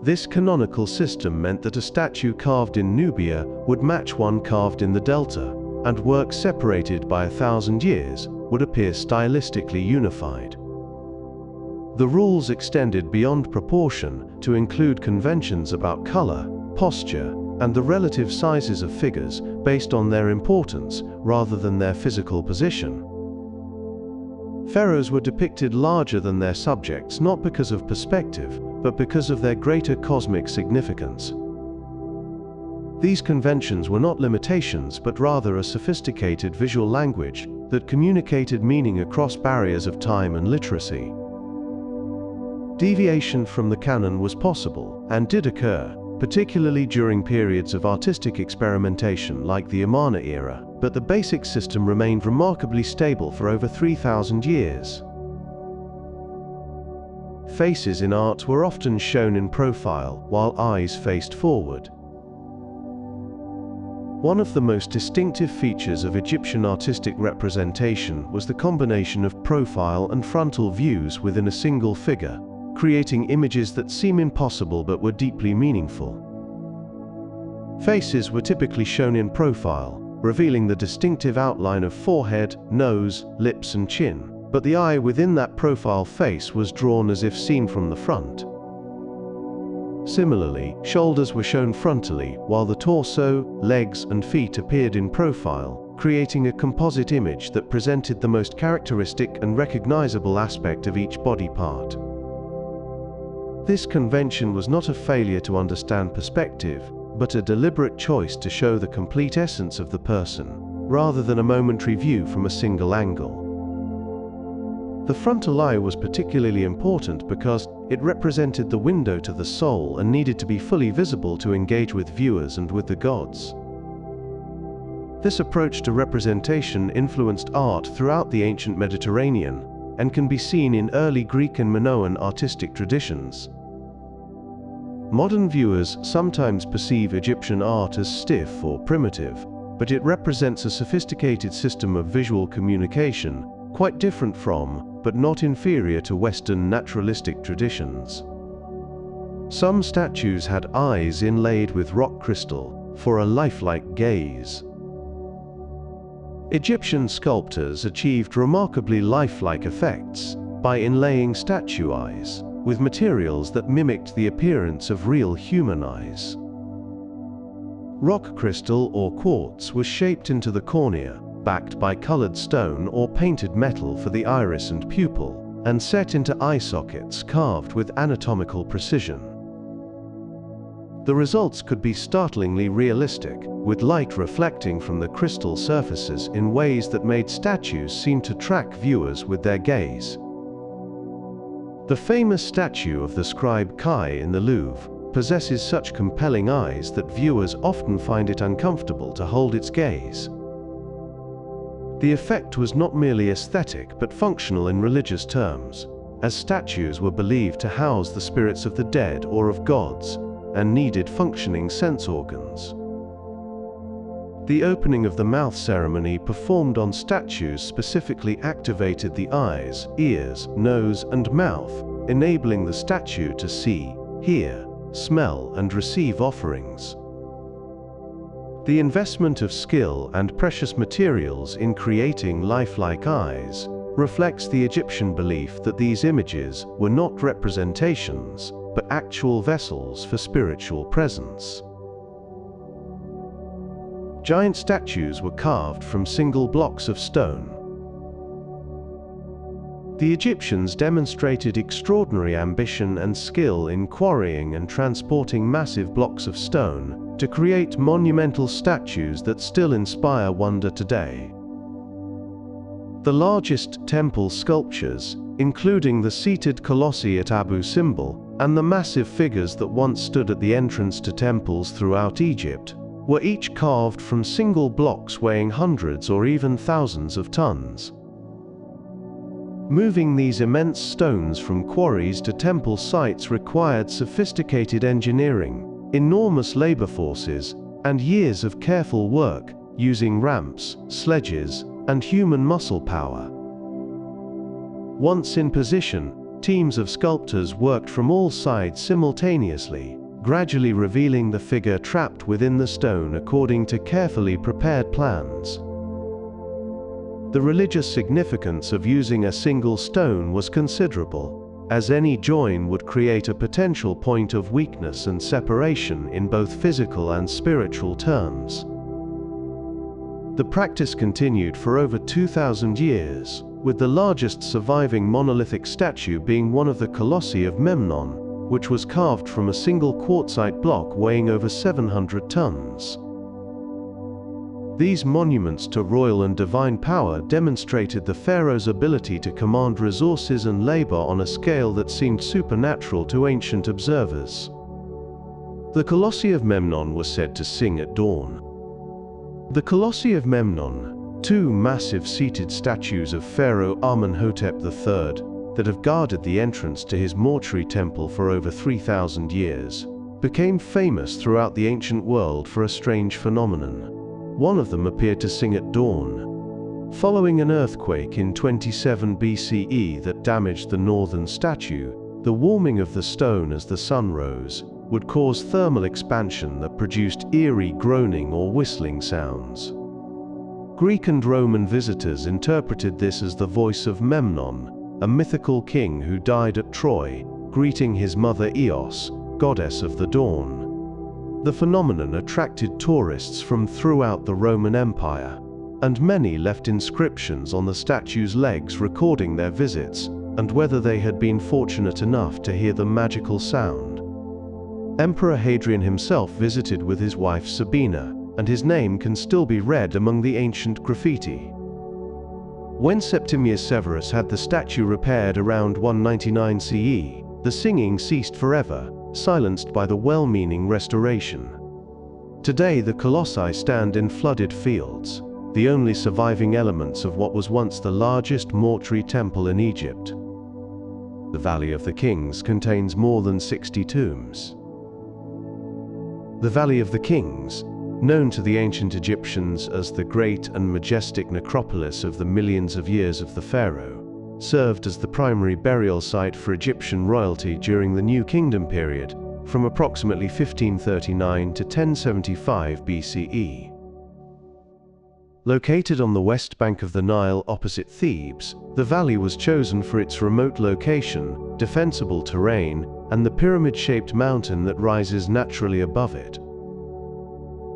This canonical system meant that a statue carved in Nubia would match one carved in the Delta, and work separated by 1,000 years would appear stylistically unified. The rules extended beyond proportion to include conventions about color, posture, and the relative sizes of figures based on their importance rather than their physical position. Pharaohs were depicted larger than their subjects not because of perspective, but because of their greater cosmic significance. These conventions were not limitations, but rather a sophisticated visual language that communicated meaning across barriers of time and literacy. Deviation from the canon was possible, and did occur, particularly during periods of artistic experimentation like the Amarna era, but the basic system remained remarkably stable for over 3,000 years. Faces in art were often shown in profile, while eyes faced forward. One of the most distinctive features of Egyptian artistic representation was the combination of profile and frontal views within a single figure, creating images that seem impossible but were deeply meaningful. Faces were typically shown in profile, revealing the distinctive outline of forehead, nose, lips, and chin, but the eye within that profile face was drawn as if seen from the front. Similarly, shoulders were shown frontally, while the torso, legs, and feet appeared in profile, creating a composite image that presented the most characteristic and recognizable aspect of each body part. This convention was not a failure to understand perspective, but a deliberate choice to show the complete essence of the person, rather than a momentary view from a single angle. The frontal eye was particularly important because it represented the window to the soul and needed to be fully visible to engage with viewers and with the gods. This approach to representation influenced art throughout the ancient Mediterranean, and can be seen in early Greek and Minoan artistic traditions. Modern viewers sometimes perceive Egyptian art as stiff or primitive, but it represents a sophisticated system of visual communication, quite different from, but not inferior to Western naturalistic traditions. Some statues had eyes inlaid with rock crystal for a lifelike gaze. Egyptian sculptors achieved remarkably lifelike effects by inlaying statue eyes with materials that mimicked the appearance of real human eyes. Rock crystal or quartz was shaped into the cornea, backed by colored stone or painted metal for the iris and pupil, and set into eye sockets carved with anatomical precision. The results could be startlingly realistic, with light reflecting from the crystal surfaces in ways that made statues seem to track viewers with their gaze. The famous statue of the scribe Kai in the Louvre possesses such compelling eyes that viewers often find it uncomfortable to hold its gaze. The effect was not merely aesthetic but functional in religious terms, as statues were believed to house the spirits of the dead or of gods, and needed functioning sense organs. The opening of the mouth ceremony performed on statues specifically activated the eyes, ears, nose, and mouth, enabling the statue to see, hear, smell, and receive offerings. The investment of skill and precious materials in creating lifelike eyes reflects the Egyptian belief that these images were not representations, but actual vessels for spiritual presence. Giant statues were carved from single blocks of stone. The Egyptians demonstrated extraordinary ambition and skill in quarrying and transporting massive blocks of stone to create monumental statues that still inspire wonder today. The largest temple sculptures, including the seated colossi at Abu Simbel and the massive figures that once stood at the entrance to temples throughout Egypt, were each carved from single blocks weighing hundreds or even thousands of tons. Moving these immense stones from quarries to temple sites required sophisticated engineering, enormous labor forces, and years of careful work using ramps, sledges, and human muscle power. Once in position, teams of sculptors worked from all sides simultaneously, gradually revealing the figure trapped within the stone according to carefully prepared plans. The religious significance of using a single stone was considerable, as any join would create a potential point of weakness and separation in both physical and spiritual terms. The practice continued for over 2,000 years, with the largest surviving monolithic statue being one of the Colossi of Memnon, which was carved from a single quartzite block weighing over 700 tons. These monuments to royal and divine power demonstrated the pharaoh's ability to command resources and labor on a scale that seemed supernatural to ancient observers. The Colossi of Memnon was said to sing at dawn. The Colossi of Memnon, two massive seated statues of Pharaoh Amenhotep III, that have guarded the entrance to his mortuary temple for over 3,000 years, became famous throughout the ancient world for a strange phenomenon. One of them appeared to sing at dawn. Following an earthquake in 27 BCE that damaged the northern statue, the warming of the stone as the sun rose would cause thermal expansion that produced eerie groaning or whistling sounds. Greek and Roman visitors interpreted this as the voice of Memnon, a mythical king who died at Troy, greeting his mother Eos, goddess of the dawn. The phenomenon attracted tourists from throughout the Roman Empire, and many left inscriptions on the statue's legs recording their visits and whether they had been fortunate enough to hear the magical sound. Emperor Hadrian himself visited with his wife Sabina, and his name can still be read among the ancient graffiti. When Septimius Severus had the statue repaired around 199 CE, the singing ceased forever, silenced by the well-meaning restoration. Today the colossi stand in flooded fields, the only surviving elements of what was once the largest mortuary temple in Egypt. The Valley of the Kings contains more than 60 tombs. The Valley of the Kings, known to the ancient Egyptians as the great and majestic necropolis of the millions of years of the pharaoh, served as the primary burial site for Egyptian royalty during the New Kingdom period, from approximately 1539 to 1075 BCE. Located on the west bank of the Nile opposite Thebes, the valley was chosen for its remote location, defensible terrain, and the pyramid-shaped mountain that rises naturally above it.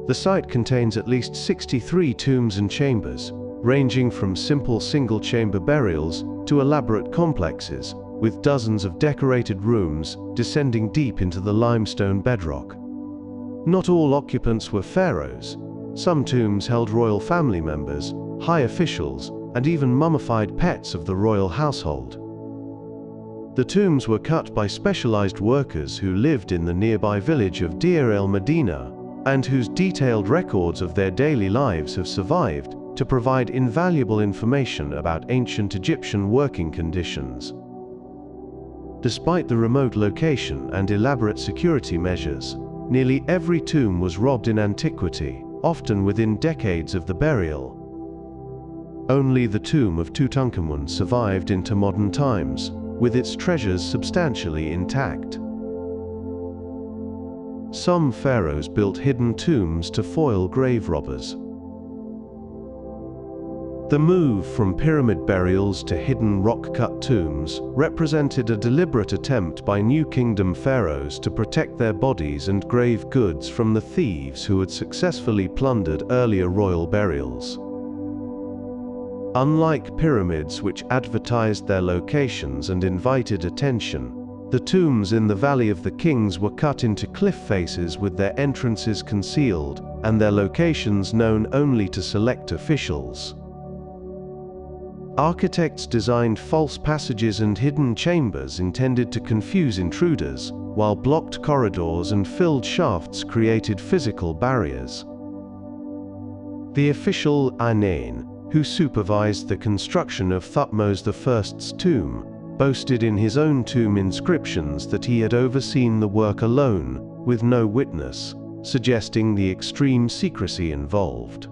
The site contains at least 63 tombs and chambers, ranging from simple single-chamber burials to elaborate complexes, with dozens of decorated rooms descending deep into the limestone bedrock. Not all occupants were pharaohs. Some tombs held royal family members, high officials, and even mummified pets of the royal household. The tombs were cut by specialized workers who lived in the nearby village of Deir el-Medina, and whose detailed records of their daily lives have survived to provide invaluable information about ancient Egyptian working conditions. Despite the remote location and elaborate security measures, nearly every tomb was robbed in antiquity, often within decades of the burial. Only the tomb of Tutankhamun survived into modern times, with its treasures substantially intact. Some pharaohs built hidden tombs to foil grave robbers. The move from pyramid burials to hidden rock-cut tombs represented a deliberate attempt by New Kingdom pharaohs to protect their bodies and grave goods from the thieves who had successfully plundered earlier royal burials. Unlike pyramids which advertised their locations and invited attention, the tombs in the Valley of the Kings were cut into cliff faces with their entrances concealed and their locations known only to select officials. Architects designed false passages and hidden chambers intended to confuse intruders, while blocked corridors and filled shafts created physical barriers. The official Anain, who supervised the construction of Thutmose I's tomb, boasted in his own tomb inscriptions that he had overseen the work alone, with no witness, suggesting the extreme secrecy involved.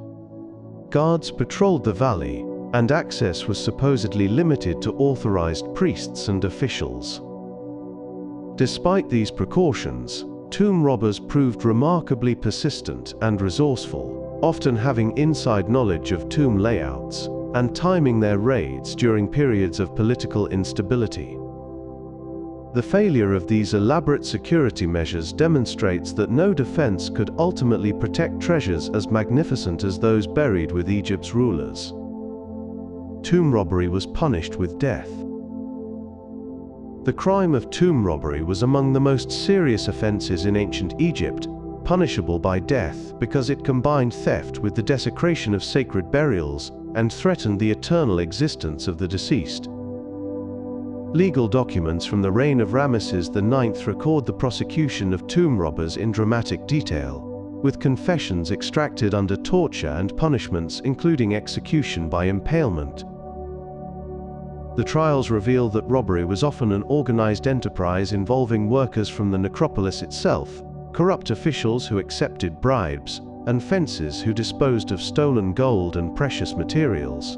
Guards patrolled the valley, and access was supposedly limited to authorized priests and officials. Despite these precautions, tomb robbers proved remarkably persistent and resourceful, often having inside knowledge of tomb layouts and timing their raids during periods of political instability. The failure of these elaborate security measures demonstrates that no defense could ultimately protect treasures as magnificent as those buried with Egypt's rulers. Tomb robbery was punished with death. The crime of tomb robbery was among the most serious offenses in ancient Egypt, punishable by death because it combined theft with the desecration of sacred burials and threatened the eternal existence of the deceased. Legal documents from the reign of Ramesses IX record the prosecution of tomb robbers in dramatic detail, with confessions extracted under torture and punishments including execution by impalement. The trials reveal that robbery was often an organized enterprise involving workers from the necropolis itself, corrupt officials who accepted bribes, and fences who disposed of stolen gold and precious materials.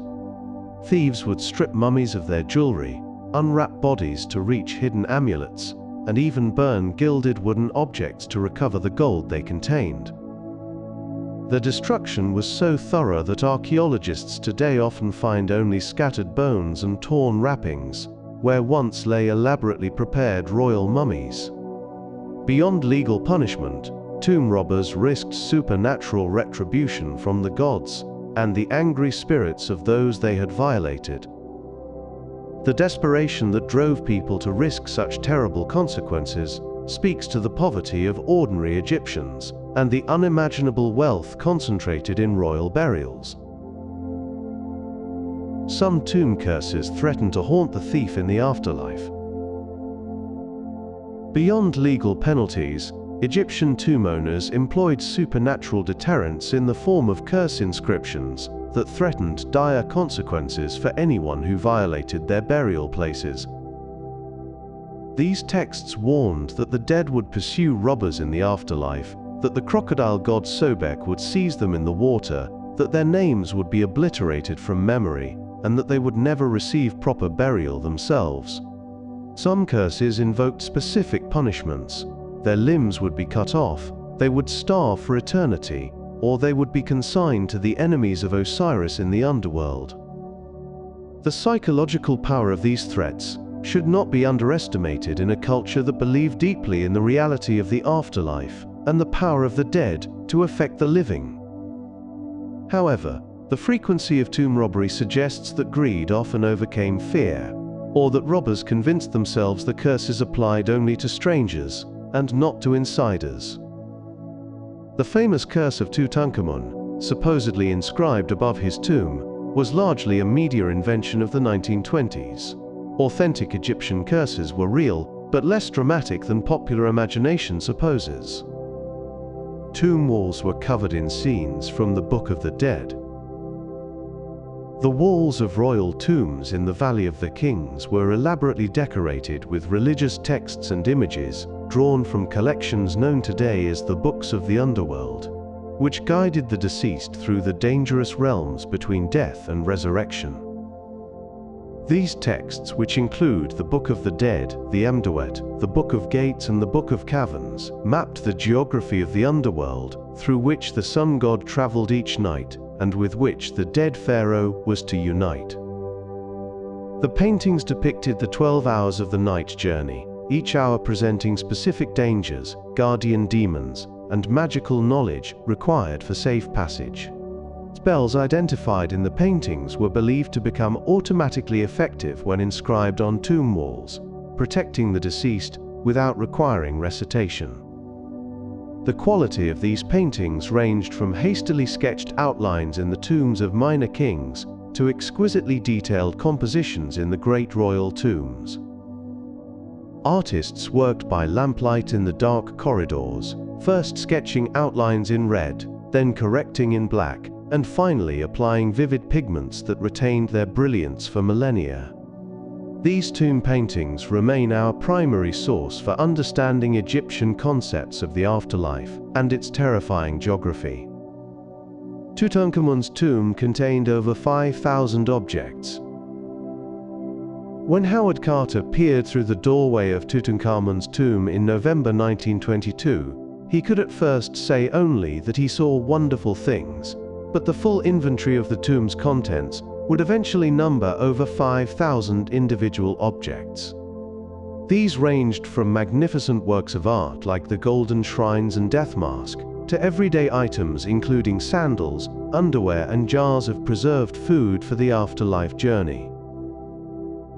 Thieves would strip mummies of their jewelry, unwrap bodies to reach hidden amulets, and even burn gilded wooden objects to recover the gold they contained. The destruction was so thorough that archaeologists today often find only scattered bones and torn wrappings, where once lay elaborately prepared royal mummies. Beyond legal punishment, tomb robbers risked supernatural retribution from the gods and the angry spirits of those they had violated. The desperation that drove people to risk such terrible consequences speaks to the poverty of ordinary Egyptians and the unimaginable wealth concentrated in royal burials. Some tomb curses threaten to haunt the thief in the afterlife. Beyond legal penalties, Egyptian tomb owners employed supernatural deterrents in the form of curse inscriptions that threatened dire consequences for anyone who violated their burial places. These texts warned that the dead would pursue robbers in the afterlife, that the crocodile god Sobek would seize them in the water, that their names would be obliterated from memory, and that they would never receive proper burial themselves. Some curses invoked specific punishments. Their limbs would be cut off, they would starve for eternity, or they would be consigned to the enemies of Osiris in the underworld. The psychological power of these threats should not be underestimated in a culture that believed deeply in the reality of the afterlife and the power of the dead to affect the living. However, the frequency of tomb robbery suggests that greed often overcame fear, or that robbers convinced themselves the curses applied only to strangers and not to insiders. The famous curse of Tutankhamun, supposedly inscribed above his tomb, was largely a media invention of the 1920s. Authentic Egyptian curses were real, but less dramatic than popular imagination supposes. Tomb walls were covered in scenes from the Book of the Dead. The walls of royal tombs in the Valley of the Kings were elaborately decorated with religious texts and images drawn from collections known today as the Books of the Underworld, which guided the deceased through the dangerous realms between death and resurrection. These texts, which include the Book of the Dead, the Amduet, the Book of Gates and the Book of Caverns, mapped the geography of the underworld through which the sun god traveled each night and with which the dead pharaoh was to unite. The paintings depicted the 12 hours of the night journey, each hour presenting specific dangers, guardian demons, and magical knowledge required for safe passage. Spells identified in the paintings were believed to become automatically effective when inscribed on tomb walls, protecting the deceased without requiring recitation. The quality of these paintings ranged from hastily sketched outlines in the tombs of minor kings to exquisitely detailed compositions in the great royal tombs. Artists worked by lamplight in the dark corridors, first sketching outlines in red, then correcting in black, and finally applying vivid pigments that retained their brilliance for millennia. These tomb paintings remain our primary source for understanding Egyptian concepts of the afterlife and its terrifying geography. Tutankhamun's tomb contained over 5,000 objects. When Howard Carter peered through the doorway of Tutankhamun's tomb in November 1922, he could at first say only that he saw wonderful things, but the full inventory of the tomb's contents would eventually number over 5,000 individual objects. These ranged from magnificent works of art like the golden shrines and death mask, to everyday items including sandals, underwear and jars of preserved food for the afterlife journey.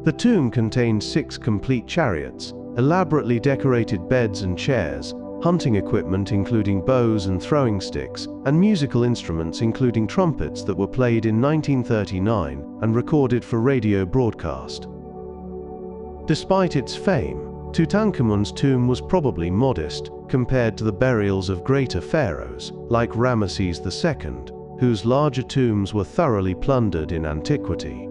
The tomb contained 6 complete chariots, elaborately decorated beds and chairs, hunting equipment including bows and throwing sticks, and musical instruments including trumpets that were played in 1939 and recorded for radio broadcast. Despite its fame, Tutankhamun's tomb was probably modest compared to the burials of greater pharaohs, like Ramesses II, whose larger tombs were thoroughly plundered in antiquity.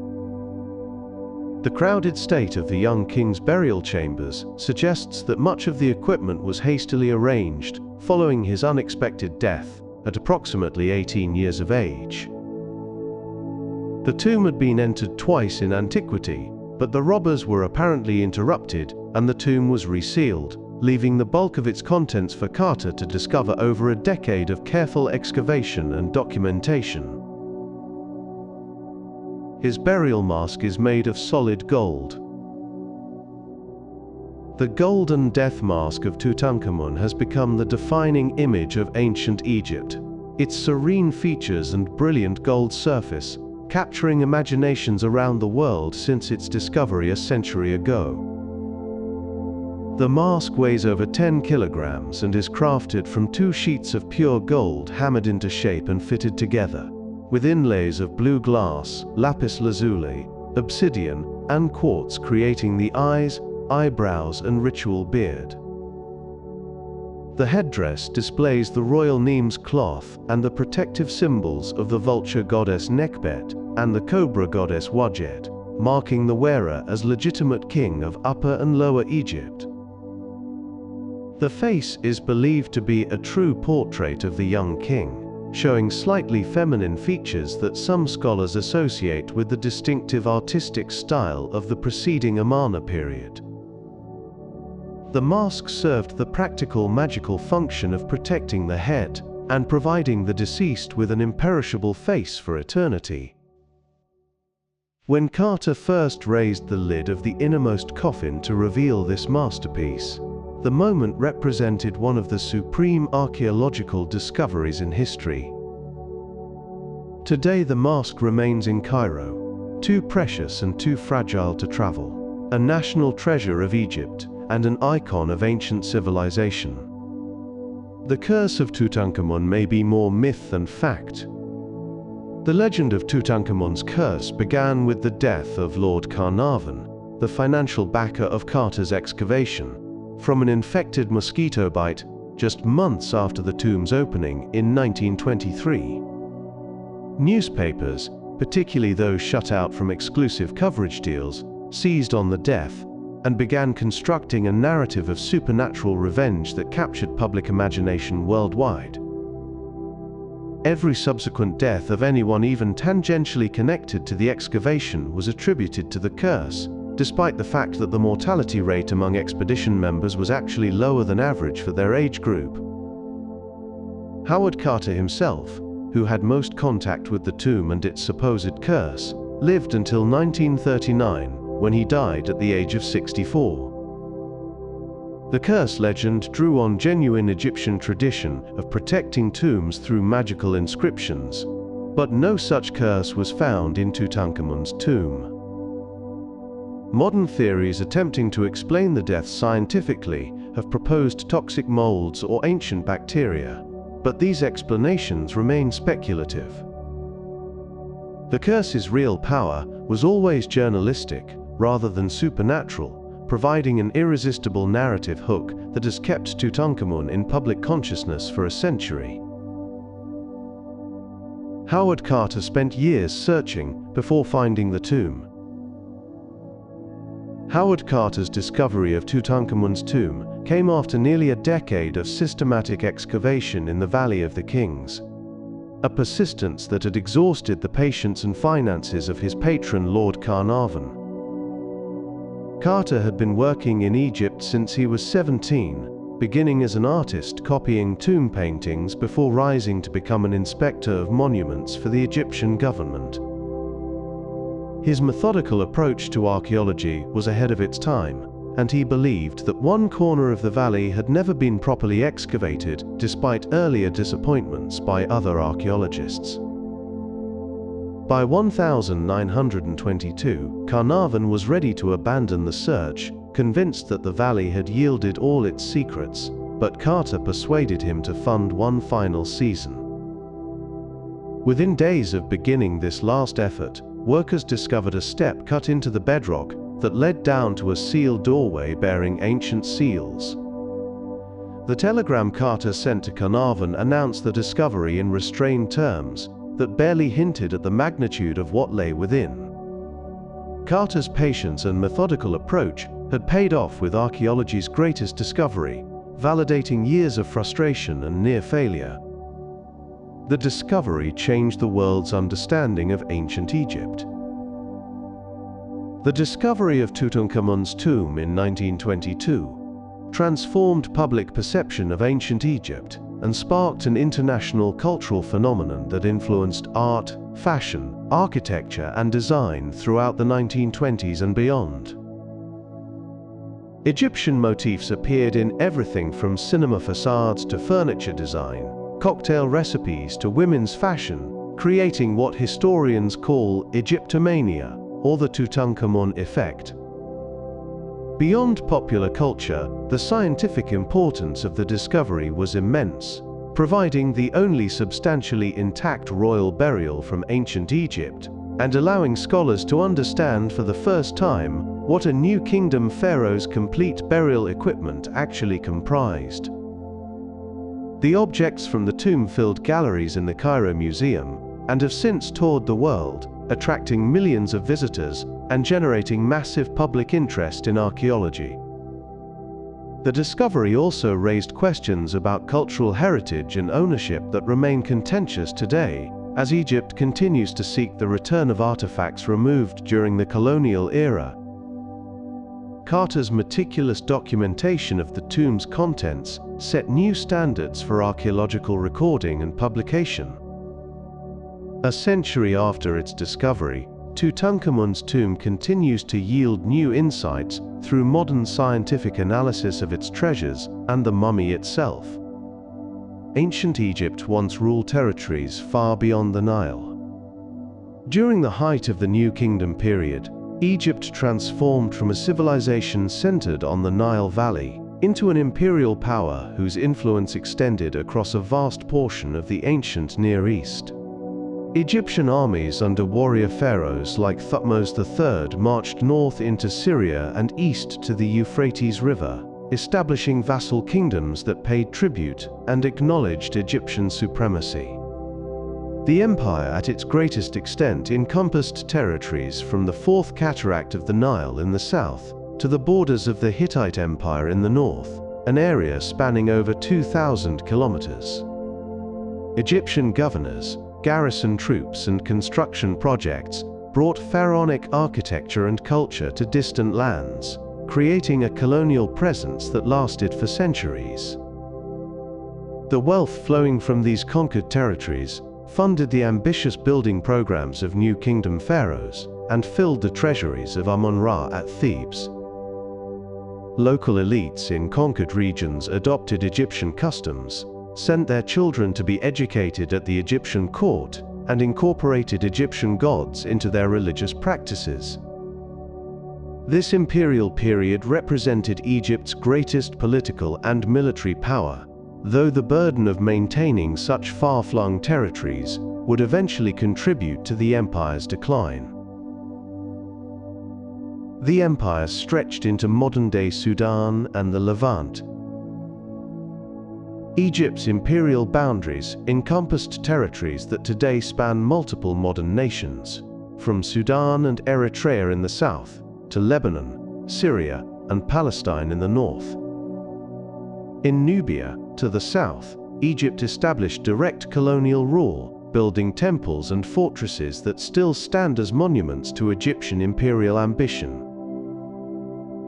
The crowded state of the young king's burial chambers suggests that much of the equipment was hastily arranged following his unexpected death at approximately 18 years of age. The tomb had been entered twice in antiquity, but the robbers were apparently interrupted and the tomb was resealed, leaving the bulk of its contents for Carter to discover over a decade of careful excavation and documentation. His burial mask is made of solid gold. The golden death mask of Tutankhamun has become the defining image of ancient Egypt, its serene features and brilliant gold surface capturing imaginations around the world since its discovery a century ago. The mask weighs over 10 kilograms and is crafted from 2 sheets of pure gold hammered into shape and fitted together, with inlays of blue glass, lapis lazuli, obsidian, and quartz creating the eyes, eyebrows, and ritual beard. The headdress displays the royal Nemes cloth and the protective symbols of the vulture goddess Nekhbet and the cobra goddess Wadjet, marking the wearer as legitimate king of Upper and Lower Egypt. The face is believed to be a true portrait of the young king, showing slightly feminine features that some scholars associate with the distinctive artistic style of the preceding Amarna period. The mask served the practical magical function of protecting the head and providing the deceased with an imperishable face for eternity. When Carter first raised the lid of the innermost coffin to reveal this masterpiece, the moment represented one of the supreme archaeological discoveries in history. Today the mask remains in Cairo, too precious and too fragile to travel, a national treasure of Egypt and an icon of ancient civilization. The curse of Tutankhamun may be more myth than fact. The legend of Tutankhamun's curse began with the death of Lord Carnarvon, the financial backer of Carter's excavation, from an infected mosquito bite just months after the tomb's opening in 1923. Newspapers, particularly those shut out from exclusive coverage deals, seized on the death and began constructing a narrative of supernatural revenge that captured public imagination worldwide. Every subsequent death of anyone even tangentially connected to the excavation was attributed to the curse, despite the fact that the mortality rate among expedition members was actually lower than average for their age group. Howard Carter himself, who had most contact with the tomb and its supposed curse, lived until 1939, when he died at the age of 64. The curse legend drew on genuine Egyptian tradition of protecting tombs through magical inscriptions, but no such curse was found in Tutankhamun's tomb. Modern theories attempting to explain the death scientifically have proposed toxic molds or ancient bacteria, but these explanations remain speculative. The curse's real power was always journalistic rather than supernatural, providing an irresistible narrative hook that has kept Tutankhamun in public consciousness for a century. Howard Carter spent years searching before finding the tomb. Howard Carter's discovery of Tutankhamun's tomb came after nearly a decade of systematic excavation in the Valley of the Kings, a persistence that had exhausted the patience and finances of his patron Lord Carnarvon. Carter had been working in Egypt since he was 17, beginning as an artist copying tomb paintings before rising to become an inspector of monuments for the Egyptian government. His methodical approach to archaeology was ahead of its time, and he believed that one corner of the valley had never been properly excavated despite earlier disappointments by other archaeologists. By 1922, Carnarvon was ready to abandon the search, convinced that the valley had yielded all its secrets, but Carter persuaded him to fund one final season. Within days of beginning this last effort, workers discovered a step cut into the bedrock that led down to a sealed doorway bearing ancient seals. The telegram Carter sent to Carnarvon announced the discovery in restrained terms that barely hinted at the magnitude of what lay within. Carter's patience and methodical approach had paid off with archaeology's greatest discovery, validating years of frustration and near failure. The discovery changed the world's understanding of ancient Egypt. The discovery of Tutankhamun's tomb in 1922 transformed public perception of ancient Egypt and sparked an international cultural phenomenon that influenced art, fashion, architecture, and design throughout the 1920s and beyond. Egyptian motifs appeared in everything from cinema facades to furniture design, cocktail recipes to women's fashion, creating what historians call Egyptomania, or the Tutankhamun effect. Beyond popular culture, the scientific importance of the discovery was immense, providing the only substantially intact royal burial from ancient Egypt, and allowing scholars to understand for the first time what a new kingdom pharaoh's complete burial equipment actually comprised. The objects from the tomb filled galleries in the Cairo Museum and have since toured the world, attracting millions of visitors and generating massive public interest in archaeology. The discovery also raised questions about cultural heritage and ownership that remain contentious today, as Egypt continues to seek the return of artifacts removed during the colonial era. Carter's meticulous documentation of the tomb's contents set new standards for archaeological recording and publication. A century after its discovery, Tutankhamun's tomb continues to yield new insights through modern scientific analysis of its treasures and the mummy itself. Ancient Egypt once ruled territories far beyond the Nile. During the height of the New Kingdom period, Egypt transformed from a civilization centered on the Nile Valley into an imperial power whose influence extended across a vast portion of the ancient Near East. Egyptian armies under warrior pharaohs like Thutmose III marched north into Syria and east to the Euphrates River, establishing vassal kingdoms that paid tribute and acknowledged Egyptian supremacy. The empire at its greatest extent encompassed territories from the Fourth Cataract of the Nile in the south to the borders of the Hittite Empire in the north, an area spanning over 2,000 kilometers. Egyptian governors, garrison troops and construction projects brought pharaonic architecture and culture to distant lands, creating a colonial presence that lasted for centuries. The wealth flowing from these conquered territories funded the ambitious building programs of New Kingdom pharaohs and filled the treasuries of Amun-Ra at Thebes. Local elites in conquered regions adopted Egyptian customs, sent their children to be educated at the Egyptian court, and incorporated Egyptian gods into their religious practices. This imperial period represented Egypt's greatest political and military power, though the burden of maintaining such far-flung territories would eventually contribute to the empire's decline. The empire stretched into modern-day Sudan and the Levant. Egypt's imperial boundaries encompassed territories that today span multiple modern nations, from Sudan and Eritrea in the south to Lebanon, Syria, and Palestine in the north. In Nubia, to the south, Egypt established direct colonial rule, building temples and fortresses that still stand as monuments to Egyptian imperial ambition.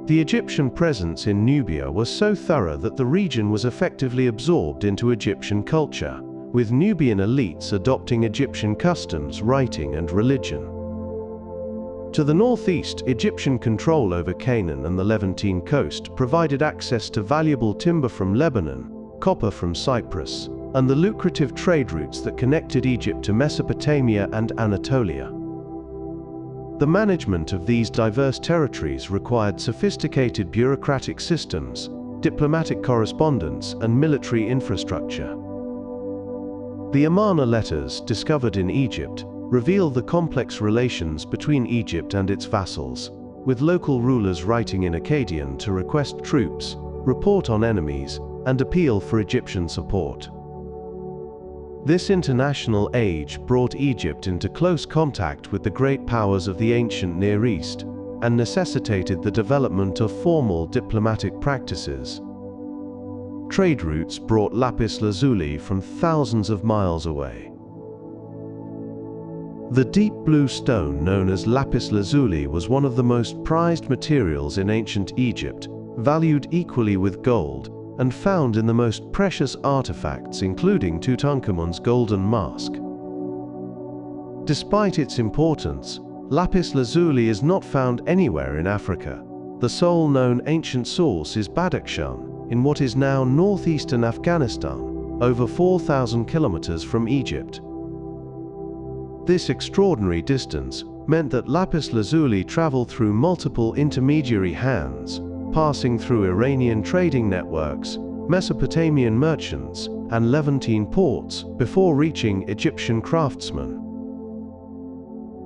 The Egyptian presence in Nubia was so thorough that the region was effectively absorbed into Egyptian culture, with Nubian elites adopting Egyptian customs, writing, and religion. To the northeast, Egyptian control over Canaan and the Levantine coast provided access to valuable timber from Lebanon, copper from Cyprus, and the lucrative trade routes that connected Egypt to Mesopotamia and Anatolia. The management of these diverse territories required sophisticated bureaucratic systems, diplomatic correspondence, and military infrastructure. The Amarna letters, discovered in Egypt, reveal the complex relations between Egypt and its vassals, with local rulers writing in Akkadian to request troops, report on enemies, and appeal for Egyptian support. This international age brought Egypt into close contact with the great powers of the ancient Near East and necessitated the development of formal diplomatic practices. Trade routes brought lapis lazuli from thousands of miles away. The deep blue stone known as lapis lazuli was one of the most prized materials in ancient Egypt, valued equally with gold, and found in the most precious artifacts including Tutankhamun's golden mask. Despite its importance, lapis lazuli is not found anywhere in Africa. The sole known ancient source is Badakhshan, in what is now northeastern Afghanistan, over 4,000 kilometers from Egypt. This extraordinary distance meant that lapis lazuli traveled through multiple intermediary hands, passing through Iranian trading networks, Mesopotamian merchants, and Levantine ports before reaching Egyptian craftsmen.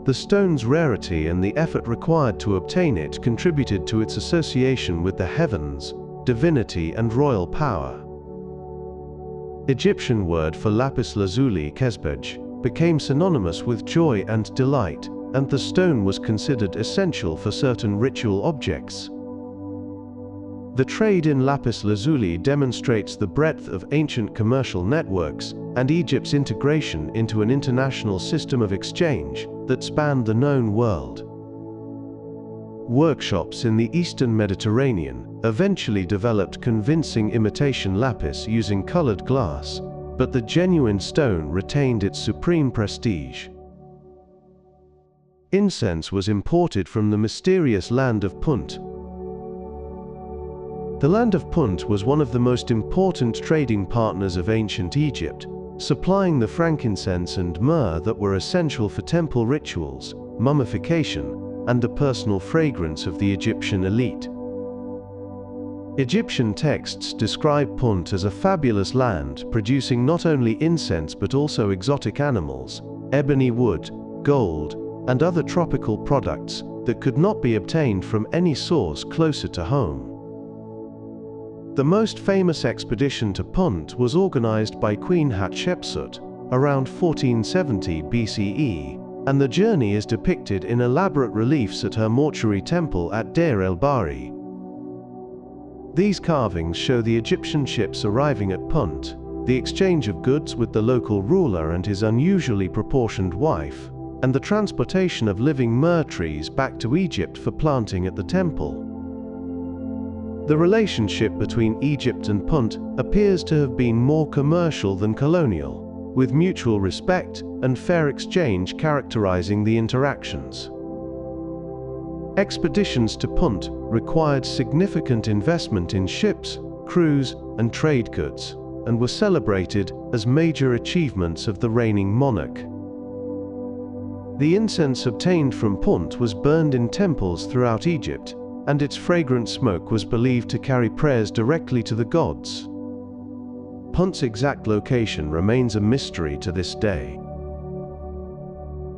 The stone's rarity and the effort required to obtain it contributed to its association with the heavens, divinity, and royal power. Egyptian word for lapis lazuli, kesbej, became synonymous with joy and delight, and the stone was considered essential for certain ritual objects. The trade in lapis lazuli demonstrates the breadth of ancient commercial networks and Egypt's integration into an international system of exchange that spanned the known world. Workshops in the Eastern Mediterranean eventually developed convincing imitation lapis using colored glass, but the genuine stone retained its supreme prestige. Incense was imported from the mysterious land of Punt. The land of Punt was one of the most important trading partners of ancient Egypt, supplying the frankincense and myrrh that were essential for temple rituals, mummification, and the personal fragrance of the Egyptian elite. Egyptian texts describe Punt as a fabulous land producing not only incense but also exotic animals, ebony wood, gold, and other tropical products that could not be obtained from any source closer to home. The most famous expedition to Punt was organized by Queen Hatshepsut around 1470 BCE, and the journey is depicted in elaborate reliefs at her mortuary temple at Deir el-Bahari. These carvings show the Egyptian ships arriving at Punt, the exchange of goods with the local ruler and his unusually proportioned wife, and the transportation of living myrrh trees back to Egypt for planting at the temple. The relationship between Egypt and Punt appears to have been more commercial than colonial, with mutual respect and fair exchange characterizing the interactions. Expeditions to Punt required significant investment in ships, crews, and trade goods, and were celebrated as major achievements of the reigning monarch. The incense obtained from Punt was burned in temples throughout Egypt, and its fragrant smoke was believed to carry prayers directly to the gods. Punt's exact location remains a mystery to this day.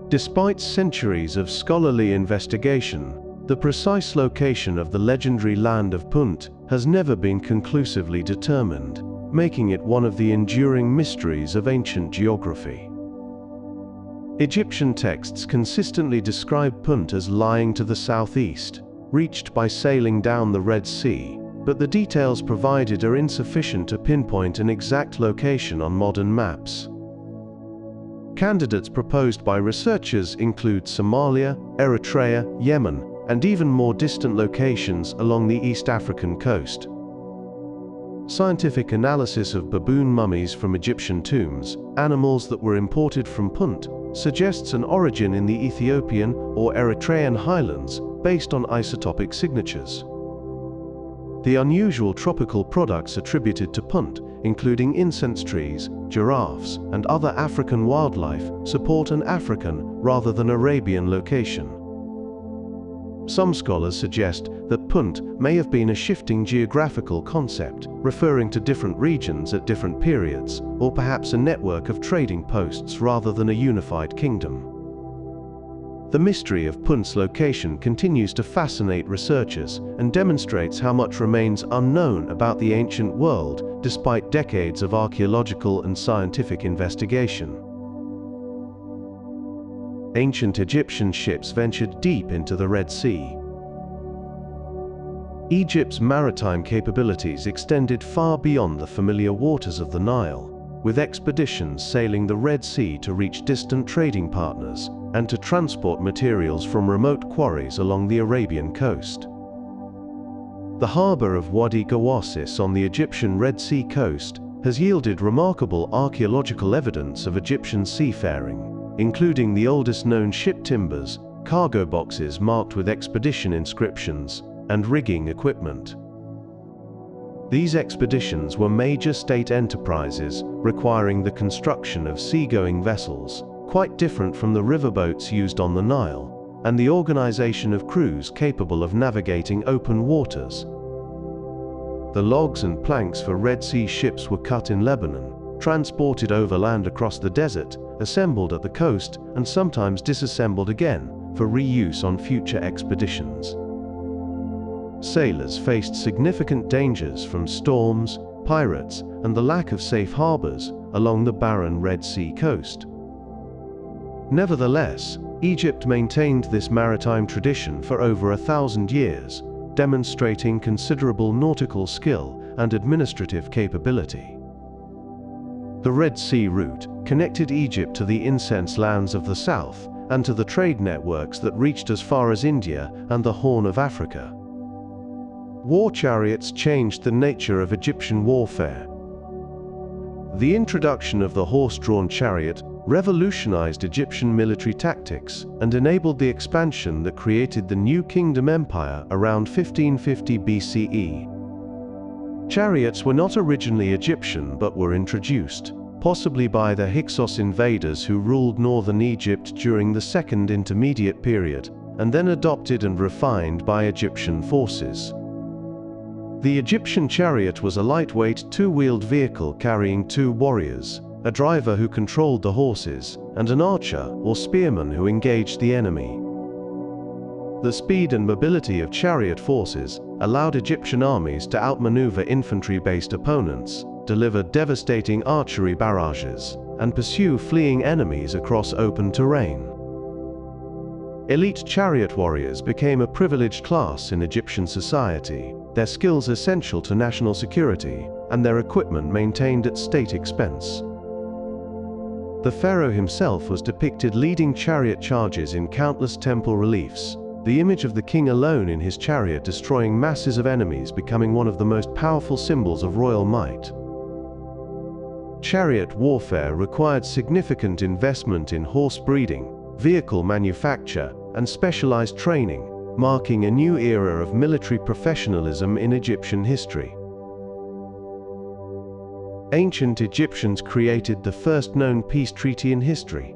Despite centuries of scholarly investigation, the precise location of the legendary land of Punt has never been conclusively determined, making it one of the enduring mysteries of ancient geography. Egyptian texts consistently describe Punt as lying to the southeast, reached by sailing down the Red Sea, but the details provided are insufficient to pinpoint an exact location on modern maps. Candidates proposed by researchers include Somalia, Eritrea, Yemen, and even more distant locations along the East African coast. Scientific analysis of baboon mummies from Egyptian tombs, animals that were imported from Punt, suggests an origin in the Ethiopian or Eritrean highlands based on isotopic signatures. The unusual tropical products attributed to Punt, including incense trees, giraffes, and other African wildlife, support an African rather than Arabian location. Some scholars suggest that Punt may have been a shifting geographical concept, referring to different regions at different periods, or perhaps a network of trading posts rather than a unified kingdom. The mystery of Punt's location continues to fascinate researchers and demonstrates how much remains unknown about the ancient world despite decades of archaeological and scientific investigation. Ancient Egyptian ships ventured deep into the Red Sea. Egypt's maritime capabilities extended far beyond the familiar waters of the Nile, with expeditions sailing the Red Sea to reach distant trading partners and to transport materials from remote quarries along the Arabian coast. The harbor of Wadi Gawassis on the Egyptian Red Sea coast has yielded remarkable archaeological evidence of Egyptian seafaring, including the oldest known ship timbers, cargo boxes marked with expedition inscriptions, and rigging equipment. These expeditions were major state enterprises requiring the construction of seagoing vessels, quite different from the riverboats used on the Nile, and the organization of crews capable of navigating open waters. The logs and planks for Red Sea ships were cut in Lebanon, transported overland across the desert, assembled at the coast, and sometimes disassembled again for reuse on future expeditions. Sailors faced significant dangers from storms, pirates, and the lack of safe harbors along the barren Red Sea coast. Nevertheless, Egypt maintained this maritime tradition for over 1,000 years, demonstrating considerable nautical skill and administrative capability. The Red Sea route connected Egypt to the incense lands of the south and to the trade networks that reached as far as India and the Horn of Africa. War chariots changed the nature of Egyptian warfare. The introduction of the horse-drawn chariot revolutionized Egyptian military tactics and enabled the expansion that created the New Kingdom Empire around 1550 BCE. Chariots were not originally Egyptian but were introduced, possibly by the Hyksos invaders who ruled northern Egypt during the Second Intermediate Period, and then adopted and refined by Egyptian forces. The Egyptian chariot was a lightweight two-wheeled vehicle carrying two warriors, a driver who controlled the horses, and an archer or spearman who engaged the enemy. The speed and mobility of chariot forces allowed Egyptian armies to outmaneuver infantry-based opponents, deliver devastating archery barrages, and pursue fleeing enemies across open terrain. Elite chariot warriors became a privileged class in Egyptian society, their skills essential to national security, and their equipment maintained at state expense. The pharaoh himself was depicted leading chariot charges in countless temple reliefs, the image of the king alone in his chariot destroying masses of enemies becoming one of the most powerful symbols of royal might. Chariot warfare required significant investment in horse breeding, vehicle manufacture, and specialized training, marking a new era of military professionalism in Egyptian history. Ancient Egyptians created the first known peace treaty in history.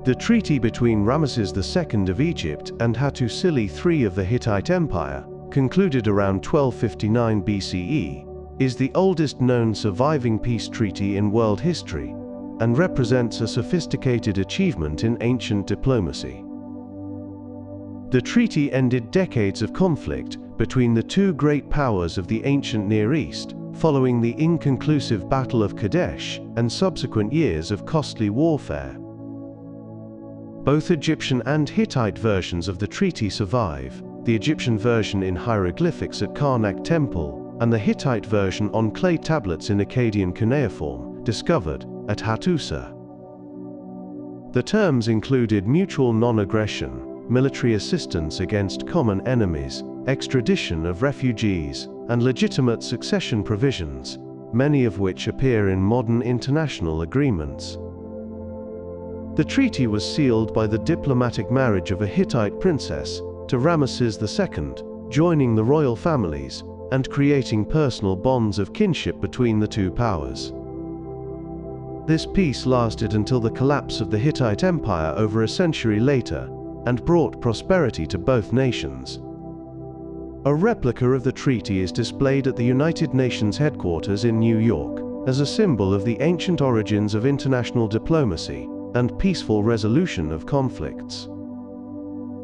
The treaty between Ramesses II of Egypt and Hattusili III of the Hittite Empire, concluded around 1259 BCE, is the oldest known surviving peace treaty in world history, and represents a sophisticated achievement in ancient diplomacy. The treaty ended decades of conflict between the two great powers of the ancient Near East, following the inconclusive Battle of Kadesh and subsequent years of costly warfare. Both Egyptian and Hittite versions of the treaty survive, the Egyptian version in hieroglyphics at Karnak Temple, and the Hittite version on clay tablets in Akkadian cuneiform, discovered at Hattusa. The terms included mutual non-aggression, military assistance against common enemies, extradition of refugees, and legitimate succession provisions, many of which appear in modern international agreements. The treaty was sealed by the diplomatic marriage of a Hittite princess to Ramesses II, joining the royal families and creating personal bonds of kinship between the two powers. This peace lasted until the collapse of the Hittite Empire over a century later, and brought prosperity to both nations. A replica of the treaty is displayed at the United Nations headquarters in New York, as a symbol of the ancient origins of international diplomacy and peaceful resolution of conflicts.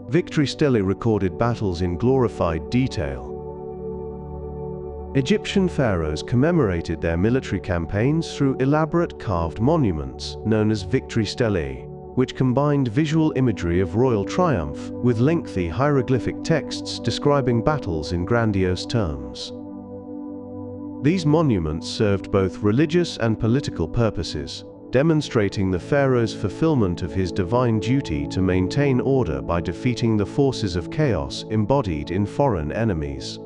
Victory stelae recorded battles in glorified detail. Egyptian pharaohs commemorated their military campaigns through elaborate carved monuments known as victory stelae, which combined visual imagery of royal triumph with lengthy hieroglyphic texts describing battles in grandiose terms. These monuments served both religious and political purposes, demonstrating the pharaoh's fulfillment of his divine duty to maintain order by defeating the forces of chaos embodied in foreign enemies.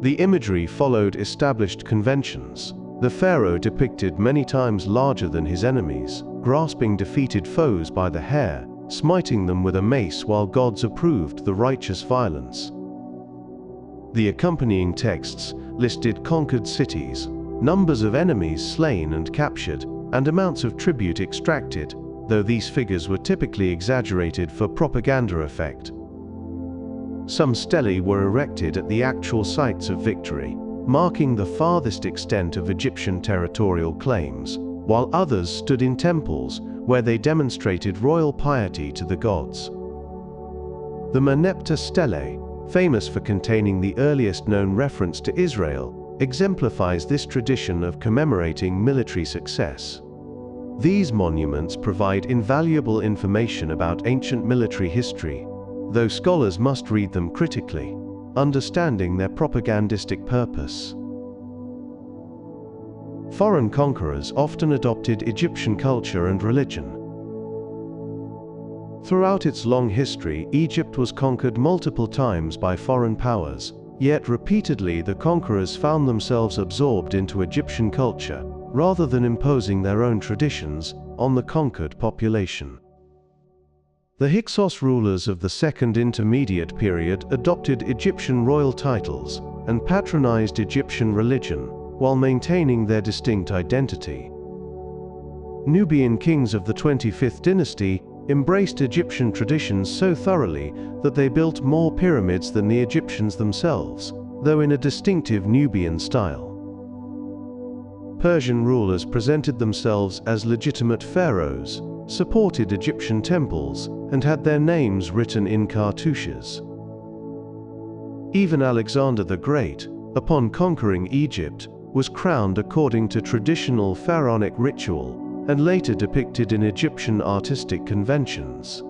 The imagery followed established conventions. The pharaoh depicted many times larger than his enemies, grasping defeated foes by the hair, smiting them with a mace while gods approved the righteous violence. The accompanying texts listed conquered cities, numbers of enemies slain and captured, and amounts of tribute extracted, though these figures were typically exaggerated for propaganda effect. Some stelae were erected at the actual sites of victory, marking the farthest extent of Egyptian territorial claims, while others stood in temples where they demonstrated royal piety to the gods. The Merneptah stelae, famous for containing the earliest known reference to Israel, exemplifies this tradition of commemorating military success. These monuments provide invaluable information about ancient military history, though scholars must read them critically, understanding their propagandistic purpose. Foreign conquerors often adopted Egyptian culture and religion. Throughout its long history, Egypt was conquered multiple times by foreign powers, yet repeatedly the conquerors found themselves absorbed into Egyptian culture, rather than imposing their own traditions on the conquered population. The Hyksos rulers of the Second Intermediate Period adopted Egyptian royal titles and patronized Egyptian religion, while maintaining their distinct identity. Nubian kings of the 25th dynasty embraced Egyptian traditions so thoroughly that they built more pyramids than the Egyptians themselves, though in a distinctive Nubian style. Persian rulers presented themselves as legitimate pharaohs, supported Egyptian temples, and had their names written in cartouches. Even Alexander the Great, upon conquering Egypt, was crowned according to traditional pharaonic ritual and later depicted in Egyptian artistic conventions.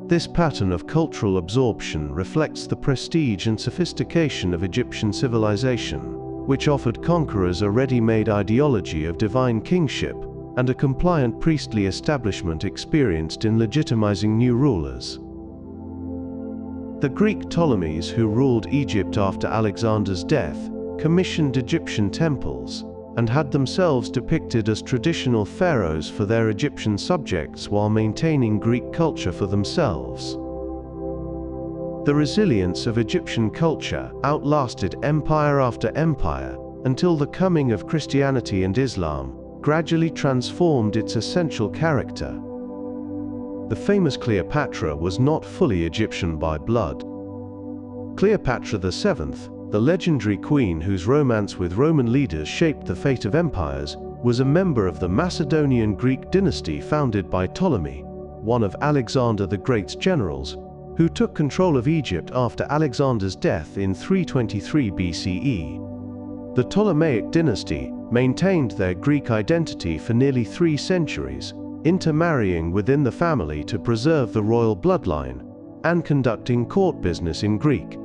This pattern of cultural absorption reflects the prestige and sophistication of Egyptian civilization, which offered conquerors a ready-made ideology of divine kingship and a compliant priestly establishment experienced in legitimizing new rulers. The Greek Ptolemies, who ruled Egypt after Alexander's death, commissioned Egyptian temples and had themselves depicted as traditional pharaohs for their Egyptian subjects while maintaining Greek culture for themselves. The resilience of Egyptian culture outlasted empire after empire until the coming of Christianity and Islam gradually transformed its essential character. The famous Cleopatra was not fully Egyptian by blood. Cleopatra VII, the legendary queen whose romance with Roman leaders shaped the fate of empires, was a member of the Macedonian Greek dynasty founded by Ptolemy, one of Alexander the Great's generals, who took control of Egypt after Alexander's death in 323 BCE. The Ptolemaic dynasty maintained their Greek identity for nearly 3 centuries, intermarrying within the family to preserve the royal bloodline, and conducting court business in Greek.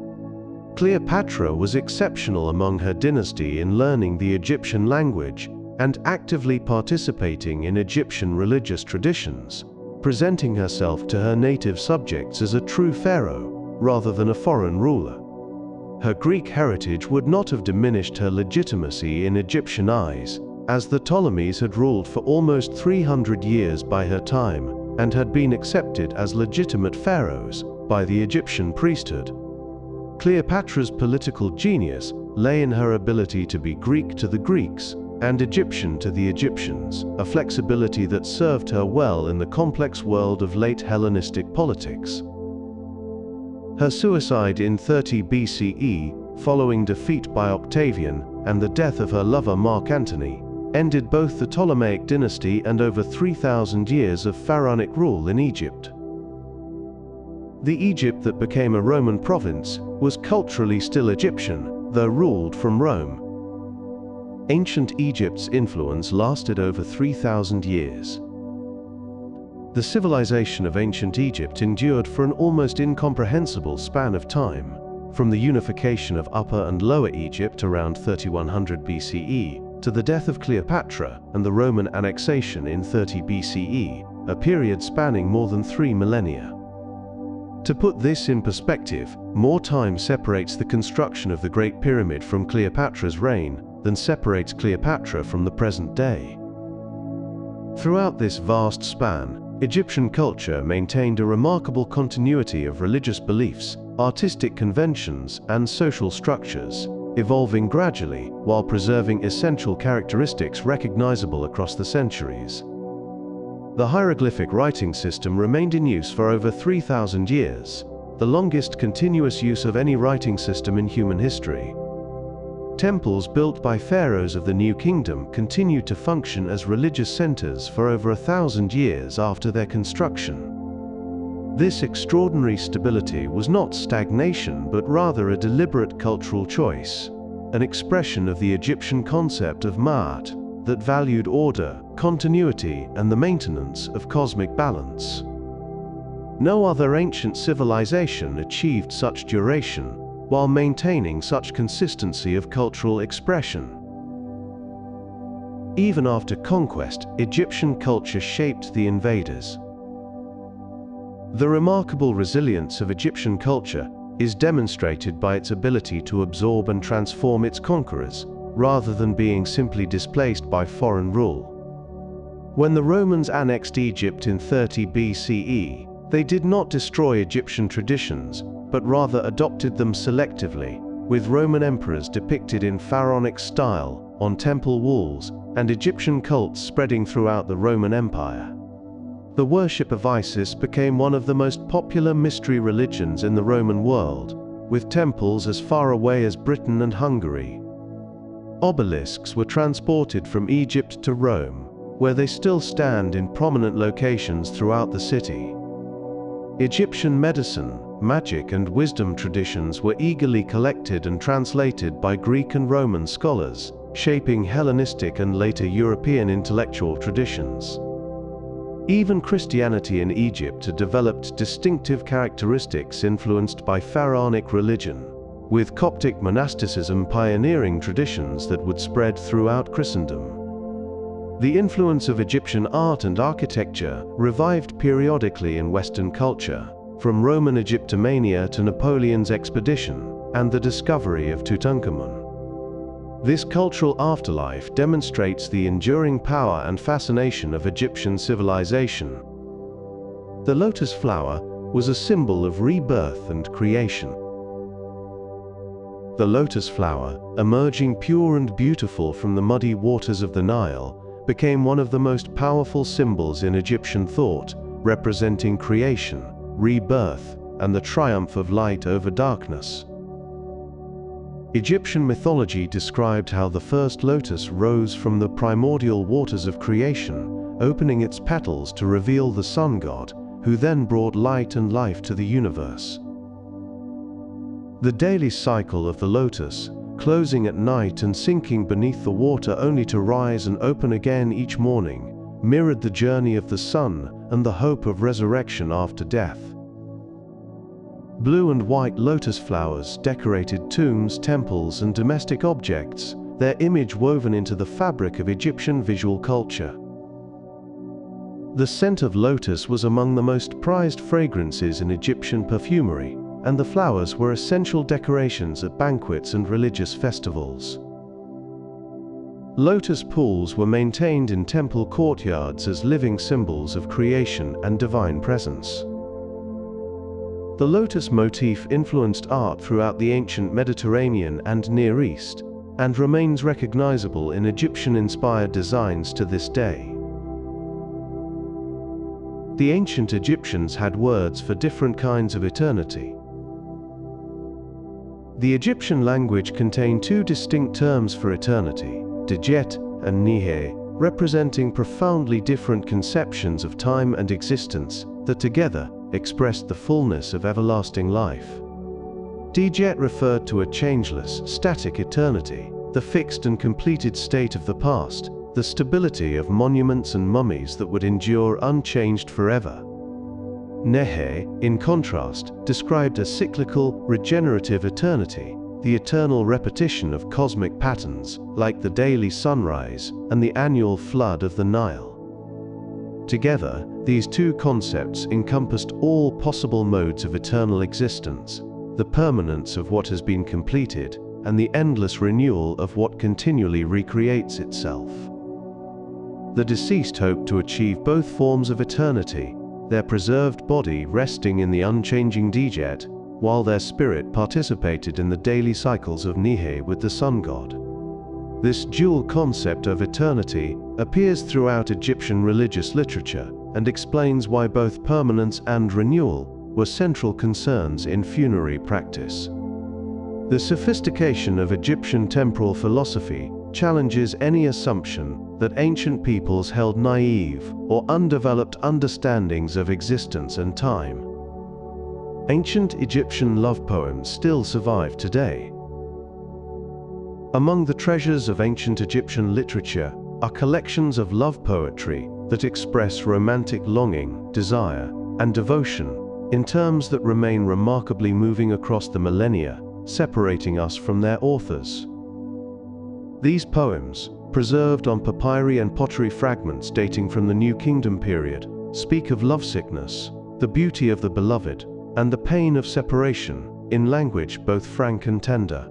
Cleopatra was exceptional among her dynasty in learning the Egyptian language and actively participating in Egyptian religious traditions, presenting herself to her native subjects as a true pharaoh rather than a foreign ruler. Her Greek heritage would not have diminished her legitimacy in Egyptian eyes, as the Ptolemies had ruled for almost 300 years by her time and had been accepted as legitimate pharaohs by the Egyptian priesthood. Cleopatra's political genius lay in her ability to be Greek to the Greeks and Egyptian to the Egyptians, a flexibility that served her well in the complex world of late Hellenistic politics. Her suicide in 30 BCE, following defeat by Octavian and the death of her lover Mark Antony, ended both the Ptolemaic dynasty and over 3,000 years of pharaonic rule in Egypt. The Egypt that became a Roman province was culturally still Egyptian, though ruled from Rome. Ancient Egypt's influence lasted over 3,000 years. The civilization of ancient Egypt endured for an almost incomprehensible span of time, from the unification of Upper and Lower Egypt around 3100 BCE to the death of Cleopatra and the Roman annexation in 30 BCE, a period spanning more than 3 millennia. To put this in perspective, more time separates the construction of the Great Pyramid from Cleopatra's reign than separates Cleopatra from the present day. Throughout this vast span, Egyptian culture maintained a remarkable continuity of religious beliefs, artistic conventions, and social structures, evolving gradually while preserving essential characteristics recognizable across the centuries. The hieroglyphic writing system remained in use for over 3,000 years, the longest continuous use of any writing system in human history. Temples built by pharaohs of the New Kingdom continued to function as religious centers for over 1,000 years after their construction. This extraordinary stability was not stagnation, but rather a deliberate cultural choice, an expression of the Egyptian concept of Ma'at that valued order, continuity, and the maintenance of cosmic balance. No other ancient civilization achieved such duration while maintaining such consistency of cultural expression. Even after conquest, Egyptian culture shaped the invaders. The remarkable resilience of Egyptian culture is demonstrated by its ability to absorb and transform its conquerors, rather than being simply displaced by foreign rule. When the Romans annexed Egypt in 30 BCE, they did not destroy Egyptian traditions, but rather adopted them selectively, with Roman emperors depicted in pharaonic style on temple walls and Egyptian cults spreading throughout the Roman Empire. The worship of Isis became one of the most popular mystery religions in the Roman world, with temples as far away as Britain and Hungary. Obelisks were transported from Egypt to Rome, where they still stand in prominent locations throughout the city. Egyptian medicine, magic, and wisdom traditions were eagerly collected and translated by Greek and Roman scholars, shaping Hellenistic and later European intellectual traditions. Even Christianity in Egypt had developed distinctive characteristics influenced by pharaonic religion, with Coptic monasticism pioneering traditions that would spread throughout Christendom. The influence of Egyptian art and architecture revived periodically in Western culture, from Roman Egyptomania to Napoleon's expedition and the discovery of Tutankhamun. This cultural afterlife demonstrates the enduring power and fascination of Egyptian civilization. The lotus flower was a symbol of rebirth and creation. The lotus flower, emerging pure and beautiful from the muddy waters of the Nile, became one of the most powerful symbols in Egyptian thought, representing creation, rebirth, and the triumph of light over darkness. Egyptian mythology described how the first lotus rose from the primordial waters of creation, opening its petals to reveal the sun god, who then brought light and life to the universe. The daily cycle of the lotus, closing at night and sinking beneath the water only to rise and open again each morning, mirrored the journey of the sun and the hope of resurrection after death. Blue and white lotus flowers decorated tombs, temples, and domestic objects, their image woven into the fabric of Egyptian visual culture. The scent of lotus was among the most prized fragrances in Egyptian perfumery, and the flowers were essential decorations at banquets and religious festivals. Lotus pools were maintained in temple courtyards as living symbols of creation and divine presence. The lotus motif influenced art throughout the ancient Mediterranean and Near East, and remains recognizable in Egyptian-inspired designs to this day. The ancient Egyptians had words for different kinds of eternity. The Egyptian language contained two distinct terms for eternity, Djet and Nihe, representing profoundly different conceptions of time and existence that together expressed the fullness of everlasting life. Djet referred to a changeless, static eternity, the fixed and completed state of the past, the stability of monuments and mummies that would endure unchanged forever. Nehe, in contrast, described a cyclical, regenerative eternity, the eternal repetition of cosmic patterns, like the daily sunrise and the annual flood of the Nile. Together, these two concepts encompassed all possible modes of eternal existence, the permanence of what has been completed, and the endless renewal of what continually recreates itself. The deceased hoped to achieve both forms of eternity, their preserved body resting in the unchanging Djet, while their spirit participated in the daily cycles of Nihe with the sun god. This dual concept of eternity appears throughout Egyptian religious literature and explains why both permanence and renewal were central concerns in funerary practice. The sophistication of Egyptian temporal philosophy challenges any assumption that ancient peoples held naive or undeveloped understandings of existence and time. Ancient Egyptian love poems still survive today. Among the treasures of ancient Egyptian literature are collections of love poetry that express romantic longing, desire, and devotion in terms that remain remarkably moving across the millennia, separating us from their authors. These poems, preserved on papyri and pottery fragments dating from the New Kingdom period, speak of lovesickness, the beauty of the beloved, and the pain of separation, in language both frank and tender.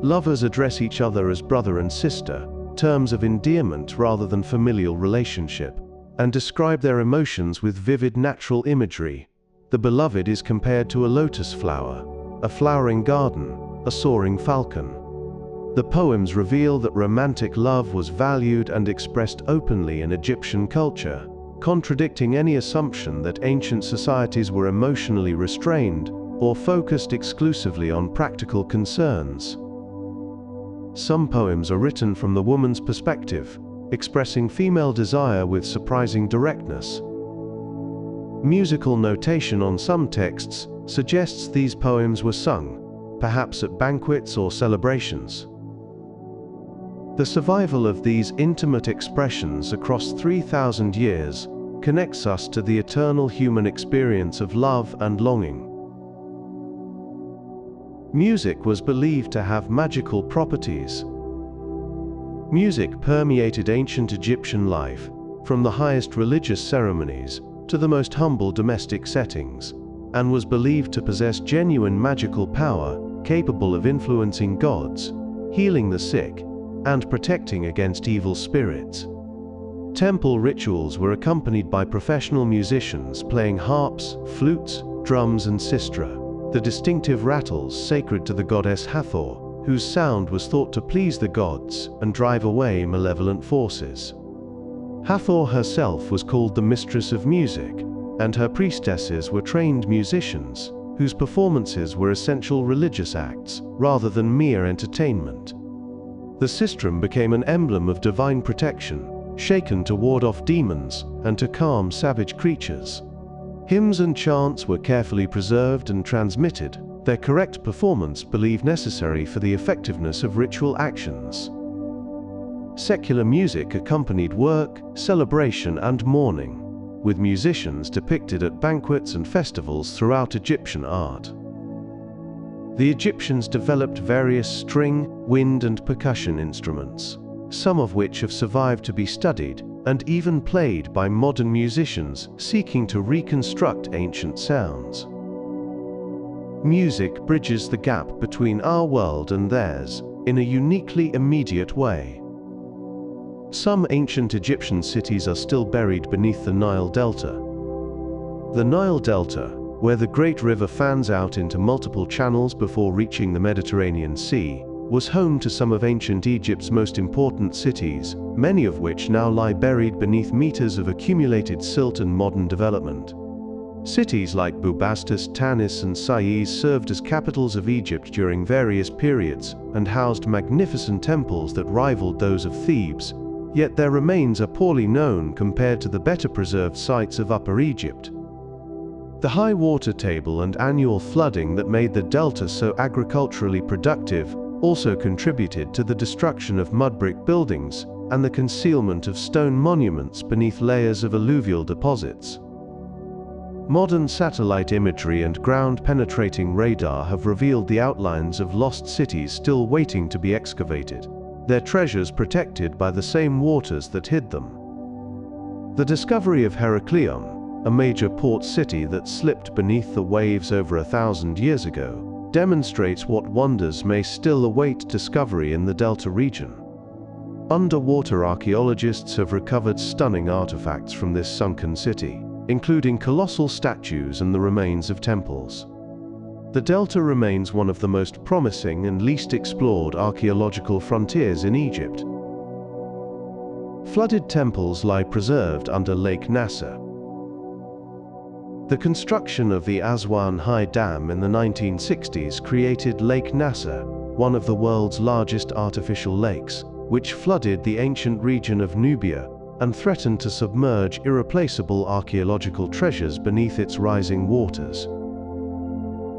Lovers address each other as brother and sister, terms of endearment rather than familial relationship, and describe their emotions with vivid natural imagery. The beloved is compared to a lotus flower, a flowering garden, a soaring falcon. The poems reveal that romantic love was valued and expressed openly in Egyptian culture, contradicting any assumption that ancient societies were emotionally restrained or focused exclusively on practical concerns. Some poems are written from the woman's perspective, expressing female desire with surprising directness. Musical notation on some texts suggests these poems were sung, perhaps at banquets or celebrations. The survival of these intimate expressions across 3,000 years connects us to the eternal human experience of love and longing. Music was believed to have magical properties. Music permeated ancient Egyptian life, from the highest religious ceremonies to the most humble domestic settings, and was believed to possess genuine magical power, capable of influencing gods, healing the sick, and protecting against evil spirits. Temple rituals were accompanied by professional musicians playing harps, flutes, drums, and sistra, the distinctive rattles sacred to the goddess Hathor, whose sound was thought to please the gods and drive away malevolent forces. Hathor herself was called the Mistress of Music, and her priestesses were trained musicians, whose performances were essential religious acts, rather than mere entertainment. The sistrum became an emblem of divine protection, shaken to ward off demons and to calm savage creatures. Hymns and chants were carefully preserved and transmitted, their correct performance believed necessary for the effectiveness of ritual actions. Secular music accompanied work, celebration, and mourning, with musicians depicted at banquets and festivals throughout Egyptian art. The Egyptians developed various string, wind, and percussion instruments, some of which have survived to be studied and even played by modern musicians seeking to reconstruct ancient sounds. Music bridges the gap between our world and theirs in a uniquely immediate way. Some ancient Egyptian cities are still buried beneath the Nile Delta. The Nile Delta, where the great river fans out into multiple channels before reaching the Mediterranean Sea, was home to some of ancient Egypt's most important cities, many of which now lie buried beneath meters of accumulated silt and modern development. Cities like Bubastis, Tanis, and Sais served as capitals of Egypt during various periods and housed magnificent temples that rivaled those of Thebes, yet their remains are poorly known compared to the better preserved sites of Upper Egypt. The high water table and annual flooding that made the delta so agriculturally productive also contributed to the destruction of mud brick buildings and the concealment of stone monuments beneath layers of alluvial deposits. Modern satellite imagery and ground-penetrating radar have revealed the outlines of lost cities still waiting to be excavated, their treasures protected by the same waters that hid them. The discovery of Heraklion, a major port city that slipped beneath the waves over 1,000 years ago, demonstrates what wonders may still await discovery in the Delta region. Underwater archaeologists have recovered stunning artifacts from this sunken city, including colossal statues and the remains of temples. The Delta remains one of the most promising and least explored archaeological frontiers in Egypt. Flooded temples lie preserved under Lake Nasser. The construction of the Aswan High Dam in the 1960s created Lake Nasser, one of the world's largest artificial lakes, which flooded the ancient region of Nubia and threatened to submerge irreplaceable archaeological treasures beneath its rising waters.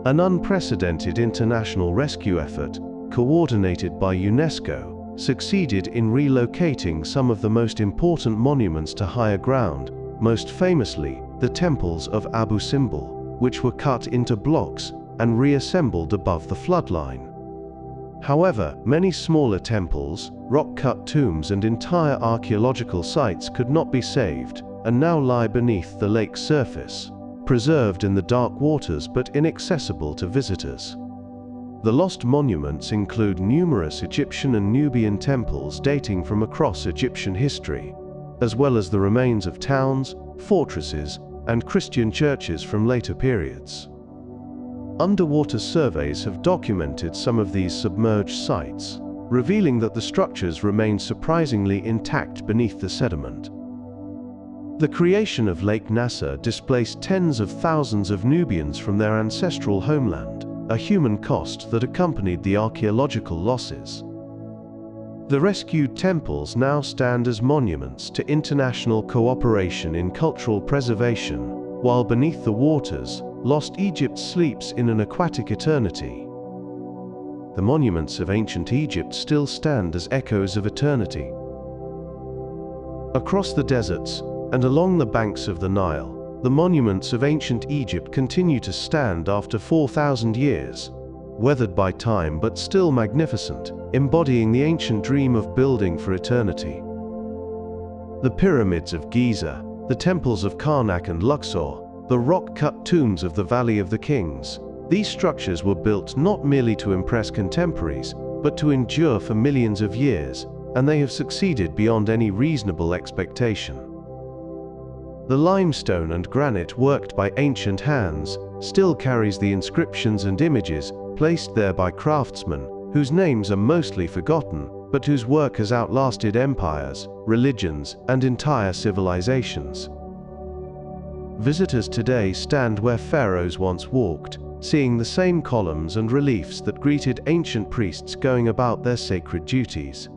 An unprecedented international rescue effort, coordinated by UNESCO, succeeded in relocating some of the most important monuments to higher ground, most famously the temples of Abu Simbel, which were cut into blocks and reassembled above the floodline. However, many smaller temples, rock-cut tombs and entire archaeological sites could not be saved, and now lie beneath the lake's surface, preserved in the dark waters but inaccessible to visitors. The lost monuments include numerous Egyptian and Nubian temples dating from across Egyptian history, as well as the remains of towns, fortresses, and Christian churches from later periods. Underwater surveys have documented some of these submerged sites, revealing that the structures remain surprisingly intact beneath the sediment. The creation of Lake Nasser displaced tens of thousands of Nubians from their ancestral homeland, a human cost that accompanied the archaeological losses. The rescued temples now stand as monuments to international cooperation in cultural preservation, while beneath the waters, lost Egypt sleeps in an aquatic eternity. The monuments of ancient Egypt still stand as echoes of eternity. Across the deserts and along the banks of the Nile, the monuments of ancient Egypt continue to stand after 4,000 years, weathered by time but still magnificent, embodying the ancient dream of building for eternity. The pyramids of Giza, the temples of Karnak and Luxor, the rock-cut tombs of the Valley of the Kings. These structures were built not merely to impress contemporaries, but to endure for millions of years, and they have succeeded beyond any reasonable expectation. The limestone and granite worked by ancient hands still carries the inscriptions and images placed there by craftsmen, whose names are mostly forgotten, but whose work has outlasted empires, religions, and entire civilizations. Visitors today stand where pharaohs once walked, seeing the same columns and reliefs that greeted ancient priests going about their sacred duties.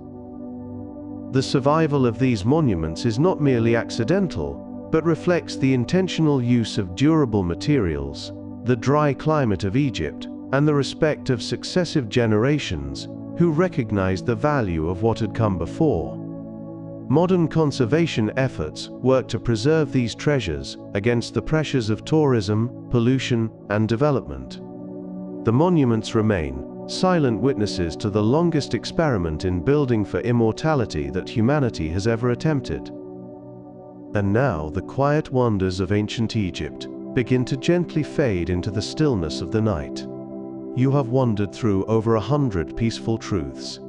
The survival of these monuments is not merely accidental, but reflects the intentional use of durable materials, the dry climate of Egypt, and the respect of successive generations who recognized the value of what had come before. Modern conservation efforts work to preserve these treasures against the pressures of tourism, pollution, and development. The monuments remain silent witnesses to the longest experiment in building for immortality that humanity has ever attempted. And now the quiet wonders of ancient Egypt begin to gently fade into the stillness of the night. You have wandered through over 100 peaceful truths.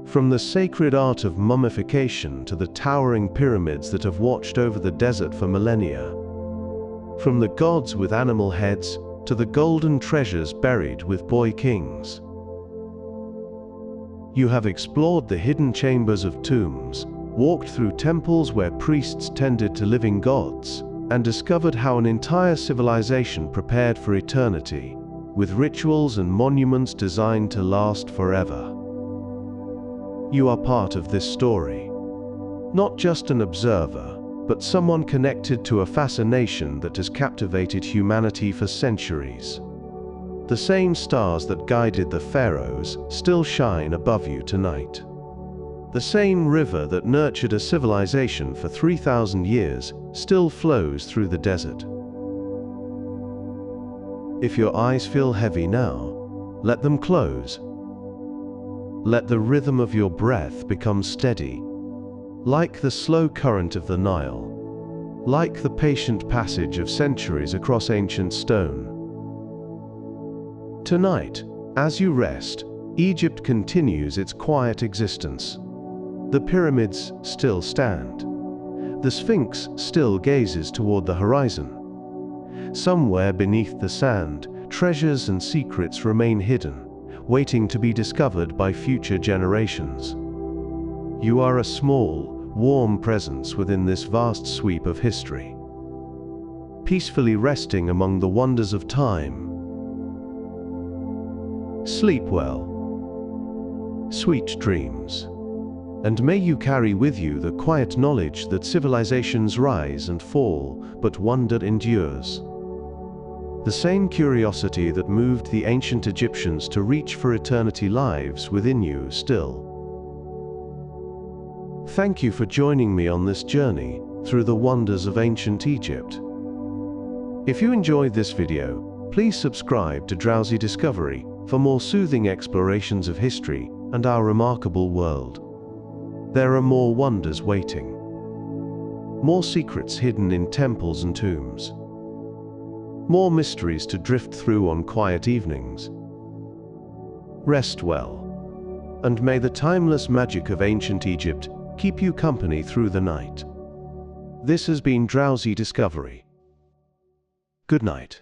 From the sacred art of mummification to the towering pyramids that have watched over the desert for millennia. From the gods with animal heads to the golden treasures buried with boy kings. You have explored the hidden chambers of tombs, walked through temples where priests tended to living gods, and discovered how an entire civilization prepared for eternity, with rituals and monuments designed to last forever. You are part of this story. Not just an observer, but someone connected to a fascination that has captivated humanity for centuries. The same stars that guided the pharaohs still shine above you tonight. The same river that nurtured a civilization for 3,000 years still flows through the desert. If your eyes feel heavy now, let them close. Let the rhythm of your breath become steady, like the slow current of the Nile, like the patient passage of centuries across ancient stone. Tonight, as you rest, Egypt continues its quiet existence. The pyramids still stand. The Sphinx still gazes toward the horizon. Somewhere beneath the sand, treasures and secrets remain hidden, waiting to be discovered by future generations. You are a small, warm presence within this vast sweep of history, peacefully resting among the wonders of time. Sleep well. Sweet dreams. And may you carry with you the quiet knowledge that civilizations rise and fall, but wonder endures. The same curiosity that moved the ancient Egyptians to reach for eternity lives within you still. Thank you for joining me on this journey through the wonders of ancient Egypt. If you enjoyed this video, please subscribe to Drowsy Discovery for more soothing explorations of history and our remarkable world. There are more wonders waiting. More secrets hidden in temples and tombs. More mysteries to drift through on quiet evenings. Rest well, and may the timeless magic of ancient Egypt keep you company through the night. This has been Drowsy Discovery. Good night.